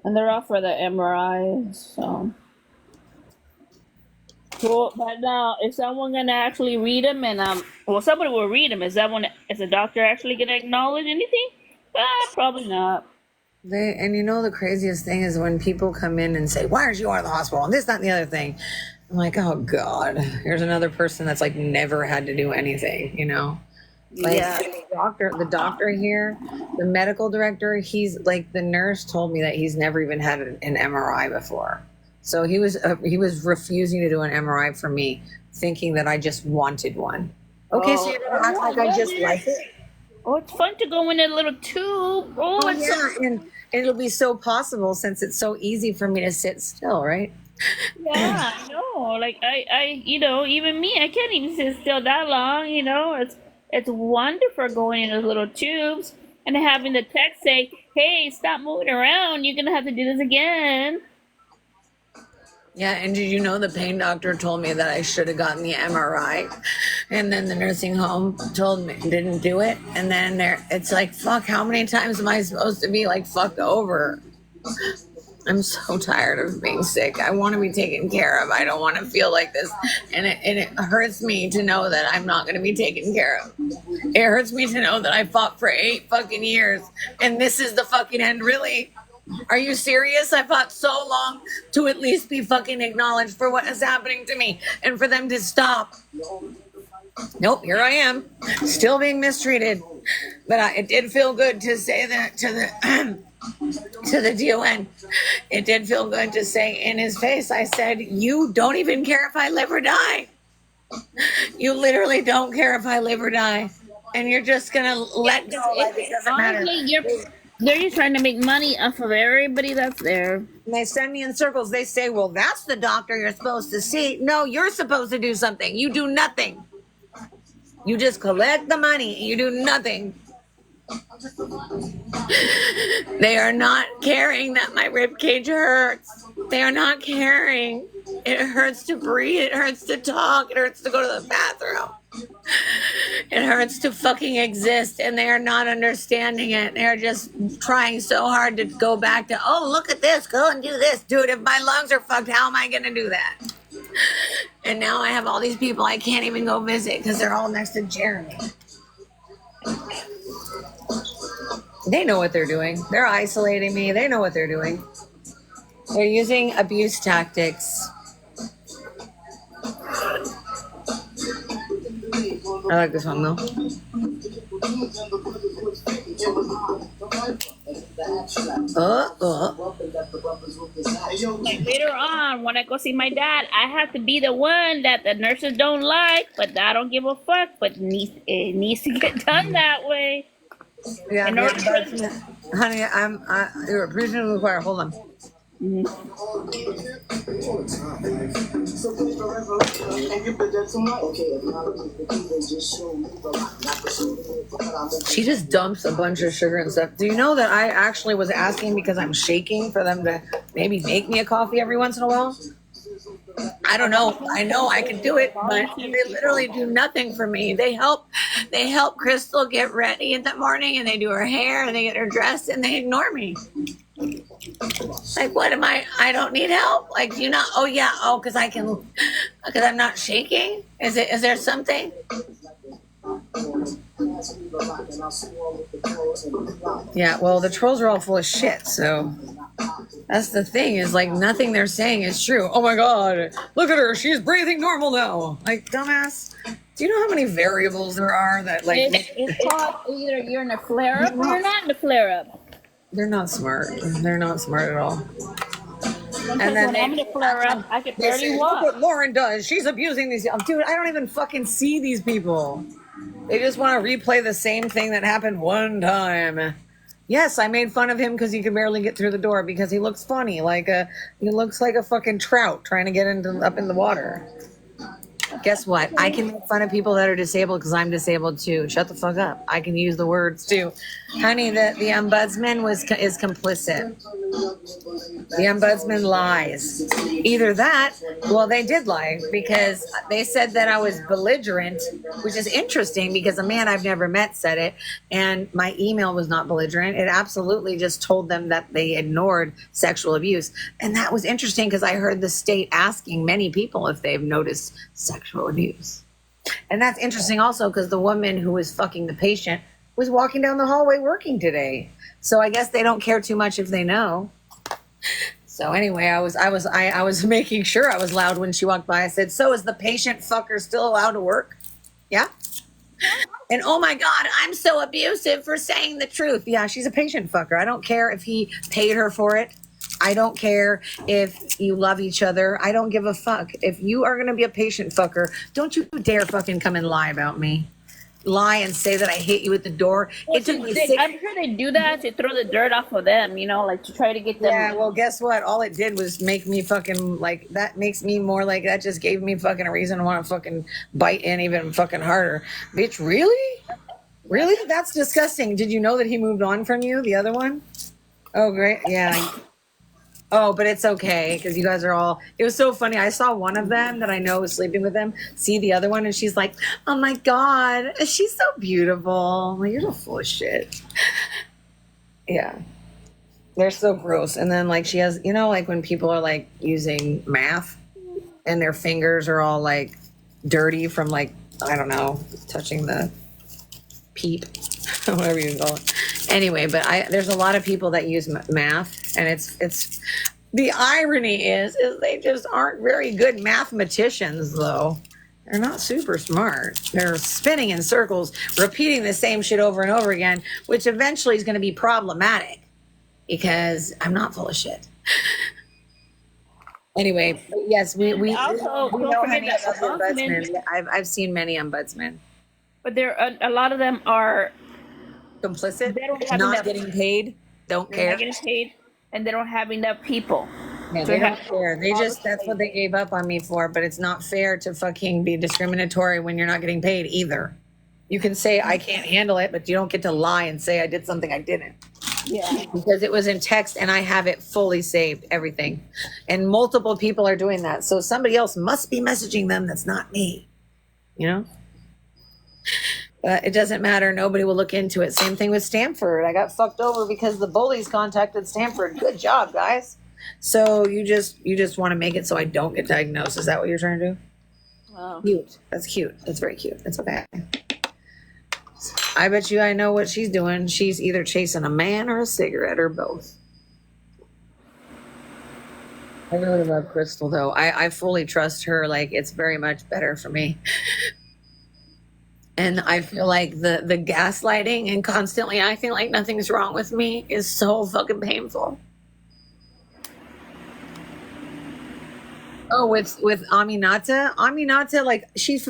And they're all for the MRI, so. Cool. But now, is someone gonna actually read them? And somebody will read them. Is the doctor actually gonna acknowledge anything? Probably not. And you know the craziest thing is when people come in and say, "Why aren't you out of the hospital?" and this, that, and the other thing. I'm like, oh God, here's another person that's like never had to do anything, you know? Like Yeah. the doctor here, the medical director, he's like, the nurse told me that he's never even had an MRI before. So he was refusing to do an MRI for me, thinking that I just wanted one. Okay, so you're gonna act like I just like it? Oh, it's fun to go in a little tube. Oh, it's so and it'll be so possible since it's so easy for me to sit still, right? Yeah, I know. Like I, even me, I can't even sit still that long. It's wonderful going in those little tubes and having the tech say, "Hey, stop moving around. You're gonna have to do this again." Yeah, and did you know the pain doctor told me that I should have gotten the MRI, and then the nursing home told me didn't do it, and then it's like, fuck, how many times am I supposed to be like fucked over? I'm so tired of being sick. I want to be taken care of. I don't want to feel like this, and it hurts me to know that I'm not going to be taken care of. It hurts me to know that I fought for 8 fucking years, and this is the fucking end, really. Are you serious? I fought so long to at least be fucking acknowledged for what is happening to me and for them to stop. Nope, here I am, still being mistreated. But it did feel good to say that to the DON. It did feel good to say in his face, I said, you don't even care if I live or die. You literally don't care if I live or die. And you're just going to let go like it doesn't matter. Honestly, they're just trying to make money off of everybody that's there. And they send me in circles. They say, well, that's the doctor you're supposed to see. No, you're supposed to do something. You do nothing. You just collect the money. You do nothing. They are not caring that my rib cage hurts. They are not caring. It hurts to breathe. It hurts to talk. It hurts to go to the bathroom. It hurts to fucking exist, and they are not understanding it. They're just trying so hard to go back to, oh, look at this, go and do this. Dude, if my lungs are fucked, how am I going to do that? And now I have all these people I can't even go visit because they're all next to Jeremy. They know what they're doing. They're isolating me. They know what they're doing. They're using abuse tactics. I like this one though. Like later on, when I go see my dad, I have to be the one that the nurses don't like, but I don't give a fuck. But it needs to get done that way. Yeah, In order for- honey, you're appreciating the choir. Hold on. She just dumps a bunch of sugar and stuff. Do you know that I actually was asking because I'm shaking for them to maybe make me a coffee every once in a while? I don't know. I know I can do it, but they literally do nothing for me. They help They help Crystal get ready in the morning, and they do her hair, and they get her dressed, and they ignore me. Like, what am I don't need help. Like, do you not? Oh yeah. Oh, because I'm not shaking. Is there something? Yeah, well, the trolls are all full of shit, so that's the thing, is like nothing they're saying is true. Oh my god, look at her, she's breathing normal now. Like, dumbass, do you know how many variables there are that like It's called either you're in a flare up or you're not in a flare up. they're not smart. They're not smart at all. And then when I'm in a flare up, I can They say, barely look walk. what Lauren does. She's abusing these. Dude, I don't even fucking see these people. They just want to replay the same thing that happened one time. Yes, I made fun of him because he could barely get through the door because he looks funny. He looks like a fucking trout trying to get up in the water. Guess what? I can make fun of people that are disabled because I'm disabled too. Shut the fuck up. I can use the words too. Honey, the ombudsman is complicit. The ombudsman lies. Either that, well, they did lie because they said that I was belligerent, which is interesting because a man I've never met said it, and my email was not belligerent. It absolutely just told them that they ignored sexual abuse. And that was interesting because I heard the state asking many people if they've noticed sexual abuse. And that's interesting also because the woman who was fucking the patient was walking down the hallway working today. So I guess they don't care too much if they know. So anyway, I was making sure I was loud when she walked by. I said, "So is the patient fucker still allowed to work?" Yeah. And oh my God, I'm so abusive for saying the truth. Yeah, she's a patient fucker. I don't care if he paid her for it. I don't care if you love each other. I don't give a fuck. If you are going to be a patient fucker, don't you dare fucking come and lie about me. Lie and say that I hit you at the door. It took me I'm sure they do that to throw the dirt off of them, like to try to get them. Yeah, well, guess what? All it did was make me fucking like, that makes me more like, that just gave me fucking a reason to want to fucking bite in even fucking harder. Bitch, really? Really? That's disgusting. Did you know that he moved on from you, the other one? Oh, great. Yeah. Oh, but it's okay because you guys are all, it was so funny. I saw one of them that I know was sleeping with them see the other one, and she's like, oh my God, she's so beautiful. I'm like, you're so full of shit. Yeah. They're so gross. And then like she has, like when people are like using math and their fingers are all like dirty from like, I don't know, touching the peep, whatever you call it. Anyway, but there's a lot of people that use math, and it's the irony is they just aren't very good mathematicians though. They're not super smart. They're spinning in circles, repeating the same shit over and over again, which eventually is going to be problematic because I'm not full of shit. Anyway, but yes, we also we don't know forget many that ombudsmen. I've seen many ombudsmen. But a lot of them are Complicit, they don't have not enough. getting paid, don't They're care. not getting paid, and they don't have enough people. Yeah, they don't care. They just, that's what they gave up on me for, but it's not fair to fucking be discriminatory when you're not getting paid either. You can say I can't handle it, but you don't get to lie and say I did something I didn't. Yeah. Because it was in text and I have it fully saved, everything. And multiple people are doing that. So somebody else must be messaging them that's not me. But it doesn't matter. Nobody will look into it. Same thing with Stanford. I got fucked over because the bullies contacted Stanford. Good job, guys. So you just want to make it so I don't get diagnosed. Is that what you're trying to do? Wow. Cute. That's cute. That's very cute. That's okay. I bet you I know what she's doing. She's either chasing a man or a cigarette or both. I really love Crystal though. I fully trust her. Like, it's very much better for me. And I feel like the gaslighting and constantly acting like nothing's wrong with me is so fucking painful. Oh, with Aminata. Aminata, like,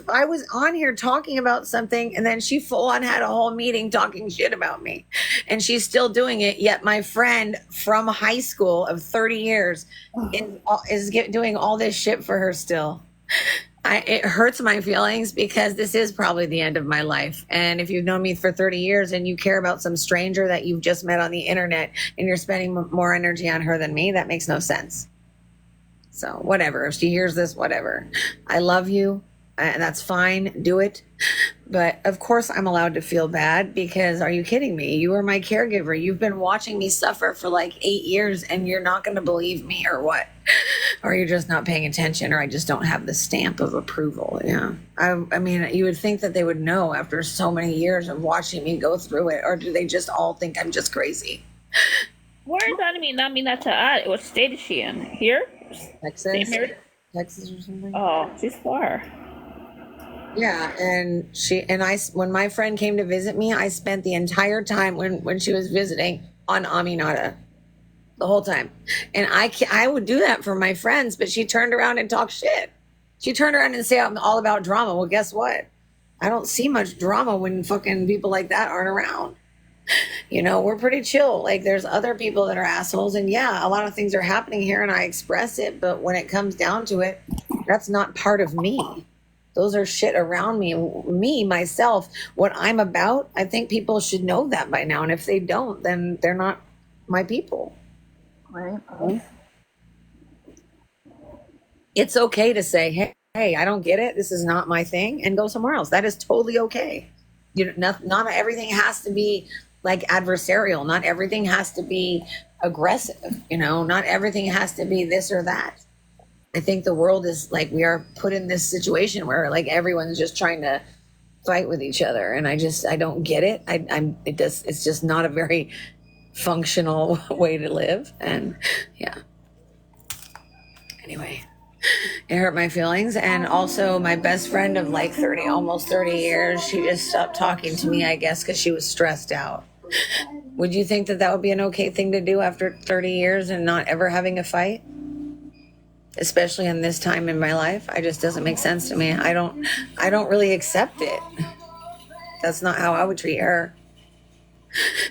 I was on here talking about something, and then she full on had a whole meeting talking shit about me. And she's still doing it, yet my friend from high school of 30 years is doing all this shit for her still. It hurts my feelings because this is probably the end of my life. And if you've known me for 30 years and you care about some stranger that you've just met on the internet and you're spending more energy on her than me, that makes no sense. So whatever. If she hears this, whatever. I love you. and that's fine. Do it. But of course, I'm allowed to feel bad because are you kidding me? You are my caregiver. You've been watching me suffer for like 8 years and you're not going to believe me or what? Or you're just not paying attention, or I just don't have the stamp of approval. Yeah. I mean, you would think that they would know after so many years of watching me go through it, or do they just all think I'm just crazy? Where is that? I mean that to add. What state is she in? Here? Texas? Same here? Texas or something? Oh, she's far. Yeah, and when my friend came to visit me, I spent the entire time when she was visiting on Aminata, the whole time. And I would do that for my friends, but she turned around and talked shit. She turned around and say I'm all about drama. Well, guess what? I don't see much drama when fucking people like that aren't around. You know, we're pretty chill. Like, there's other people that are assholes, and yeah, a lot of things are happening here, and I express it. But when it comes down to it, that's not part of me. Those are shit around me, myself, what I'm about. I think people should know that by now. And if they don't, then they're not my people. Right. It's okay to say, hey, I don't get it. This is not my thing, and go somewhere else. That is totally okay. You know, not everything has to be like adversarial. Not everything has to be aggressive. You know, not everything has to be this or that. I think the world is like, we are put in this situation where like everyone's just trying to fight with each other, and I don't get it. It's just not a very functional way to live, and yeah. Anyway, it hurt my feelings, and also my best friend of like almost 30 years, she just stopped talking to me, I guess, because she was stressed out. Would you think that would be an okay thing to do after 30 years and not ever having a fight? Especially in this time in my life, it just doesn't make sense to me. I don't really accept it. That's not how I would treat her.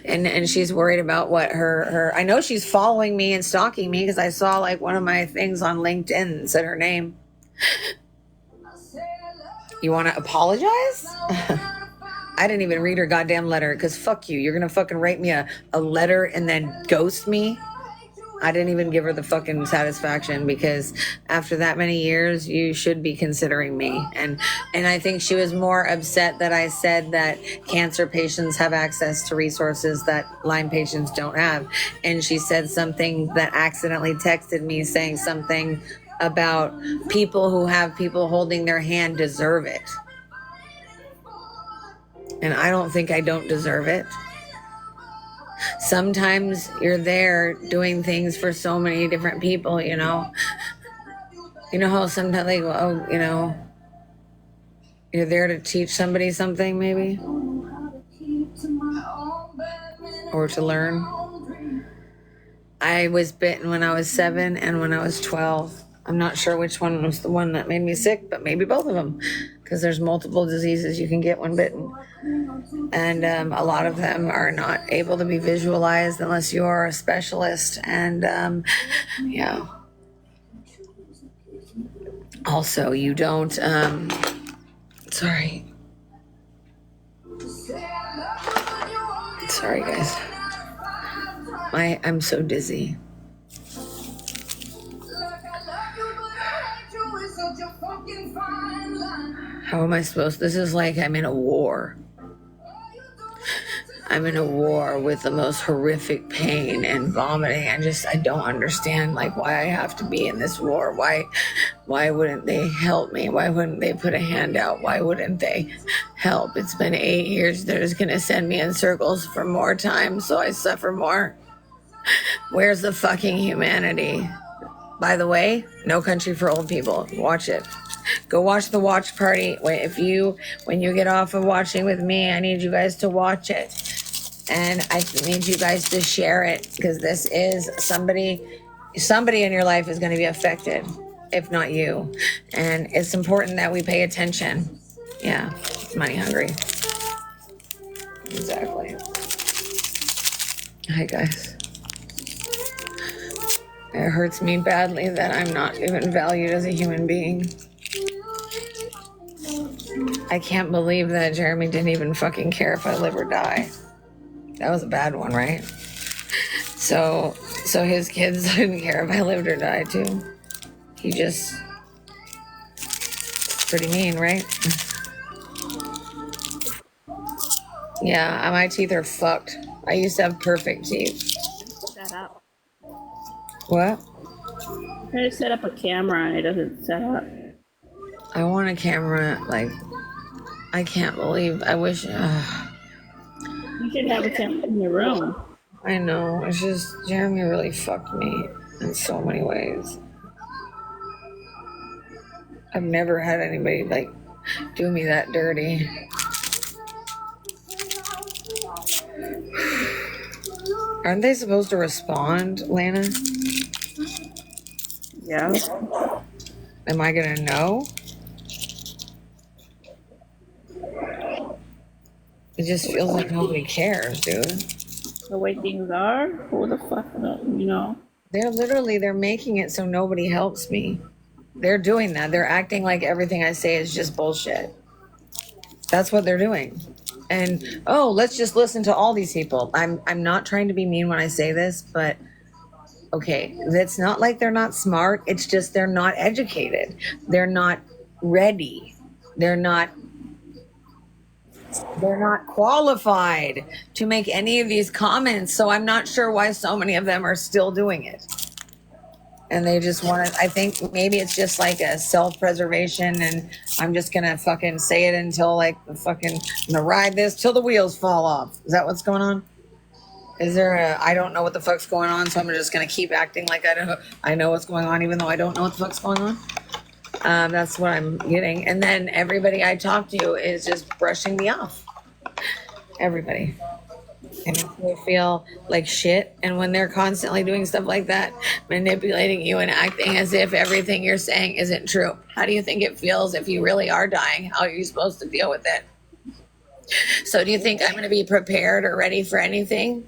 And she's worried about what her I know she's following me and stalking me because I saw like one of my things on LinkedIn said her name. You want to apologize? I didn't even read her goddamn letter because fuck you. You're gonna fucking write me a letter and then ghost me? I didn't even give her the fucking satisfaction, because after that many years, you should be considering me. And I think she was more upset that I said that cancer patients have access to resources that Lyme patients don't have. And she said something that accidentally texted me saying something about people who have people holding their hand deserve it. And I don't think I don't deserve it. Sometimes you're there doing things for so many different people, you know. You know how sometimes they go, oh, you know, you're there to teach somebody something, maybe? Or to learn. I was bitten when I was 7 and when I was 12. I'm not sure which one was the one that made me sick, but maybe both of them, because there's multiple diseases you can get when bitten. And a lot of them are not able to be visualized unless you are a specialist. And yeah. Also, you don't, sorry. Sorry, guys. I'm so dizzy. How am I supposed? This is like I'm in a war. I'm in a war with the most horrific pain and vomiting. I don't understand like why I have to be in this war. Why wouldn't they help me? Why wouldn't they put a hand out? Why wouldn't they help? It's been 8 years. They're just gonna send me in circles for more time so I suffer more. Where's the fucking humanity? By the way, No Country for Old People. Watch it. Go watch The Watch Party. When you get off of watching with me, I need you guys to watch it. And I need you guys to share it, because this is somebody in your life is going to be affected, if not you. And it's important that we pay attention. Yeah, money hungry. Exactly. Hi, guys. It hurts me badly that I'm not even valued as a human being. I can't believe that Jeremy didn't even fucking care if I live or die. That was a bad one, right? So his kids didn't care if I lived or died too. He just pretty mean, right? Yeah, my teeth are fucked. I used to have perfect teeth. Set up. What? Try to set up a camera and it doesn't set up. I want a camera, like, I can't believe, I wish, You should have a camera in your room. I know, it's just, Jeremy really fucked me in so many ways. I've never had anybody, like, do me that dirty. Aren't they supposed to respond, Lana? Yeah. Am I gonna know? It just feels like nobody cares, dude. The way things are, who the fuck, you know? They're making it so nobody helps me. They're doing that. They're acting like everything I say is just bullshit. That's what they're doing. And let's just listen to all these people. I'm not trying to be mean when I say this, but okay, it's not like they're not smart. It's just they're not educated. They're not ready. They're not qualified to make any of these comments. So I'm not sure why so many of them are still doing it. And they just want to, I think maybe it's just like a self-preservation and I'm just going to fucking say it until like I'm going to ride this till the wheels fall off. Is that what's going on? Is there I don't know what the fuck's going on, so I'm just going to keep acting like I know what's going on even though I don't know what the fuck's going on? That's what I'm getting. And then everybody I talk to is just brushing me off. Everybody. And they feel like shit. And when they're constantly doing stuff like that, manipulating you and acting as if everything you're saying isn't true, how do you think it feels if you really are dying? How are you supposed to deal with it? So do you think I'm going to be prepared or ready for anything?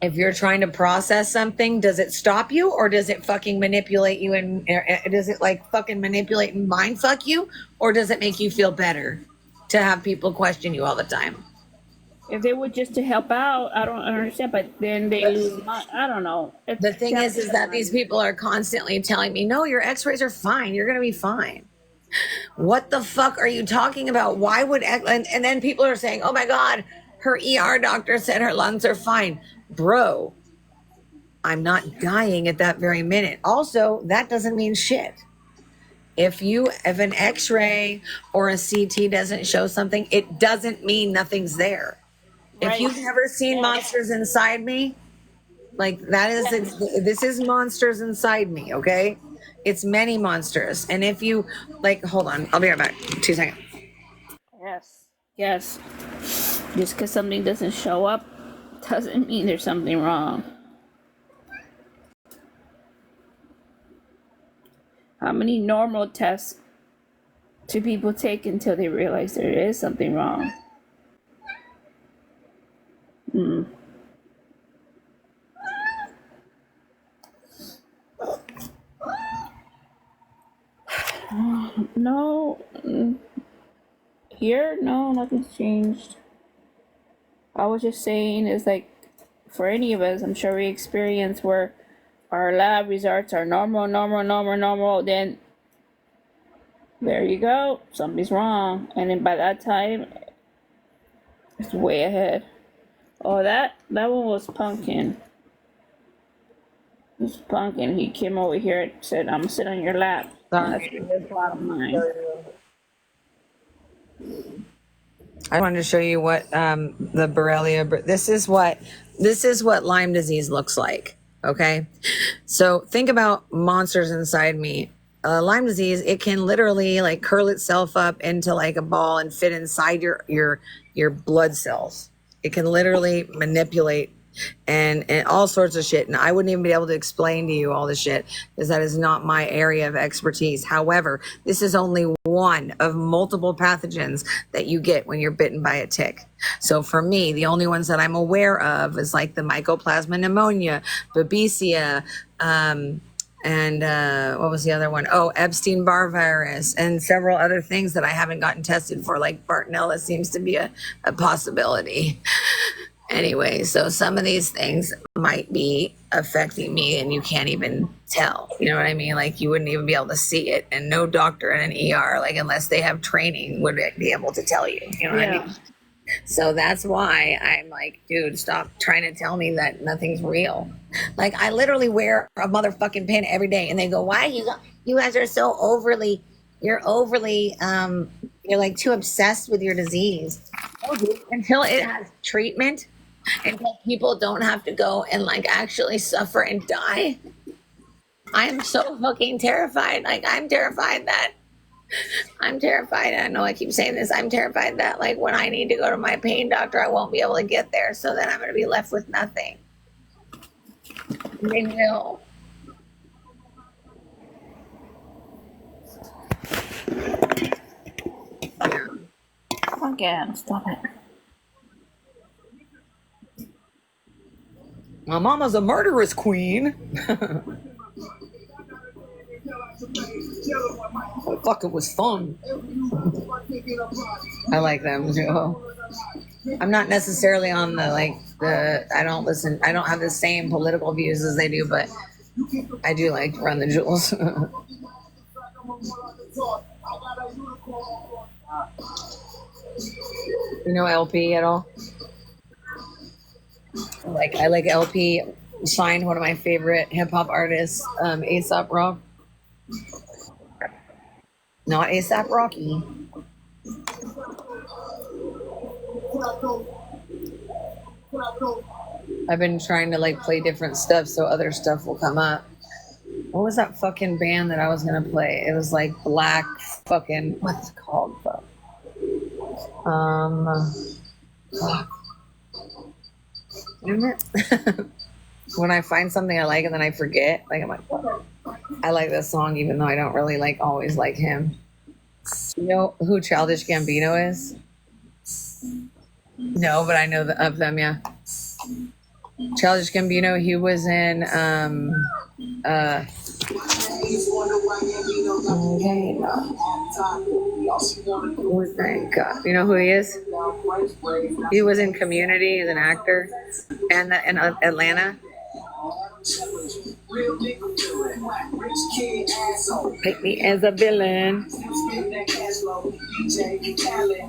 If you're trying to process something, does it stop you or does it fucking manipulate you and does it like fucking manipulate and mind fuck you? Or does it make you feel better to have people question you all the time? If they were just to help out, I don't understand, but then I don't know. The thing is that these people are constantly telling me, no, your x-rays are fine. You're going to be fine. What the fuck are you talking about? Why would, and then people are saying, oh my God, her ER doctor said her lungs are fine. Bro, I'm not dying at that very minute. Also, that doesn't mean shit. If an x-ray or a CT doesn't show something, it doesn't mean nothing's there. Right. If you've never seen monsters inside me, like this is monsters inside me, okay? It's many monsters. And if you, like, hold on, I'll be right back. 2 seconds. Yes. Just because something doesn't show up doesn't mean there's something wrong. How many normal tests do people take until they realize there is something wrong? No. Here, no, nothing's changed. I was just saying is like, for any of us, I'm sure we experience where our lab results are normal, then there you go, something's wrong. And then by that time, it's way ahead. Oh, that one was Pumpkin. This Pumpkin, he came over here and said, I'm gonna sit on your lap. That's his bottom line. I wanted to show you what the Borrelia. This is what Lyme disease looks like. Okay, so think about monsters inside me. Lyme disease, it can literally like curl itself up into like a ball and fit inside your blood cells. It can literally manipulate and all sorts of shit. And I wouldn't even be able to explain to you all this shit because that is not my area of expertise. However, this is only one of multiple pathogens that you get when you're bitten by a tick. So for me, the only ones that I'm aware of is like the Mycoplasma pneumonia, Babesia, and what was the other one? Oh, Epstein-Barr virus and several other things that I haven't gotten tested for, like Bartonella seems to be a possibility. Anyway, so some of these things might be affecting me and you can't even tell. You know what I mean? Like you wouldn't even be able to see it, and no doctor in an ER, like unless they have training, would be able to tell you. You know what I mean? So that's why I'm like, dude, stop trying to tell me that nothing's real. Like I literally wear a motherfucking pin every day, and they go, "Why you guys are so overly? You're like too obsessed with your disease." Oh, dude, until it has treatment, until people don't have to go and like actually suffer and die. I'm so fucking terrified. Like I'm terrified. I know I keep saying this. I'm terrified that like when I need to go to my pain doctor, I won't be able to get there. So then I'm going to be left with nothing. They will. Again, stop it. My mama's a murderous queen. Fuck, it was fun. I like them too. I'm not necessarily on I don't have the same political views as they do, but I do like Run the Jewels. You know LP at all? I like LP. Signed one of my favorite hip hop artists, A$AP Rock. Not A$AP Rocky. I've been trying to like play different stuff so other stuff will come up. What was that fucking band that I was gonna play? It was like black fucking, what's it called? Fuck. Damn it. When I find something I like and then I forget, like I'm like, fuck. I like this song even though I don't really like always like him. You know who Childish Gambino is? No, but I know of them, yeah. Childish Gambino, he was in thank God. You know who he is? He was in Community. He's an actor, and in Atlanta. Pick me as a villain.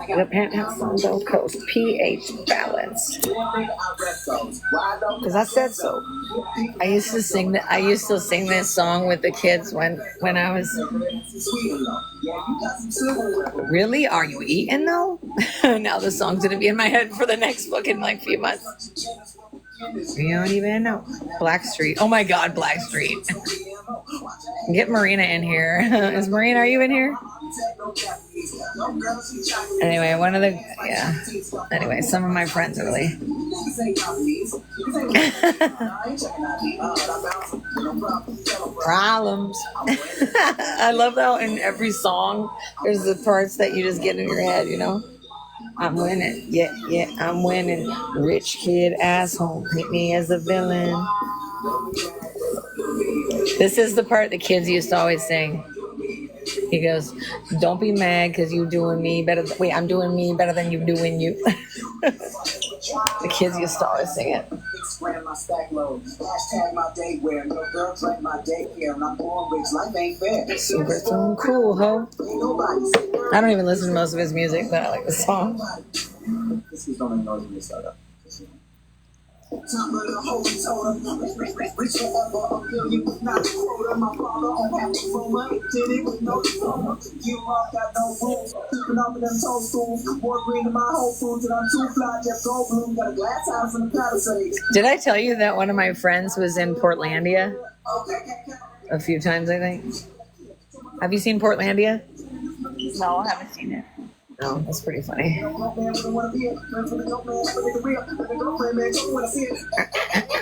The penthouse on Gold Coast. pH balance. Because I said so. I used to sing this song with the kids when I was. Really? Are you eating though? Now the song's gonna be in my head for the next fucking like few months. You don't even know. Blackstreet. Oh my God, Blackstreet. Get Marina in here. Is Marina, are you in here? Anyway, Anyway, some of my friends are really. Problems. I love how in every song, there's the parts that you just get in your head, you know? I'm winning. Yeah, I'm winning. Rich kid asshole. Paint me as a villain. This is the part the kids used to always sing. He goes, don't be mad because you doing me better. I'm doing me better than you doing you. The kids used to always sing it. Super so cool, ho. I don't even listen to most of his music, but I like the song. Did I tell you that one of my friends was in Portlandia? A few times, I think. Have you seen Portlandia? No, I haven't seen it. No, that's pretty funny. I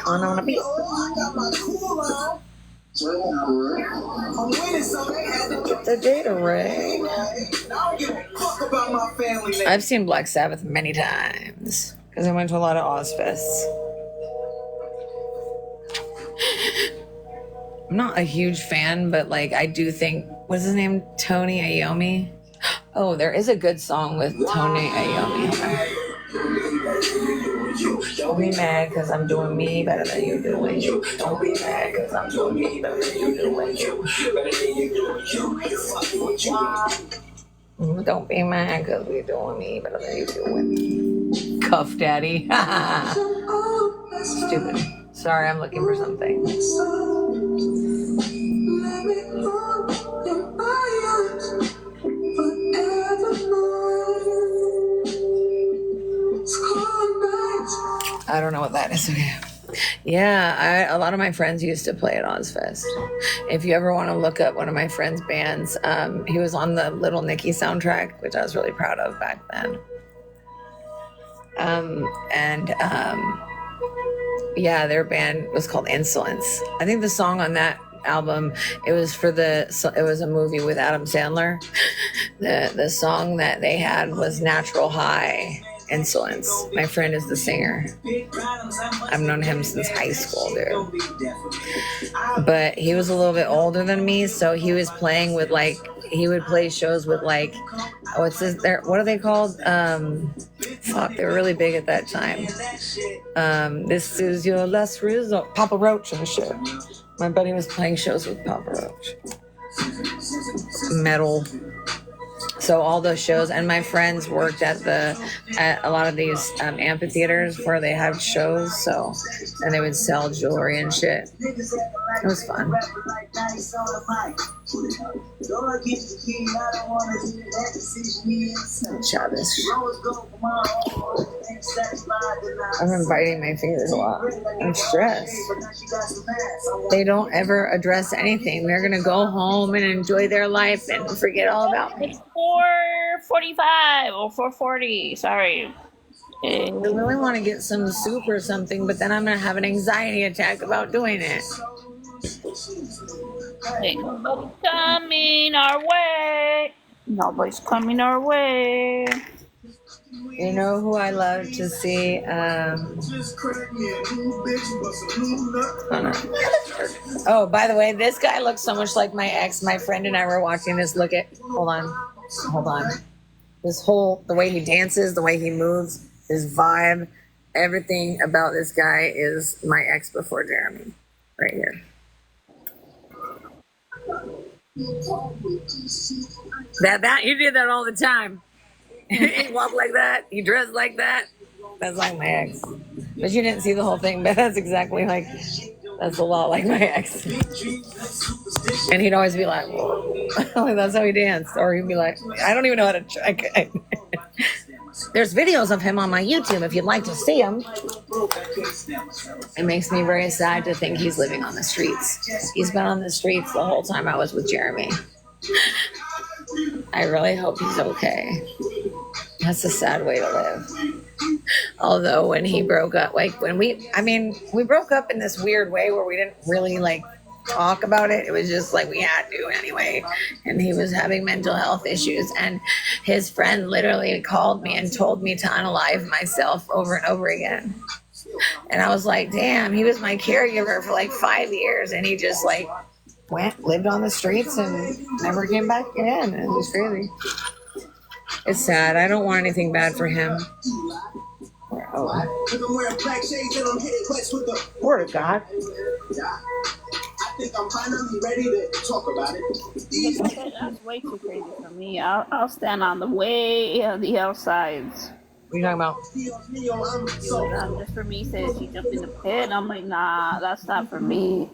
wanna be. Get the data right. I've seen Black Sabbath many times because I went to a lot of Ozfests. I'm not a huge fan, but like I do think, what's his name? Tony Iommi. Oh, there is a good song with Tony Iommi. Don't be mad because I'm doing me better than you doing you. Don't be mad because I'm doing me better than you doing you. Don't be mad because we're doing me better than you doing. Cuff Daddy. Stupid. Sorry, I'm looking for something. I don't know what that is. Okay. Yeah, a lot of my friends used to play at Ozfest. If you ever want to look up one of my friends' bands, he was on the Little Nicky soundtrack, which I was really proud of back then. Yeah, their band was called Insolence. I think the song on that album, it was a movie with Adam Sandler. The song that they had was Natural High. Insolence. My friend is the singer. I've known him since high school, dude. But he was a little bit older than me, so he was playing with he would play shows with what are they called? They were really big at that time. This is your last resort. Papa Roach and shit. My buddy was playing shows with Papa Roach. Metal. So all those shows, and my friends worked at a lot of these amphitheaters where they had shows. So, and they would sell jewelry and shit. It was fun. Childish. I'm been biting my fingers a lot. I'm stressed. They don't ever address anything. They're gonna go home and enjoy their life and forget all about me. 4:45 or 4:40. Sorry. I really want to get some soup or something, but then I'm gonna have an anxiety attack about doing it. Ain't nobody coming our way. Nobody's coming our way. You know who I love to see? Oh, by the way, this guy looks so much like my ex. My friend and I were watching this. Hold on. The way he dances, the way he moves, his vibe, everything about this guy is my ex before Jeremy, right here. That you did that all the time. He walked like that. He dressed like that. That's like my ex. But you didn't see the whole thing. But that's exactly that's a lot like my ex. And he'd always be like, that's how he danced. Or he'd be like, I don't even know how to try. There's videos of him on my YouTube if you'd like to see them. It makes me very sad to think he's living on the streets. He's been on the streets the whole time I was with Jeremy. I really hope he's okay. That's a sad way to live. Although when he broke up, we broke up in this weird way where we didn't really talk about it. It was just we had to anyway. And he was having mental health issues. And his friend literally called me and told me to unalive myself over and over again. And I was like, damn, he was my caregiver for 5 years. And he just lived on the streets and never came back again. It was crazy. It's sad. I don't want anything bad for him. Word of God. I think I'm finally ready to talk about it. That's way too crazy for me. I'll stand on the outsides. What are you talking about? Just for me, says she jumped in the pit. I'm like, nah, that's not for me.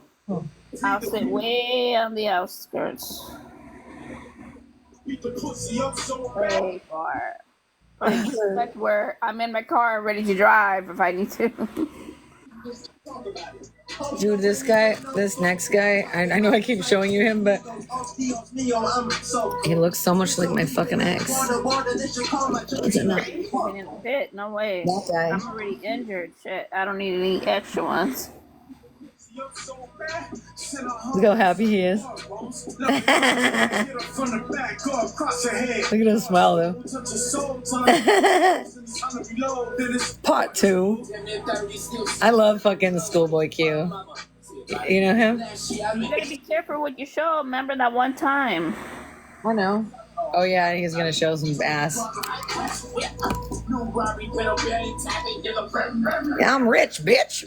I'll sit way on the outskirts. Way far. That's where I'm in my car ready to drive if I need to. Dude, this next guy, I know I keep showing you him, but he looks so much like my fucking ex. What's it not? In the pit, no way. That guy. I'm already injured. Shit, I don't need any extra ones. Look how happy he is. Look at him smile though. Part 2. I love fucking Schoolboy Q. You know him? You gotta be careful what you show. Remember that one time. I know. Oh yeah, he's gonna show some ass. Yeah, I'm rich, bitch.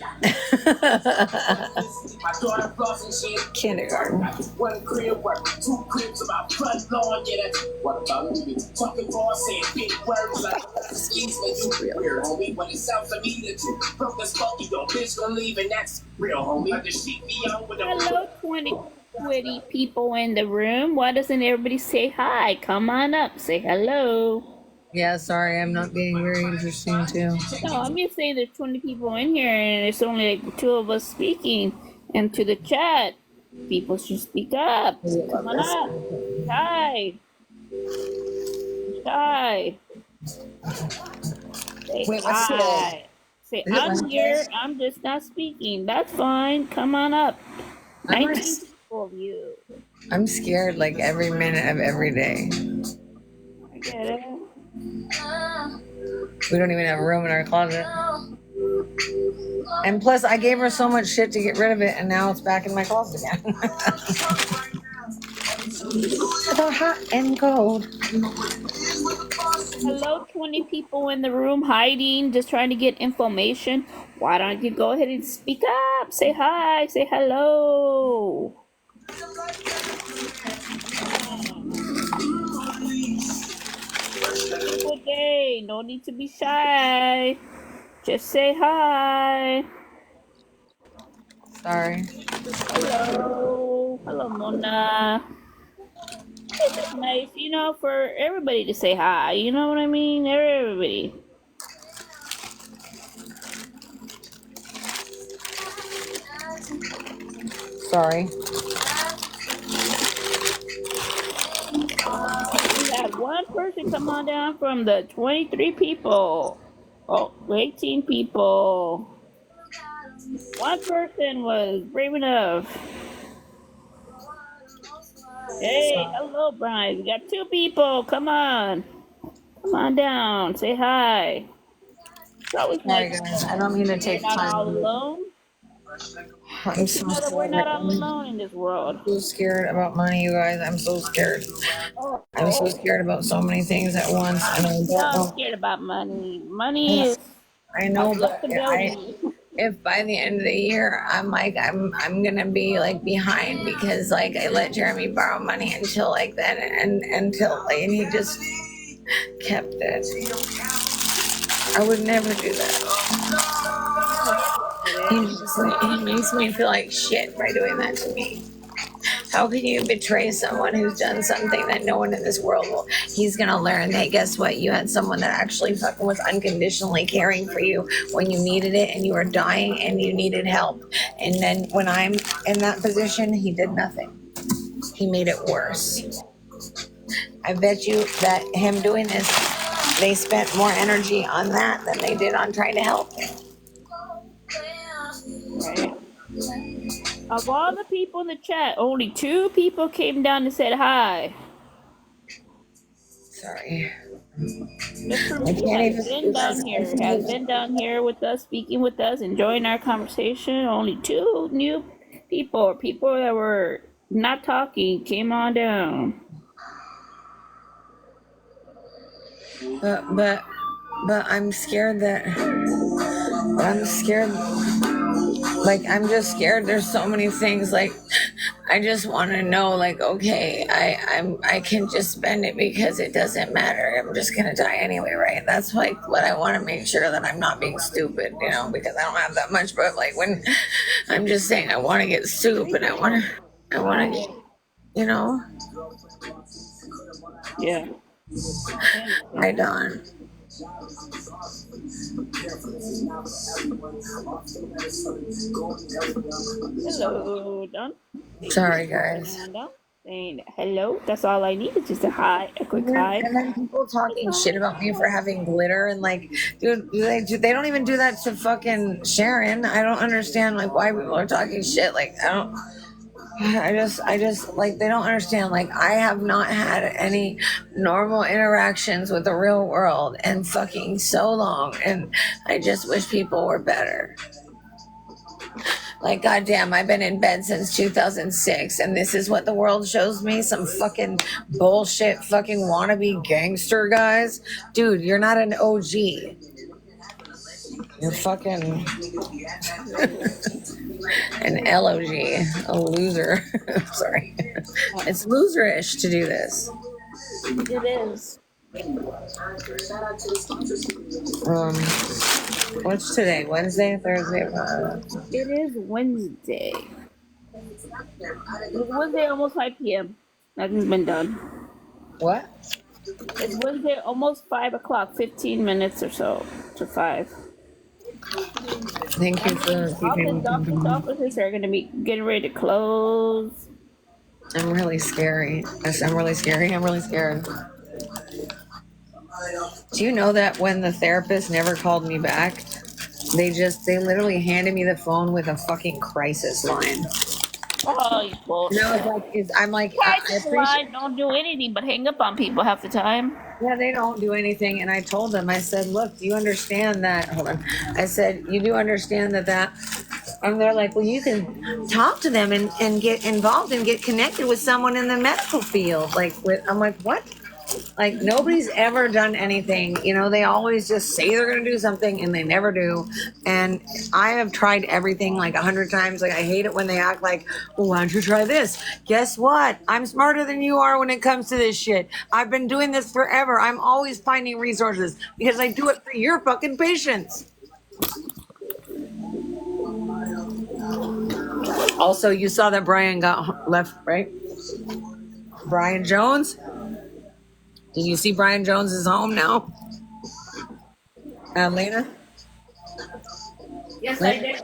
Kindergarten. One crib work, 2 cribs about front lawn, yeah, that's what about me. Talking for saying big words like skis make you weird, homie. When it sounds to me that you broke as fuck, your bitch gonna leave, and that's real, homie. Like the sheep me on with the Hello, 20 people in the room. Why doesn't everybody say hi? Come on up, say hello. Yeah, sorry, I'm not being very interesting too. No, I'm just saying there's 20 people in here and there's only like 2 of us speaking. And to the chat, people should speak up. Come on up. Hi. Hi. Say Wait, what's hi. Say, I'm here. I'm just not speaking. That's fine. Come on up. 19 people of you. I'm scared like every minute of every day. I get it. We don't even have room in our closet. And plus, I gave her so much shit to get rid of it, and now it's back in my closet again. The hot and cold. Hello, 20 people in the room hiding, just trying to get information. Why don't you go ahead and speak up? Say hi, say hello. Good day. No need to be shy. Just say hi. Sorry. Hello. Hello, Mona. It's just nice, you know, for everybody to say hi. You know what I mean? Everybody. Sorry. We had one person come on down from the 23 people. Oh, 18 people. One person was brave enough. Hey, hello, Brian. We got 2 people. Come on. Come on down. Say hi. It's always Sorry, nice. guys. I don't mean to take We're not all time. alone. I'm so Know that we're not all scared. alone in this world. I'm so scared about money, you guys. I'm so scared. I'm so scared about so many things at once, and I don't I'm know. scared about money. Money is I know, but stability. if by the end of the year I'm like I'm gonna be like behind because like I let Jeremy borrow money until like then and and he just kept it. I would never do that. He makes me feel like shit by doing that to me. How can you betray someone who's done something that no one in this world will? He's gonna learn that guess what? You had someone that actually fucking was unconditionally caring for you when you needed it and you were dying and you needed help. And then when I'm in that position, he did nothing. He made it worse. I bet you that him doing this, they spent more energy on that than they did on trying to help him. Right. Of all the people in the chat, only 2 people came down and said hi. Sorry. Mr. I can't has been even. down here, has been down here with us, speaking with us, enjoying our conversation. Only 2 new people, or people that were not talking, came on down. But I'm scared that. I'm scared. Like I'm just scared. There's so many things. Like I just want to know. Like okay, I can just spend it because it doesn't matter. I'm just gonna die anyway, right? That's like what I want to make sure that I'm not being stupid, you know, because I don't have that much. But like when I'm just saying, I want to get soup and I want to get, you know. Yeah. Hi, Dawn. Hello, Don. Sorry, guys. Saying hello. That's all I need is just a hi, a quick hi. And then people talking shit about me for having glitter and like, dude, they don't even do that to fucking Sharon. I don't understand like why people are talking shit. Like I just like they don't understand. Like I have not had any normal interactions with the real world in fucking so long, and I just wish people were better. Like, goddamn, I've been in bed since 2006, and this is what the world shows me? Some fucking bullshit fucking wannabe gangster guys? Dude, you're not an OG. You're fucking an LOG, a loser. Sorry. It's loserish to do this. It is. What's today? Wednesday, Thursday? It is Wednesday. It's Wednesday, almost 5 p.m. Nothing's been done. What? It's Wednesday, almost 5 o'clock, 15 minutes or so to 5. Thank you for keeping Doctor's offices are going to be getting ready to close. I'm really scary. I'm really scary. I'm really scared. Do you know that when the therapist never called me back, they literally handed me the phone with a fucking crisis line. Oh, you bullshit. No, I'm like, Crisis line don't do anything but hang up on people half the time. Yeah, they don't do anything. And I told them, I said, look, do you understand that? Hold on. I said, you do understand that, and they're like, well, you can talk to them and get involved and get connected with someone in the medical field. I'm like, what? Like, nobody's ever done anything. You know, they always just say they're going to do something and they never do. And I have tried everything like 100 times. Like, I hate it when they act like, well, why don't you try this? Guess what? I'm smarter than you are when it comes to this shit. I've been doing this forever. I'm always finding resources because I do it for your fucking patients. Also, you saw that Brian got left, right? Brian Jones? Did you see Brian Jones is home now? Lena? Yes, Lena? I did.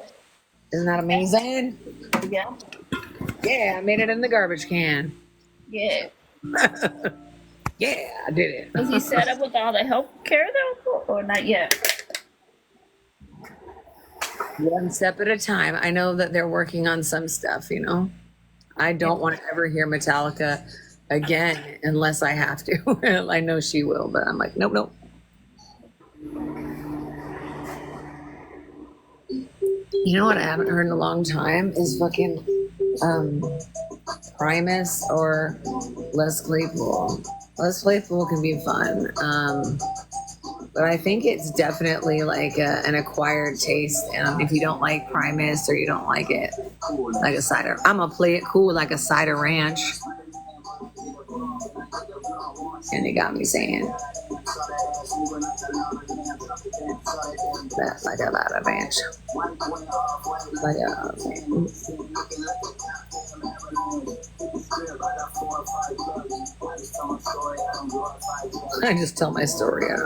Isn't that amazing? Yeah. Yeah, I made it in the garbage can. Yeah. Yeah, I did it. Is he set up with all the health care though, or not yet? One step at a time. I know that they're working on some stuff, you know. I don't want to ever hear Metallica again unless I have to. I know she will, but I'm like, nope. You know what I haven't heard in a long time is fucking Primus or Les Claypool. Les Claypool can be fun, but I think it's definitely like an acquired taste. And if you don't like Primus or you don't like it like a cider, I'm gonna play it cool like a cider ranch. And it got me saying that like a lot of ranch. I just tell my story. I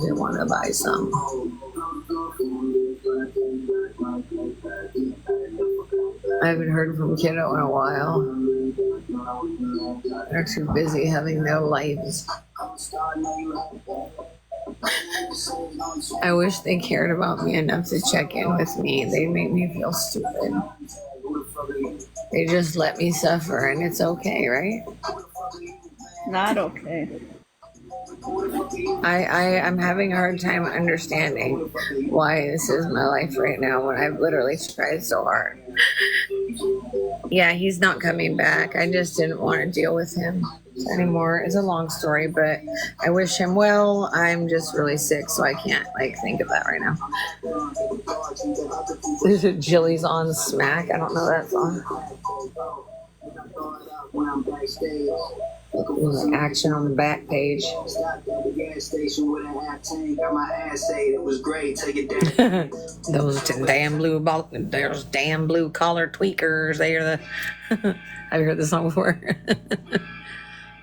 didn't want to buy some. I haven't heard from Kiddo in a while. They're too busy having their lives. I wish they cared about me enough to check in with me. They make me feel stupid. They just let me suffer, and it's okay, right? Not okay. I'm having a hard time understanding why this is my life right now when I've literally tried so hard. Yeah, he's not coming back. I just didn't want to deal with him anymore. It's a long story, but I wish him well. I'm just really sick, so I can't think of that right now. Jilly's on Smack. I don't know that song. Action on the back page. Those damn blue collar tweakers. They are the. Have you heard this song before?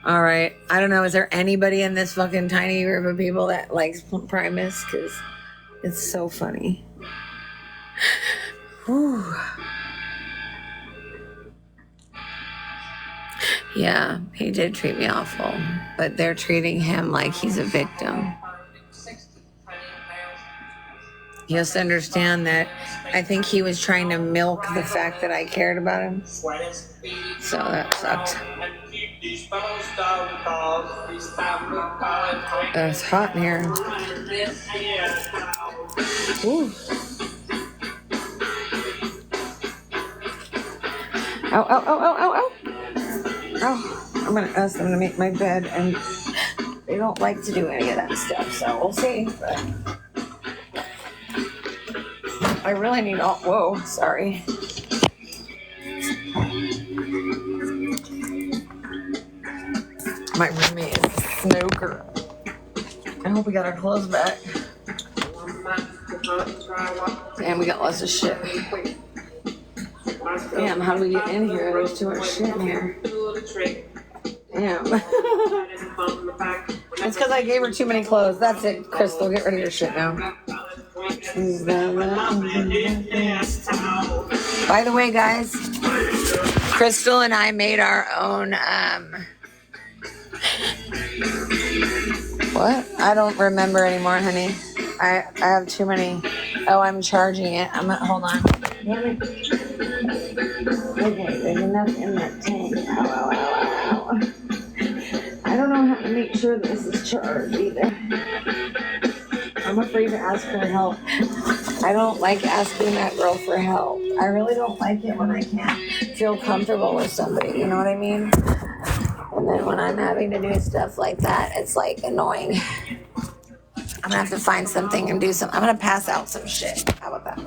All right. I don't know. Is there anybody in this fucking tiny group of people that likes Primus? Because it's so funny. Whew. Yeah, he did treat me awful, but they're treating him like he's a victim. You have to understand that I think he was trying to milk the fact that I cared about him. So that sucked. It's hot in here. Ooh. Ow, ow, ow, ow, ow, ow. Oh, I'm gonna ask them to make my bed, and they don't like to do any of that stuff, so we'll see. But I really need all. Whoa, sorry. My roommate is a snooker. I hope we got our clothes back. Damn, we got lots of shit. Damn, how do we get in here? There's too much shit in here. Damn. It's because I gave her too many clothes. That's it, Crystal. Get rid of your shit now. By the way, guys, Crystal and I made our own, what? I don't remember anymore, honey. I have too many. Oh, I'm charging it. Hold on. Okay, there's enough in that tank. Ow, ow, ow, ow. I don't know how to make sure this is charged either. I'm afraid to ask for help. I don't like asking that girl for help. I really don't like it when I can't feel comfortable with somebody, you know what I mean? And then when I'm having to do stuff like that, it's like annoying. I'm gonna have to find something and do something. I'm gonna pass out some shit. How about that?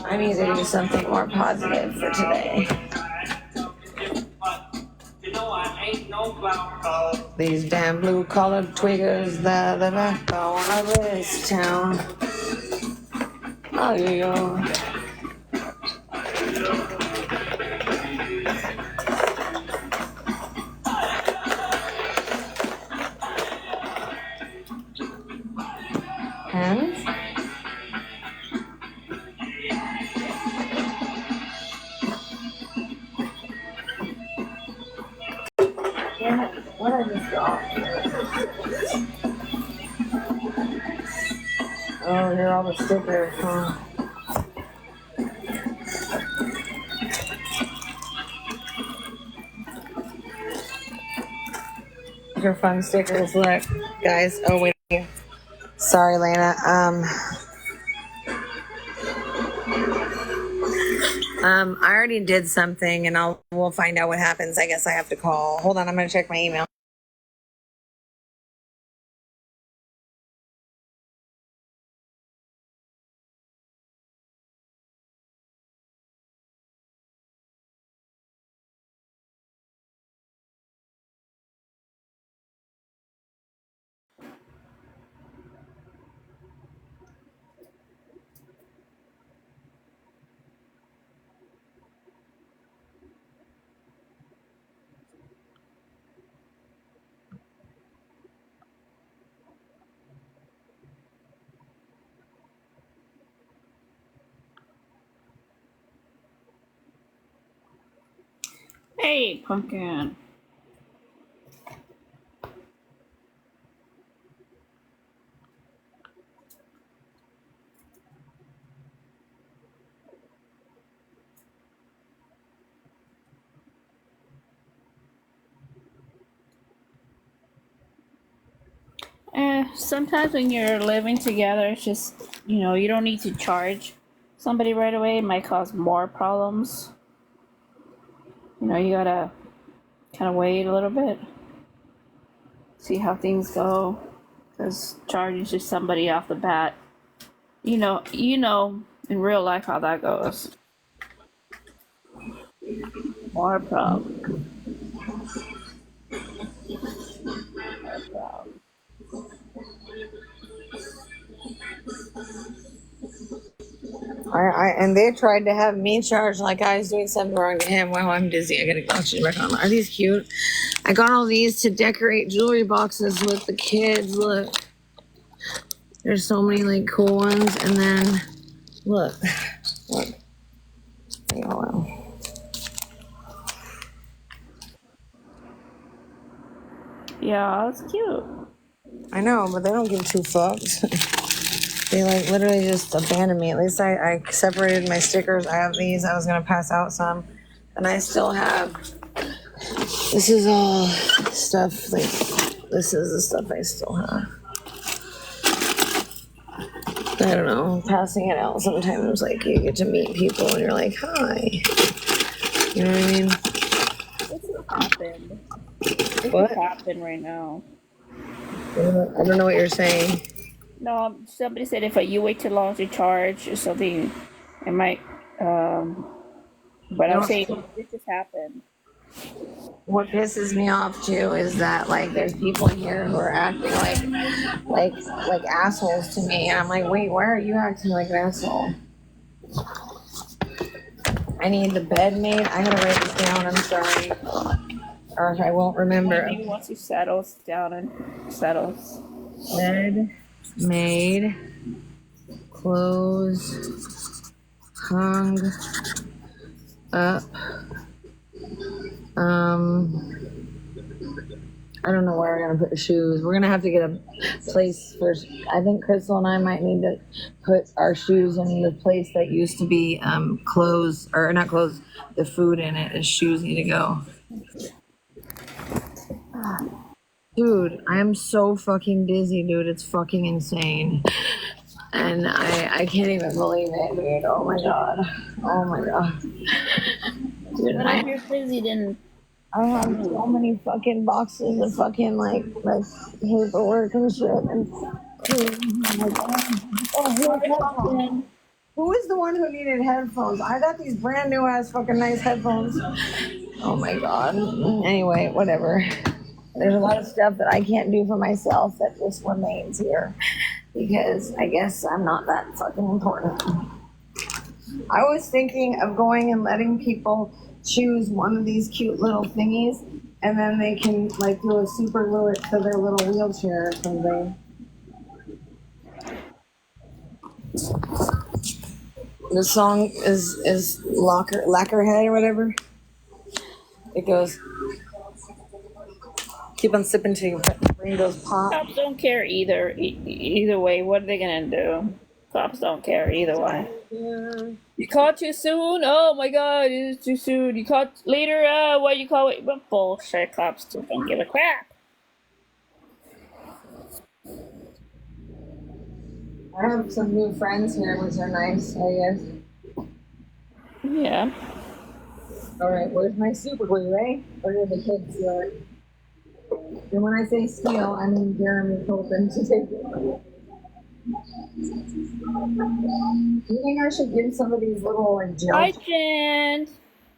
I need to do something more positive for today. These damn blue-collared twiggers, they're the backbone of this town. Oh, yeah. Hands? Damn it, what I just got? Oh, here are all the stickers, huh? These are fun stickers, look. Guys, oh wait. Sorry, Lena. I already did something, and we'll find out what happens. I guess I have to call. Hold on, I'm gonna check my email. Hey, pumpkin. Sometimes when you're living together, it's just, you don't need to charge somebody right away. It might cause more problems. You gotta kind of wait a little bit, see how things go, because charging just somebody off the bat, you know in real life how that goes. More problem. And they tried to have me charge like I was doing something wrong to him. Wow, I'm dizzy. I gotta go change back on. Are these cute? I got all these to decorate jewelry boxes with the kids. Look, there's so many like cool ones. And then look. Oh, Yeah, it's cute. I know, but they don't give two fucks. They like literally just abandoned me. At least I separated my stickers. I have these. I was gonna pass out some, and I still have. This is all stuff. Like this is the stuff I still have. I don't know. Passing it out sometimes. Like you get to meet people, and you're like, hi. You know what I mean? What's happened? What? What's happened right now? I don't know what you're saying. No, somebody said if you wait too long to charge or something, it might. But I'm No. saying this just happened. What pisses me off too is that like there's people here who are acting like assholes to me, and I'm like, wait, why are you acting like an asshole? I need the bed made. I gotta write this down. I'm sorry, or I won't remember. Maybe once he settles down and settles. Bed made, clothes hung up. I don't know where we're gonna put the shoes. We're gonna have to get a place for. I think Crystal and I might need to put our shoes in the place that used to be clothes, or not clothes. The food in it. The shoes need to go. Dude, I am so fucking dizzy, dude. It's fucking insane. And I can't even believe it, dude. Oh my god. Oh my god. Dude, But if you're busy, then I have so many fucking boxes of fucking like paperwork and shit. And oh my god. Oh, headphones. Who is the one who needed headphones? I got these brand new ass fucking nice headphones. Oh my god. Anyway, whatever. There's a lot of stuff that I can't do for myself that just remains here because I guess I'm not that fucking important. I was thinking of going and letting people choose one of these cute little thingies, and then they can like do a super glue it to their little wheelchair or something. The song is Lacquerhead or whatever. It goes, keep on sipping till your brain goes pop. cops don't care either way. What are they gonna do? Cops don't care either way. Yeah. You caught too soon? Oh my god, it is too soon. You caught later? Why you call it? But bullshit, cops still don't give a crap. I have some new friends here, which are nice, I guess. Yeah. All right, where's my super glue, right? Where did the kids do it? And when I say steal, I mean Jeremy told them to take it. Do you think I should give some of these little like Hi, gels Jen.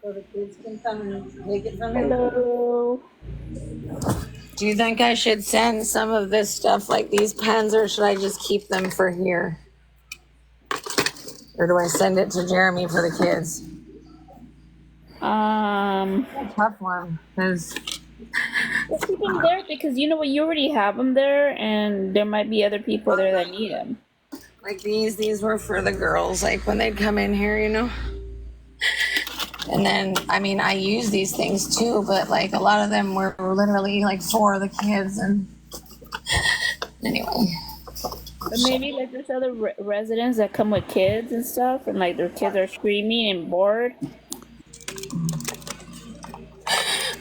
so the kids can come and take it from me? Hello. Do you think I should send some of this stuff, like these pens, or should I just keep them for here? Or do I send it to Jeremy for the kids? Tough one, because Let's keep them there because you know what, you already have them there, and there might be other people there that need them. like these were for the girls, like when they'd come in here, you know? And then, I mean, I use these things too, but like a lot of them were literally like for the kids. And anyway. But maybe like there's other residents that come with kids and stuff, and like their kids are screaming and bored.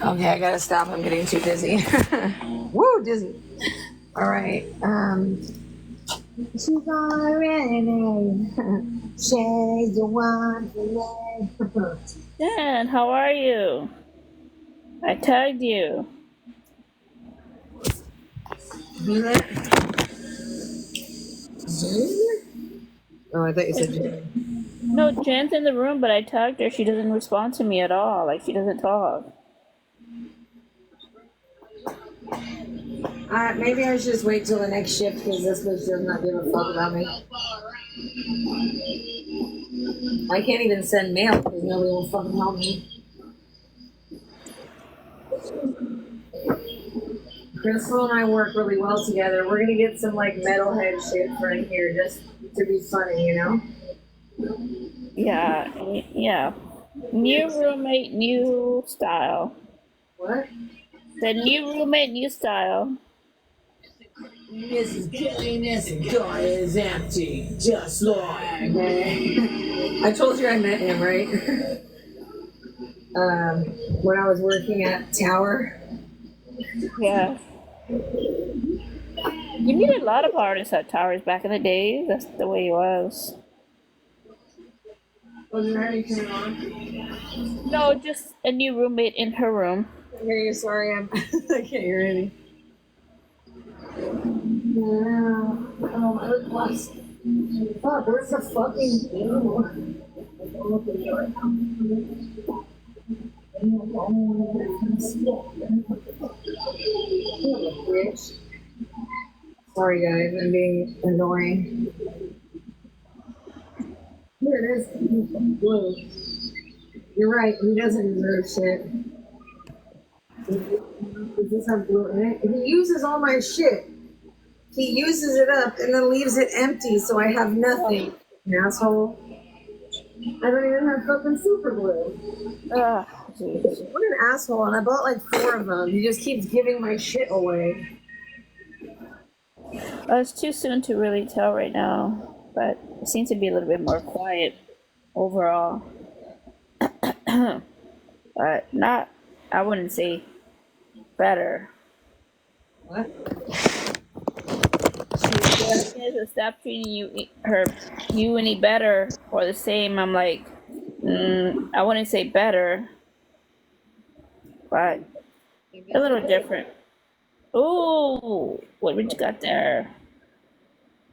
Okay, I gotta stop. I'm getting too dizzy. Woo, dizzy. All right. She's already. She's the one for me. Dan, how are you? I tagged you. Oh, I thought you said Jen. No, Jen's in the room, but I tagged her. She doesn't respond to me at all. Like she doesn't talk. Maybe I should just wait till the next shift because this bitch does not give a fuck about me. I can't even send mail because nobody will fucking help me. Crystal and I work really well together. We're gonna get some like metalhead shit for in here just to be funny, you know? Yeah, yeah. New roommate, new style. What? The new roommate, new style. Mrs. Cleanliness and God is empty, just like me. I told you I met him, right? When I was working at Tower. Yeah. You needed a lot of artists at Towers back in the day. That's the way it was. Was it already turned on? No, just a new roommate in her room. I hear you. Sorry, I can't hear anything. Yeah. Oh, I was lost. Fuck, where's the fucking thing? Sorry guys, I'm being annoying. Here it is. Blue. You're right, he doesn't deserve shit. Does this have blue in it? He uses all my shit. He uses it up and then leaves it empty, so I have nothing. Asshole. I don't even have fucking super glue. Ah, jeez. What an asshole, and I bought like 4 of them. He just keeps giving my shit away. It's too soon to really tell right now, but it seems to be a little bit more quiet overall. But not, I wouldn't say better. What? She says to stop treating you any better or the same. I'm like, I wouldn't say better, but a little different. Oh, what you got there?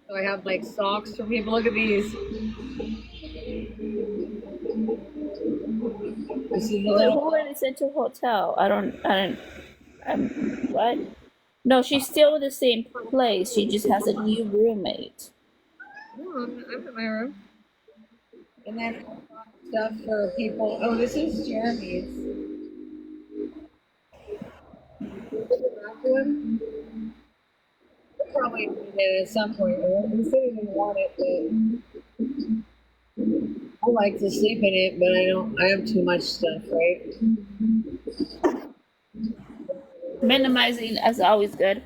So I have like socks for people. Look at these. You see the Who little. went and sent to a hotel? What? No, she's still in the same place. She just has a new roommate. No, I'm in my room. And then stuff for people. Oh, this is Jeremy's. I'll probably need it at some point. He said he didn't want it, but I like to sleep in it, but I have too much stuff, right? Minimizing is always good.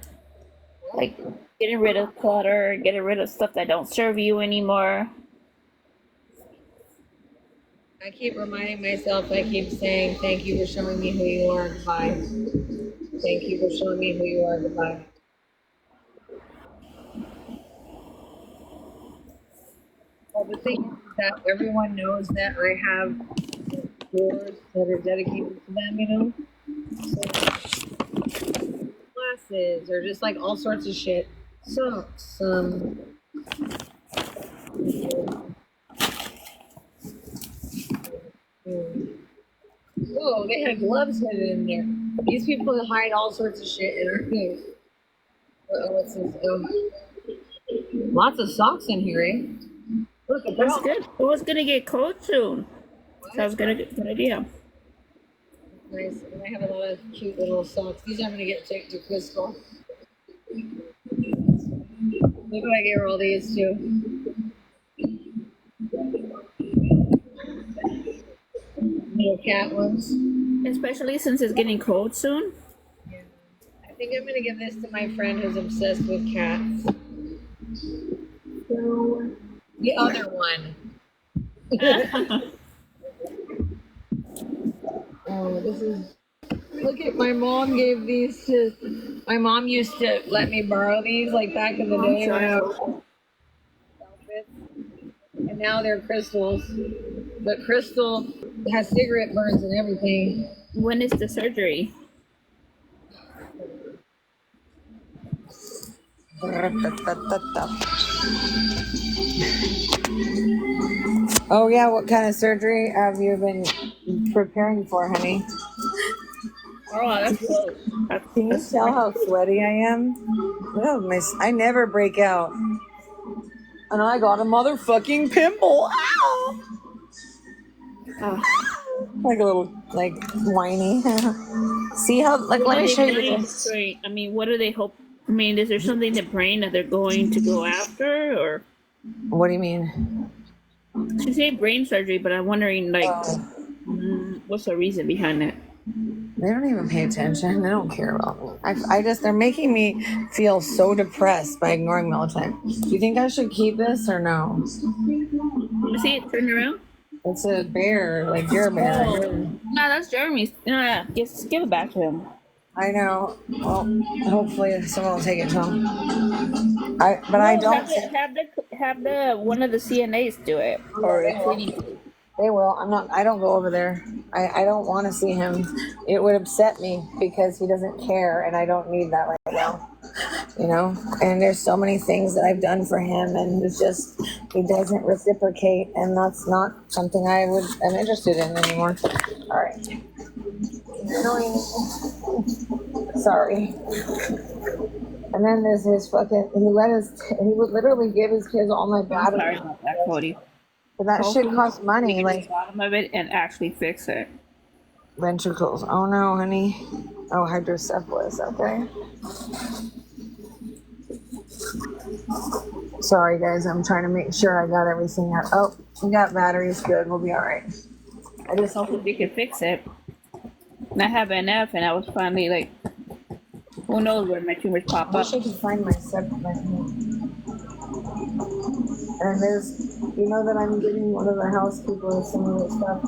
Like getting rid of clutter, getting rid of stuff that don't serve you anymore. I keep reminding myself, I keep saying, thank you for showing me who you are, goodbye. Thank you for showing me who you are, goodbye. Well, the thing is that everyone knows that I have doors that are dedicated to them, you know? So, glasses, or just like all sorts of shit. Socks, whoa, they had gloves hidden in there. These people hide all sorts of shit in our things. What's this? Lots of socks in here, eh? Look at That's that. good. It was gonna get cold soon. Sounds good. Good idea. Nice. And I have a lot of cute little socks. These I'm gonna get taken to Crystal. Look what I gave her all these too. Little cat ones. Especially since it's getting cold soon. Yeah. I think I'm gonna give this to my friend who's obsessed with cats. So, the other one. Oh, this is. Look at my mom gave these to. My mom used to let me borrow these like back in the day when I was outfits. And now they're Crystals. But Crystal has cigarette burns and everything. When is the surgery? Oh yeah, what kind of surgery have you been preparing for, honey? Oh, that's cool. Can you tell how sweaty I am? Oh, I never break out. And I got a motherfucking pimple. Ow! Like a little, like, whiny. See how, like, let me show you this. Great. I mean, what do they hope? I mean, is there something in the brain that they're going to go after, or? What do you mean? She said brain surgery, but I'm wondering, like, what's the reason behind it? They don't even pay attention. They don't care about me. I just, they're making me feel so depressed by ignoring me all the time. Do you think I should keep this or no? You see it turn around? It's a bear, like you're a bear. No, that's Jeremy's. No, yeah, just give it back to him. I know. Well, hopefully someone will take it to him. I don't. Have the one of the CNAs do it, or a cleaning. They will. I'm not. I don't go over there. I don't want to see him. It would upset me because he doesn't care, and I don't need that right now. You know. And there's so many things that I've done for him, and he doesn't reciprocate, and that's not something am interested in anymore. All right. Annoying. Sorry. And then there's his fucking. He would literally give his kids all my I'm sorry batteries. about that, Cody. But that shit costs money. Get to Like the bottom of it and actually fix it. ventricles. Oh no, honey. Oh, hydrocephalus. Okay. Sorry, guys. I'm trying to make sure I got everything out. Oh, we got batteries. Good. We'll be all right. I just Hopefully they can fix it. And I have NF, and I was finally like, who knows where my tumors pop up. wish I could find my supplement. And there's, you know that I'm giving one of the housekeepers some of the stuff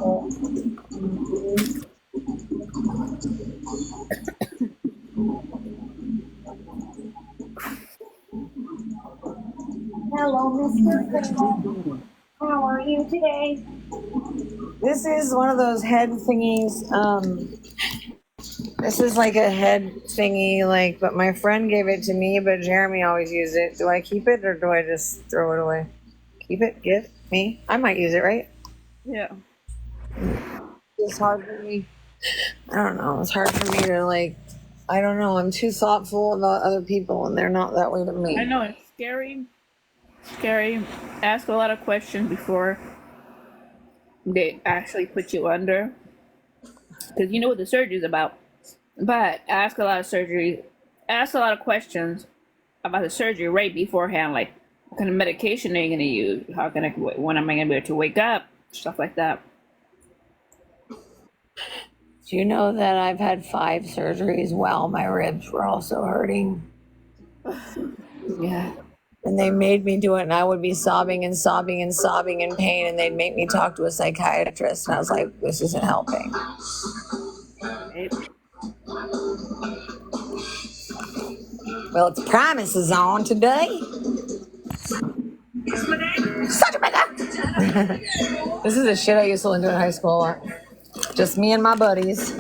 Hello, Mr. Crystal. How are you today? This is one of those head thingies. This is like a head thingy, but my friend gave it to me, but Jeremy always used it. Do I keep it or do I just throw it away? Keep it? Give? Me? I might use it, right? Yeah. It's hard for me. I don't know. It's hard for me to I don't know. I'm too thoughtful about other people and they're not that way to me. I know it's scary. Scary. Ask a lot of questions before they actually put you under. Because you know what the surgery is about. But ask a lot of questions about the surgery right beforehand. Like, what kind of medication are you going to use? When am I going to be able to wake up? Stuff like that. Do you know that I've had 5 surgeries while my ribs were also hurting? Yeah. And they made me do it, and I would be sobbing and sobbing and sobbing in pain, and they'd make me talk to a psychiatrist, and I was like, this isn't helping. Right. Well, it's Promises on today. Such a mega. This is the shit I used to listen to in high school a lot. Just me and my buddies.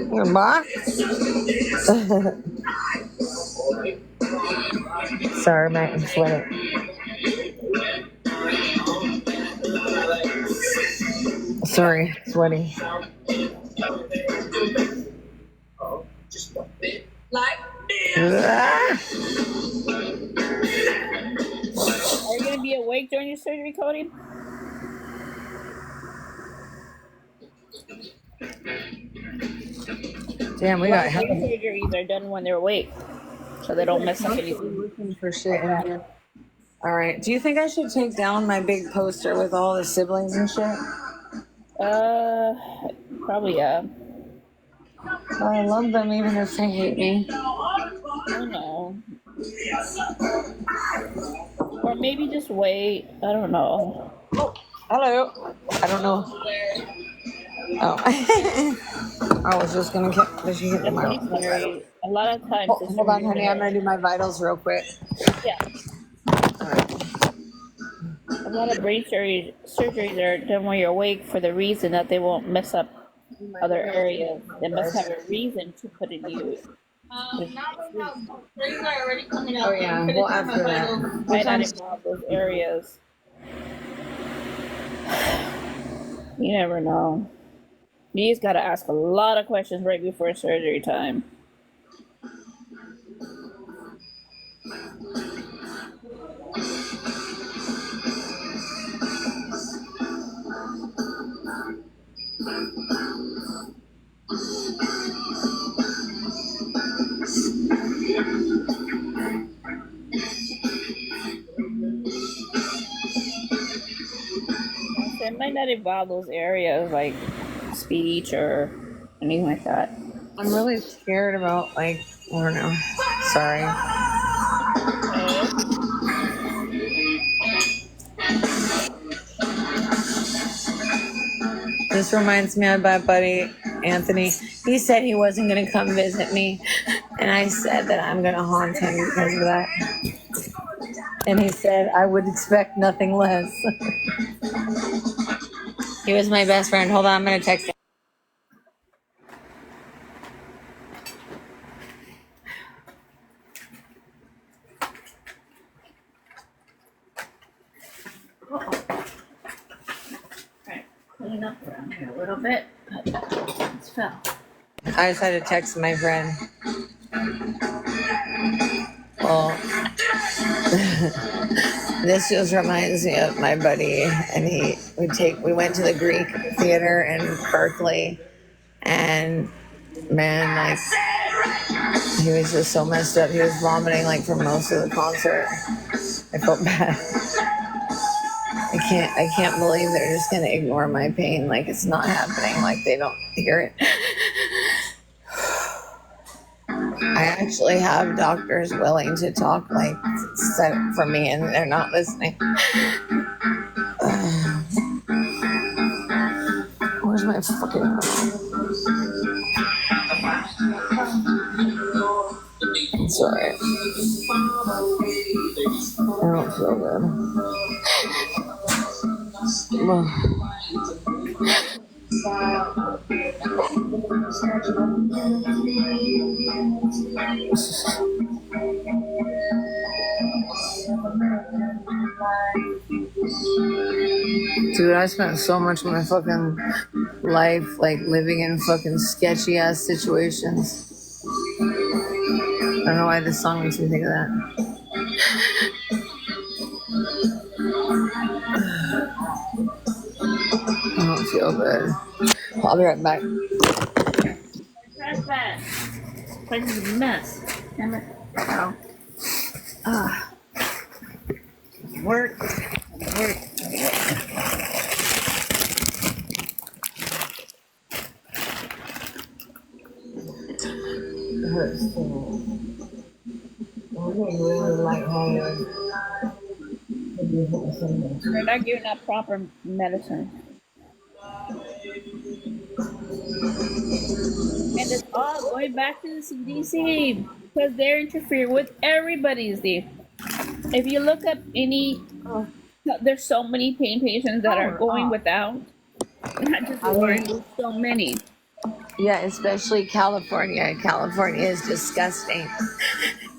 Goodbye. Sorry, Matt, I'm sweating. Sorry, sweating. Are you going to be awake during your surgery, Cody? Damn, we got Most surgeries are done when they're awake, so they don't mess up anything. looking for shit in here. All right. Do you think I should take down my big poster with all the siblings and shit? Probably, yeah. I love them even if they hate me. I don't know. Or maybe just wait. I don't know. Hello. I don't know. Oh. I was just gonna get. Did she hit my? A lot of times. Hold on, honey. I'm gonna do my vitals real quick. Yeah. A lot of brain surgeries are done when you're awake for the reason that they won't mess up other areas. They must have a reason to put in use. Oh yeah. Well, after that. Might not involve those areas. You never know. You just gotta ask a lot of questions right before surgery time. It might not involve those areas like speech or anything like that. I'm really scared about I don't know. Sorry. This reminds me of my buddy Anthony. He said he wasn't going to come visit me, and I said that I'm going to haunt him because of that. And he said, I would expect nothing less. He was my best friend. Hold on, I'm going to text him. Alright, clean up around here a little bit. It's fell. I just had to text my friend. Well, this just reminds me of my buddy, and we went to the Greek theater in Berkeley, and man, like, he was just so messed up. He was vomiting like for most of the concert. I felt bad. I can't believe they're just gonna ignore my pain like it's not happening, like they don't hear it. I actually have doctors willing to talk like set for me, and they're not listening. Where's my fucking It's alright. I don't feel good. Dude, I spent so much of my fucking life like living in fucking sketchy ass situations. I don't know why this song makes me think of that. I don't feel good. I'll be right back. That's bad. This is a mess. Damn it. Oh. Work. It hurts too. I'm getting really lightheaded. They're not giving out proper medicine. And it's all going back to the CDC because they're interfering with everybody's day. If you look up there's so many pain patients that are going without. Not just Lord, there's so many. Yeah, especially California. California is disgusting.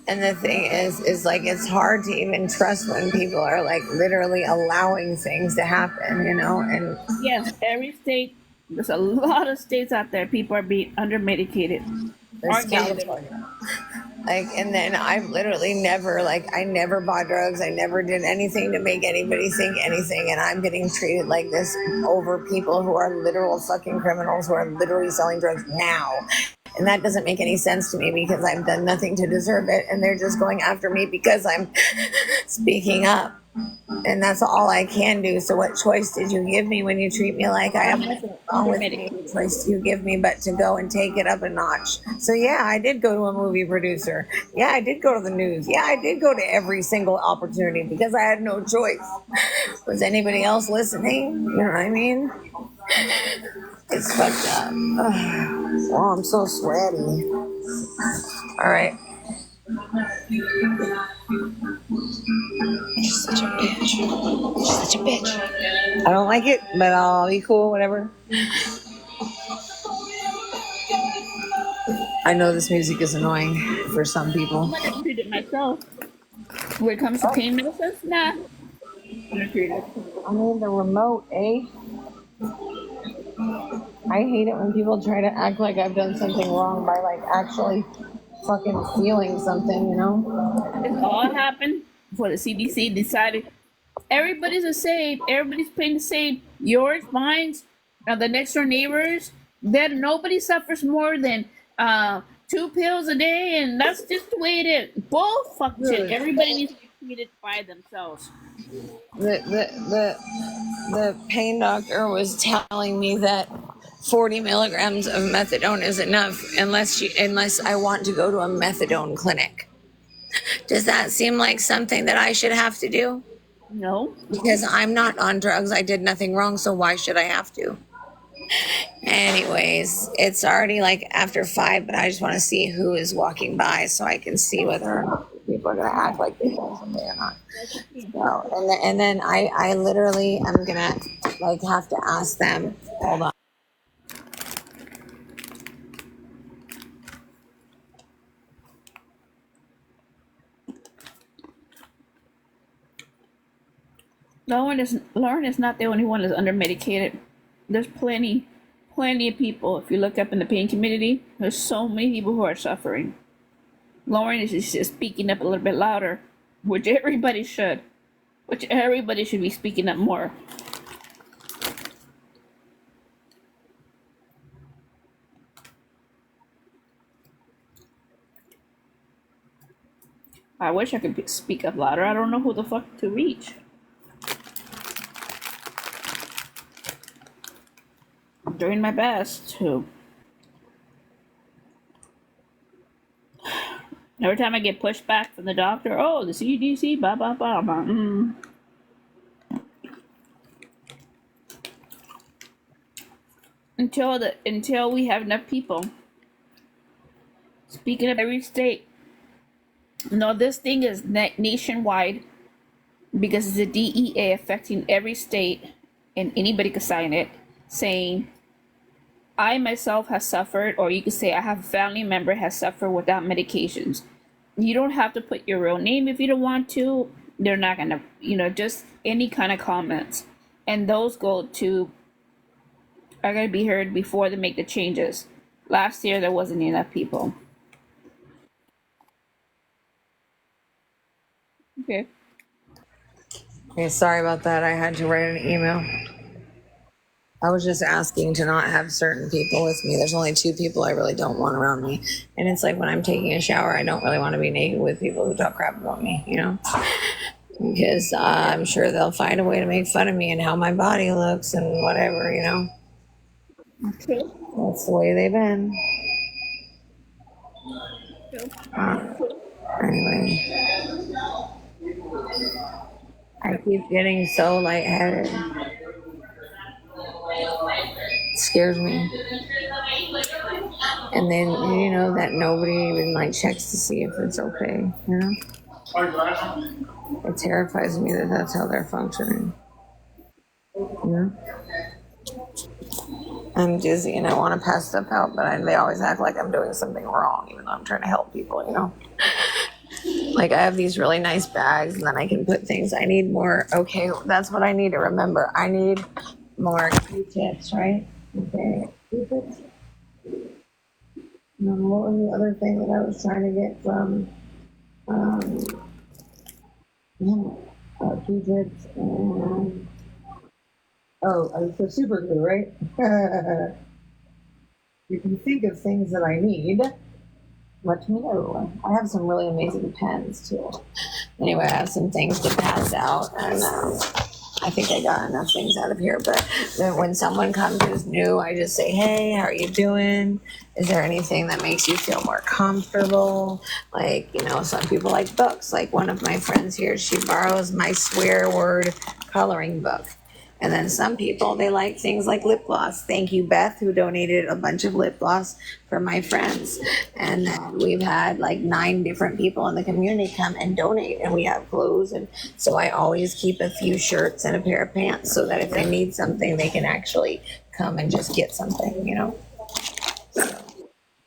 And the thing is like, it's hard to even trust when people are like literally allowing things to happen, you know? And yes, every state, there's a lot of states out there, people are being under medicated. there's California. Like, and then I've literally never, like, I never bought drugs. I never did anything to make anybody think anything. And I'm getting treated like this over people who are literal fucking criminals who are literally selling drugs now. And that doesn't make any sense to me because I've done nothing to deserve it. And they're just going after me because I'm speaking up. And that's all I can do. So what choice did you give me when you treat me like I have nothing wrong with me? What choice do you give me but to go and take it up a notch? So yeah, I did go to a movie producer. Yeah, I did go to the news. Yeah, I did go to every single opportunity because I had no choice. Was anybody else listening? You know what I mean? It's fucked up. Oh, I'm so sweaty. All right. She's such a bitch. She's such a bitch. I don't like it, but I'll be cool, whatever. I know this music is annoying for some people. I'm gonna treat it myself. When it comes to pain medicines, nah. I'm gonna treat it. I need the remote, eh? I hate it when people try to act like I've done something wrong by like actually fucking feeling something, you know? It all happened before the CDC decided everybody's the same, everybody's paying the same. Yours, mine, the next door neighbors, then nobody suffers more than 2 pills a day, and that's just the way it is. Bull fuck shit. Everybody needs to be treated by themselves. The pain doctor was telling me that 40 milligrams of methadone is enough unless I want to go to a methadone clinic. Does that seem like something that I should have to do? No. Because I'm not on drugs. I did nothing wrong, so why should I have to? Anyways, it's already like after 5, but I just want to see who is walking by so I can see whether people people are gonna act like they know something or not. So, and then I literally am gonna like have to ask them. Hold on. Lauren is not the only one that's under medicated. There's plenty of people. If you look up in the pain community, there's so many people who are suffering. Lauren is just speaking up a little bit louder, which everybody should. Which everybody should be speaking up more. I wish I could speak up louder. I don't know who the fuck to reach. I'm doing my best to. Every time I get pushed back from the doctor, oh, the CDC, blah, blah, blah, blah. Until we have enough people. Speaking of every state, no, this thing is nationwide because it's a DEA affecting every state, and anybody could sign it, saying, I myself have suffered, or you could say I have a family member has suffered without medications. You don't have to put your real name if you don't want to. They're not gonna, just any kind of comments. And those are gonna be heard before they make the changes. Last year there wasn't enough people. Okay. Okay, sorry about that. I had to write an email. I was just asking to not have certain people with me. There's only 2 people I really don't want around me. And it's like when I'm taking a shower, I don't really want to be naked with people who talk crap about me, Because I'm sure they'll find a way to make fun of me and how my body looks and whatever, Okay. That's the way they've been. Anyway. I keep getting so lightheaded. It scares me. And then, that nobody even checks to see if it's okay, It terrifies me that that's how they're functioning. I'm dizzy and I want to pass stuff out, but they always act like I'm doing something wrong, even though I'm trying to help people, Like I have these really nice bags and then I can put things. I need more. Okay, that's what I need to remember. I need more Q-tips, right? Okay, Q-tips. What was the other thing that I was trying to get from Q-tips and for super glue, right? You can think of things that I need. Let me know. I have some really amazing pens too. Anyway, I have some things to pass out, and I think I got enough things out of here. But then when someone comes who's new, I just say, "Hey, how are you doing? Is there anything that makes you feel more comfortable?" Some people like books. Like one of my friends here, she borrows my swear word coloring book. And then some people, they like things like lip gloss. Thank you, Beth, who donated a bunch of lip gloss for my friends. And then we've had 9 different people in the community come and donate, and we have clothes. And so I always keep a few shirts and a pair of pants so that if they need something, they can actually come and just get something,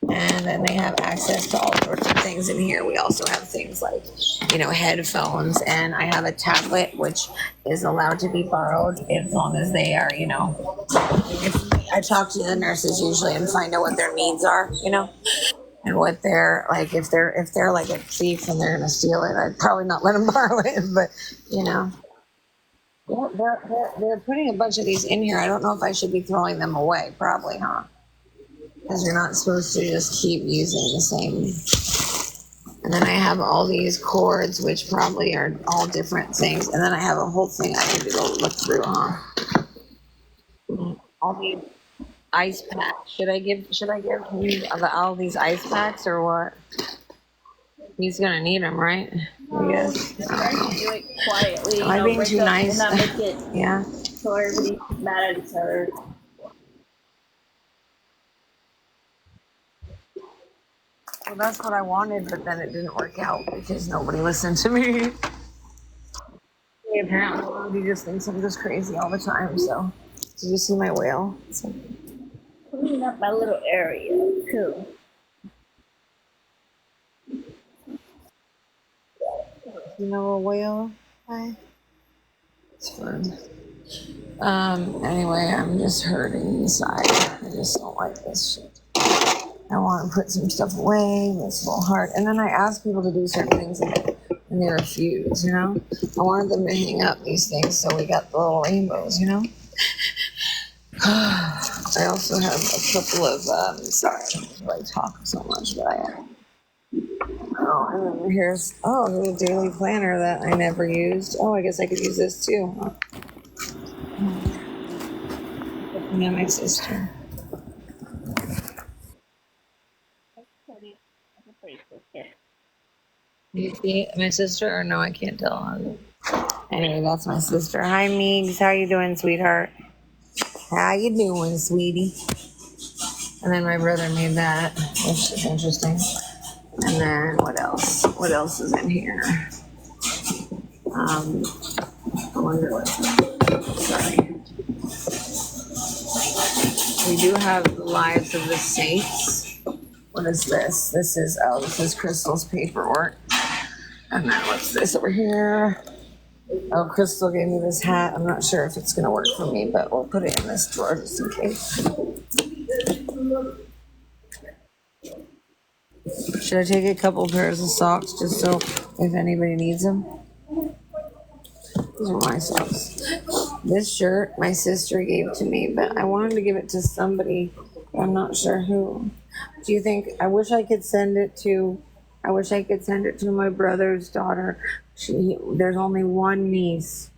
And then they have access to all sorts of things in here. We also have things like, headphones, and I have a tablet which is allowed to be borrowed as long as they are, if I talk to the nurses usually and find out what their needs are, and what they're like. If they're like a thief and they're gonna steal it, I'd probably not let them borrow it. But they're putting a bunch of these in here. I don't know if I should be throwing them away. Probably, huh? Because you're not supposed to just keep using the same. And then I have all these cords, which probably are all different things. And then I have a whole thing I need to go look through, huh? All these ice packs. Should I give him all these ice packs or what? He's gonna need them, right? I guess. Try to do it quietly. Am I being too nice? Not make it Yeah. so everybody's mad at each other. Well, that's what I wanted, but then it didn't work out because nobody listened to me. Apparently, he just thinks I'm just crazy all the time. So, did you see my whale? So, Cleaning up my little area too. you know a whale? Hi. It's fun. Anyway, I'm just hurting inside. I just don't like this shit. I want to put some stuff away. It's a little hard. And then I ask people to do certain things and they refuse, you know? I wanted them to hang up these things so we got the little rainbows, you know? I also have a couple of, sorry, I talk so much, but and then here's the daily planner that I never used. Oh, I guess I could use this too. Huh? Yeah, my sister. You see my sister or no? I can't tell. Anyway, that's my sister. Hi, Meegs. How you doing, sweetheart? How you doing, sweetie? And then my brother made that, which is interesting. And then what else? What else is in here? I wonder what's in. Sorry. We do have the Lives of the Saints. What is this? This is Crystal's paperwork. And then what's this over here? Oh, Crystal gave me this hat. I'm not sure if it's going to work for me, but we'll put it in this drawer just in case. Should I take a couple pairs of socks just so if anybody needs them? These are my socks. This shirt my sister gave to me, but I wanted to give it to somebody. I'm not sure who. Do you think? I wish I could send it to my brother's daughter. There's only one niece.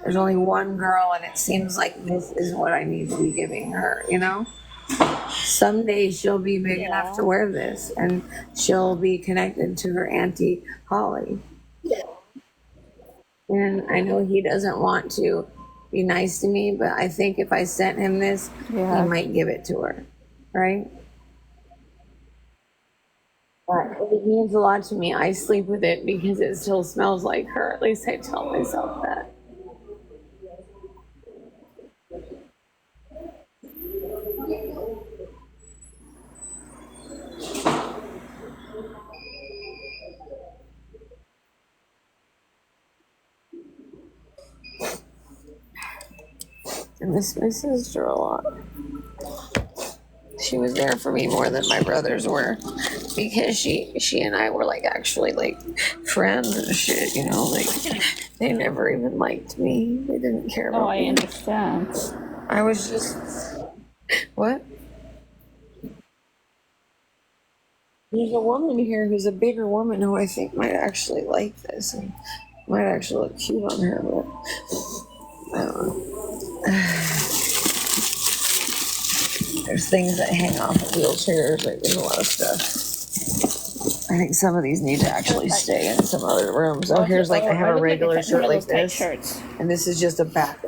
There's only one girl, and it seems like this is what I need to be giving her, you know? Someday she'll be big enough to wear this, and she'll be connected to her Auntie Holly. And I know he doesn't want to be nice to me, but I think if I sent him this, he might give it to her, right? But it means a lot to me. I sleep with it because it still smells like her. At least I tell myself that. I miss my sister a lot. She was there for me more than my brothers were, because she and I were like actually like friends and shit, you know, like they never even liked me. They didn't care about me. I understand. I was just what? There's a woman here who's a bigger woman who I think might actually like this and might actually look cute on her, but I don't know. There's things that hang off of wheelchairs. Like there's a lot of stuff. I think some of these need to actually stay in some other rooms. Oh, here's like I have a regular shirt like this, and this is just a back.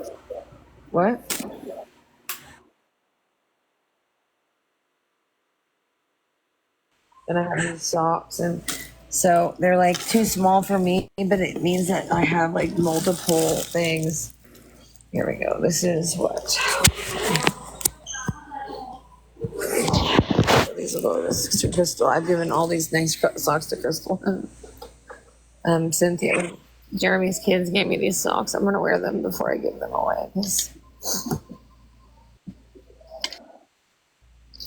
What? And I have these socks, and so they're like too small for me, but it means that I have like multiple things. Here we go. This is what. These will go to Crystal. I've given all these nice socks to Crystal. Cynthia, Jeremy's kids gave me these socks. I'm gonna wear them before I give them away.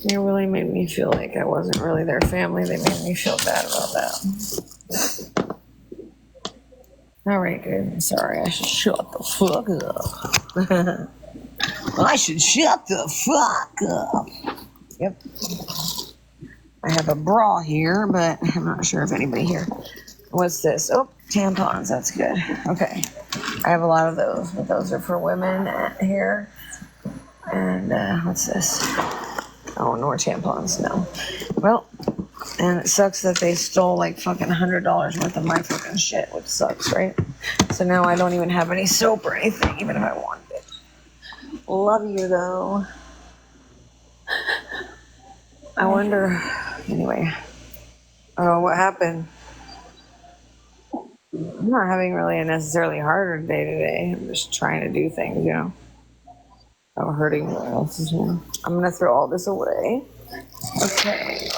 They really made me feel like I wasn't really their family. They made me feel bad about that. All right, good. I'm sorry. I should shut the fuck up. I should shut the fuck up. Yep. I have a bra here, but I'm not sure if anybody here. What's this? Oh, tampons. That's good. Okay. I have a lot of those, but those are for women here. And what's this? Oh, no more tampons. No. Well, and it sucks that they stole like fucking $100 worth of my fucking shit, which sucks, right? So now I don't even have any soap or anything, even if I wanted it. Love you, though. I wonder, anyway, Oh, what happened? I'm not having really a necessarily harder day today. I'm just trying to do things, you know. Oh, hurting what else is here. I'm gonna throw all this away. Okay.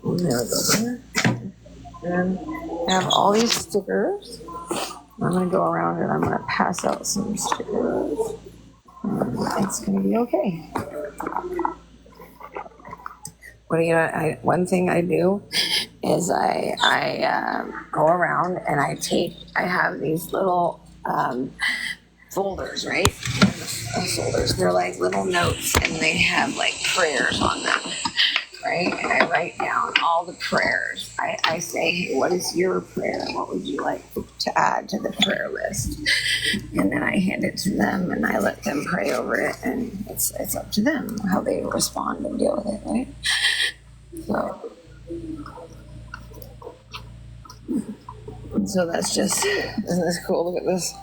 There we go. And I have all these stickers. I'm gonna go around and I'm gonna pass out some stickers. It's gonna be okay. What do you know? One thing I do is I go around and I have these little folders, right? Folders. They're like little notes and they have like prayers on them, right? And I write down all the prayers. I say, hey, what is your prayer? What would you like to add to the prayer list? And then I hand it to them and I let them pray over it, and it's up to them how they respond and deal with it, right? So that's just, isn't this cool? Look at this.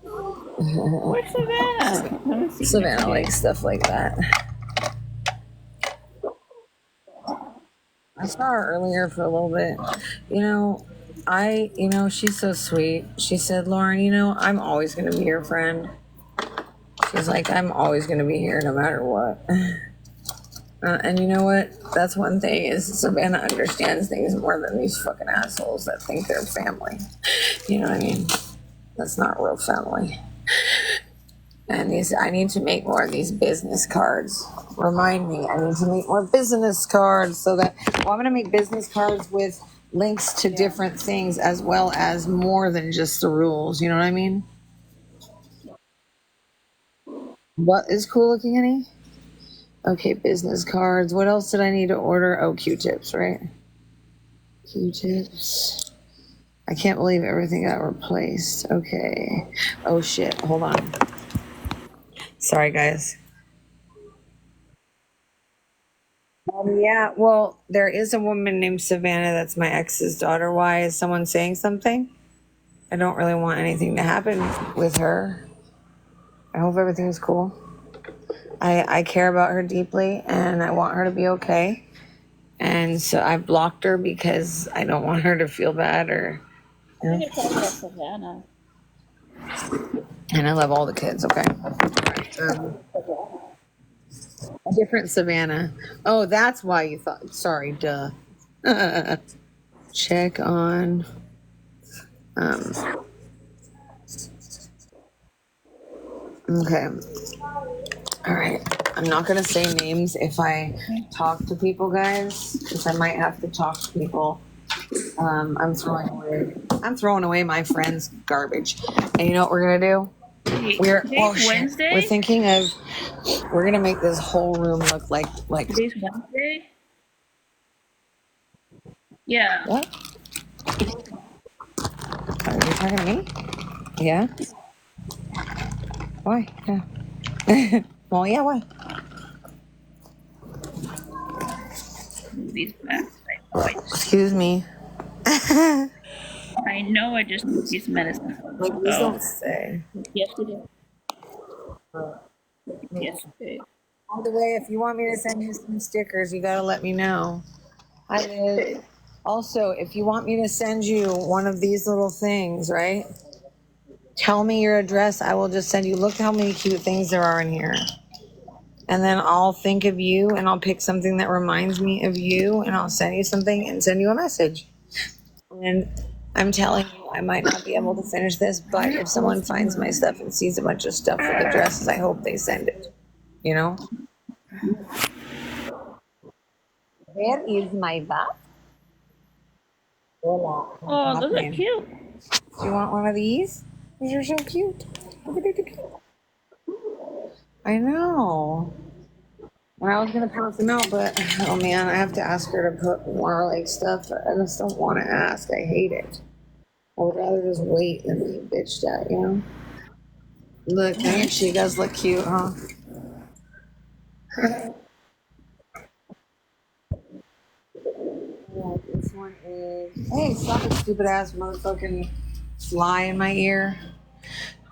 Where's Savannah? Let me see. Savannah likes stuff like that. I saw her earlier for a little bit. She's so sweet. She said, Lauren, I'm always going to be your friend. She's like, I'm always going to be here no matter what. And you know what? That's one thing, is Savannah understands things more than these fucking assholes that think they're family. You know what I mean? That's not real family. And I need to make more of these business cards. Remind me, I need to make more business cards so that, I'm going to make business cards with links to different things as well as more than just the rules. You know what I mean? What is cool looking, honey? Okay, business cards. What else did I need to order? Oh, Q-tips, right? Q-tips. I can't believe everything got replaced. Okay. Oh, shit. Hold on. Sorry, guys. Yeah, well, there is a woman named Savannah that's my ex's daughter. Why? Is someone saying something? I don't really want anything to happen with her. I hope everything's cool. I care about her deeply, and I want her to be okay. And so I blocked her because I don't want her to feel bad or... I'm gonna call her Savannah. And I love all the kids, okay? A different Savannah. Oh, that's why you thought... Sorry, duh. Check on... Okay. All right. I'm not going to say names if I talk to people, guys, because I might have to talk to people. I'm throwing away my friend's garbage. And you know what we're going to do? Wednesday? We're thinking of, we're going to make this whole room look like Today's Wednesday? Yeah. What? Are you talking to me? Yeah? Why? Yeah. Well, yeah, why? These masks. Excuse me. I know I just took these medicine. Like, please don't say. Yesterday. Yesterday. By the way, if you want me to send you some stickers, you gotta let me know. Hi, Liz. Also, if you want me to send you one of these little things, right? Tell me your address. I will just send you. Look how many cute things there are in here. And then I'll think of you and I'll pick something that reminds me of you and I'll send you something and send you a message. And I'm telling you, I might not be able to finish this, but if someone finds my stuff and sees a bunch of stuff with addresses, I hope they send it. You know? Where is my bag? Oh, those are cute. Do you want one of these? These are so cute. I know. Well, I was gonna pass them out, but oh man, I have to ask her to put more like stuff. I just don't want to ask. I hate it. I would rather just wait than be bitched at, you know. Look, she does look cute, huh? This one is. Hey, stop it, stupid ass motherfucking fly in my ear.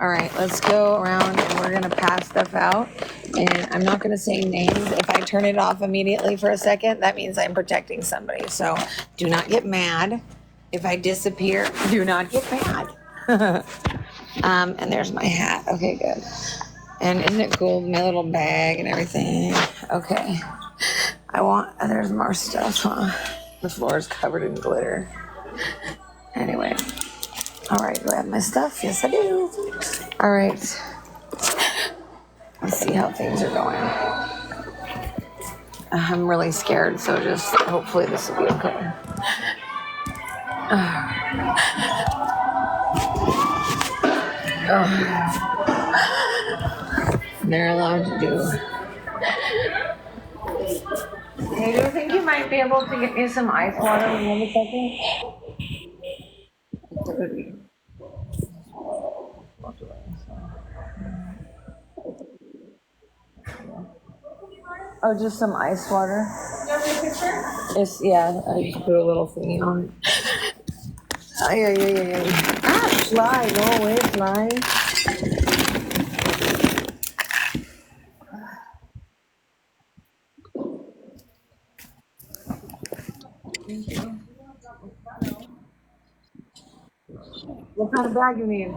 All right, let's go around and we're gonna pass stuff out. And I'm not going to say names. If I turn it off immediately for a second, that means I'm protecting somebody. So do not get mad. If I disappear, do not get mad. And there's my hat. Okay, good. And isn't it cool? My little bag and everything. Okay. There's more stuff, huh? The floor is covered in glitter. Anyway. All right, do I have my stuff? Yes, I do. All right. Let's see how things are going. I'm really scared, so just hopefully this will be okay. They're allowed to do. Hey, do you think you might be able to get me some ice water in a second? Oh, just some ice water. It's, yeah, I just put a little thingy on it. Ay. Ah, fly, go away, fly. What kind of bag you need?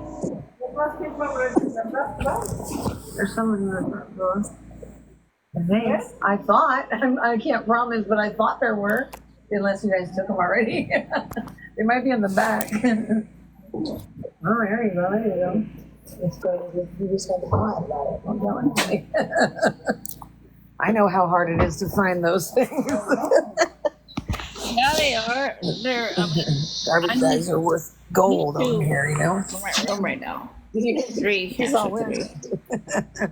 There's someone in the front door. Thanks. I thought. I can't promise, but I thought there were. Unless you guys took them already. They might be in the back. Oh, there you go. There you go. You just got to quiet about it. Don't tell anybody. I know how hard it is to find those things. Yeah, they are. They're Garbage bags are worth gold over here, you know? I'm right home right now. He's 3. He's all wearing three. it.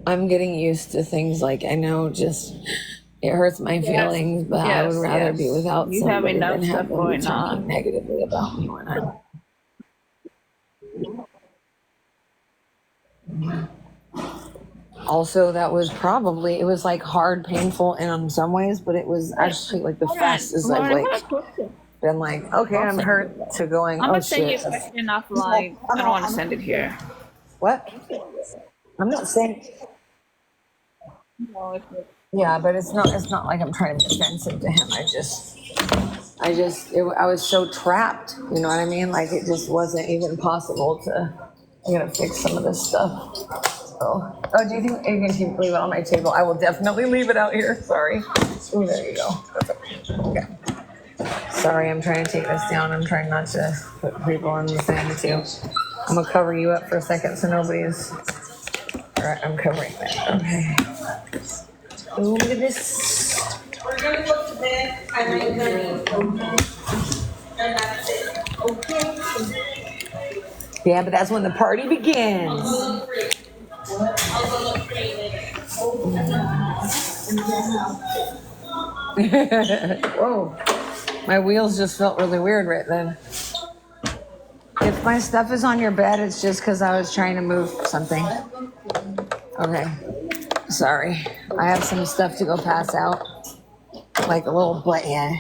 I'm getting used to things like, I know just it hurts my feelings, but I would rather be without You have somebody enough than stuff have them going talking on. negatively about me when I'm. Also, that was probably, it was like hard, painful in some ways, but it was actually like the fastest I've like been like, okay, I'm hurt, to going, I'm oh gonna send you a shit. question offline. I don't want to send it here. What? I'm not saying. Yeah, but it's not like I'm trying to be offensive to him. I was so trapped, you know what I mean? Like it just wasn't even possible to, I gotta fix some of this stuff. So, do you think you can leave it on my table? I will definitely leave it out here. Sorry. Oh, there you go. Okay. Sorry, I'm trying to take this down. I'm trying not to put people in the thing too. I'm gonna cover you up for a second so nobody's. All right, I'm covering that. Okay. Oh, look at this. We're gonna go to bed and I'm gonna. And that's it. Okay. Yeah, but that's when the party begins. Whoa. My wheels just felt really weird right then. If my stuff is on your bed, it's just because I was trying to move something. Okay. Sorry. I have some stuff to go pass out. Like a little, but yeah.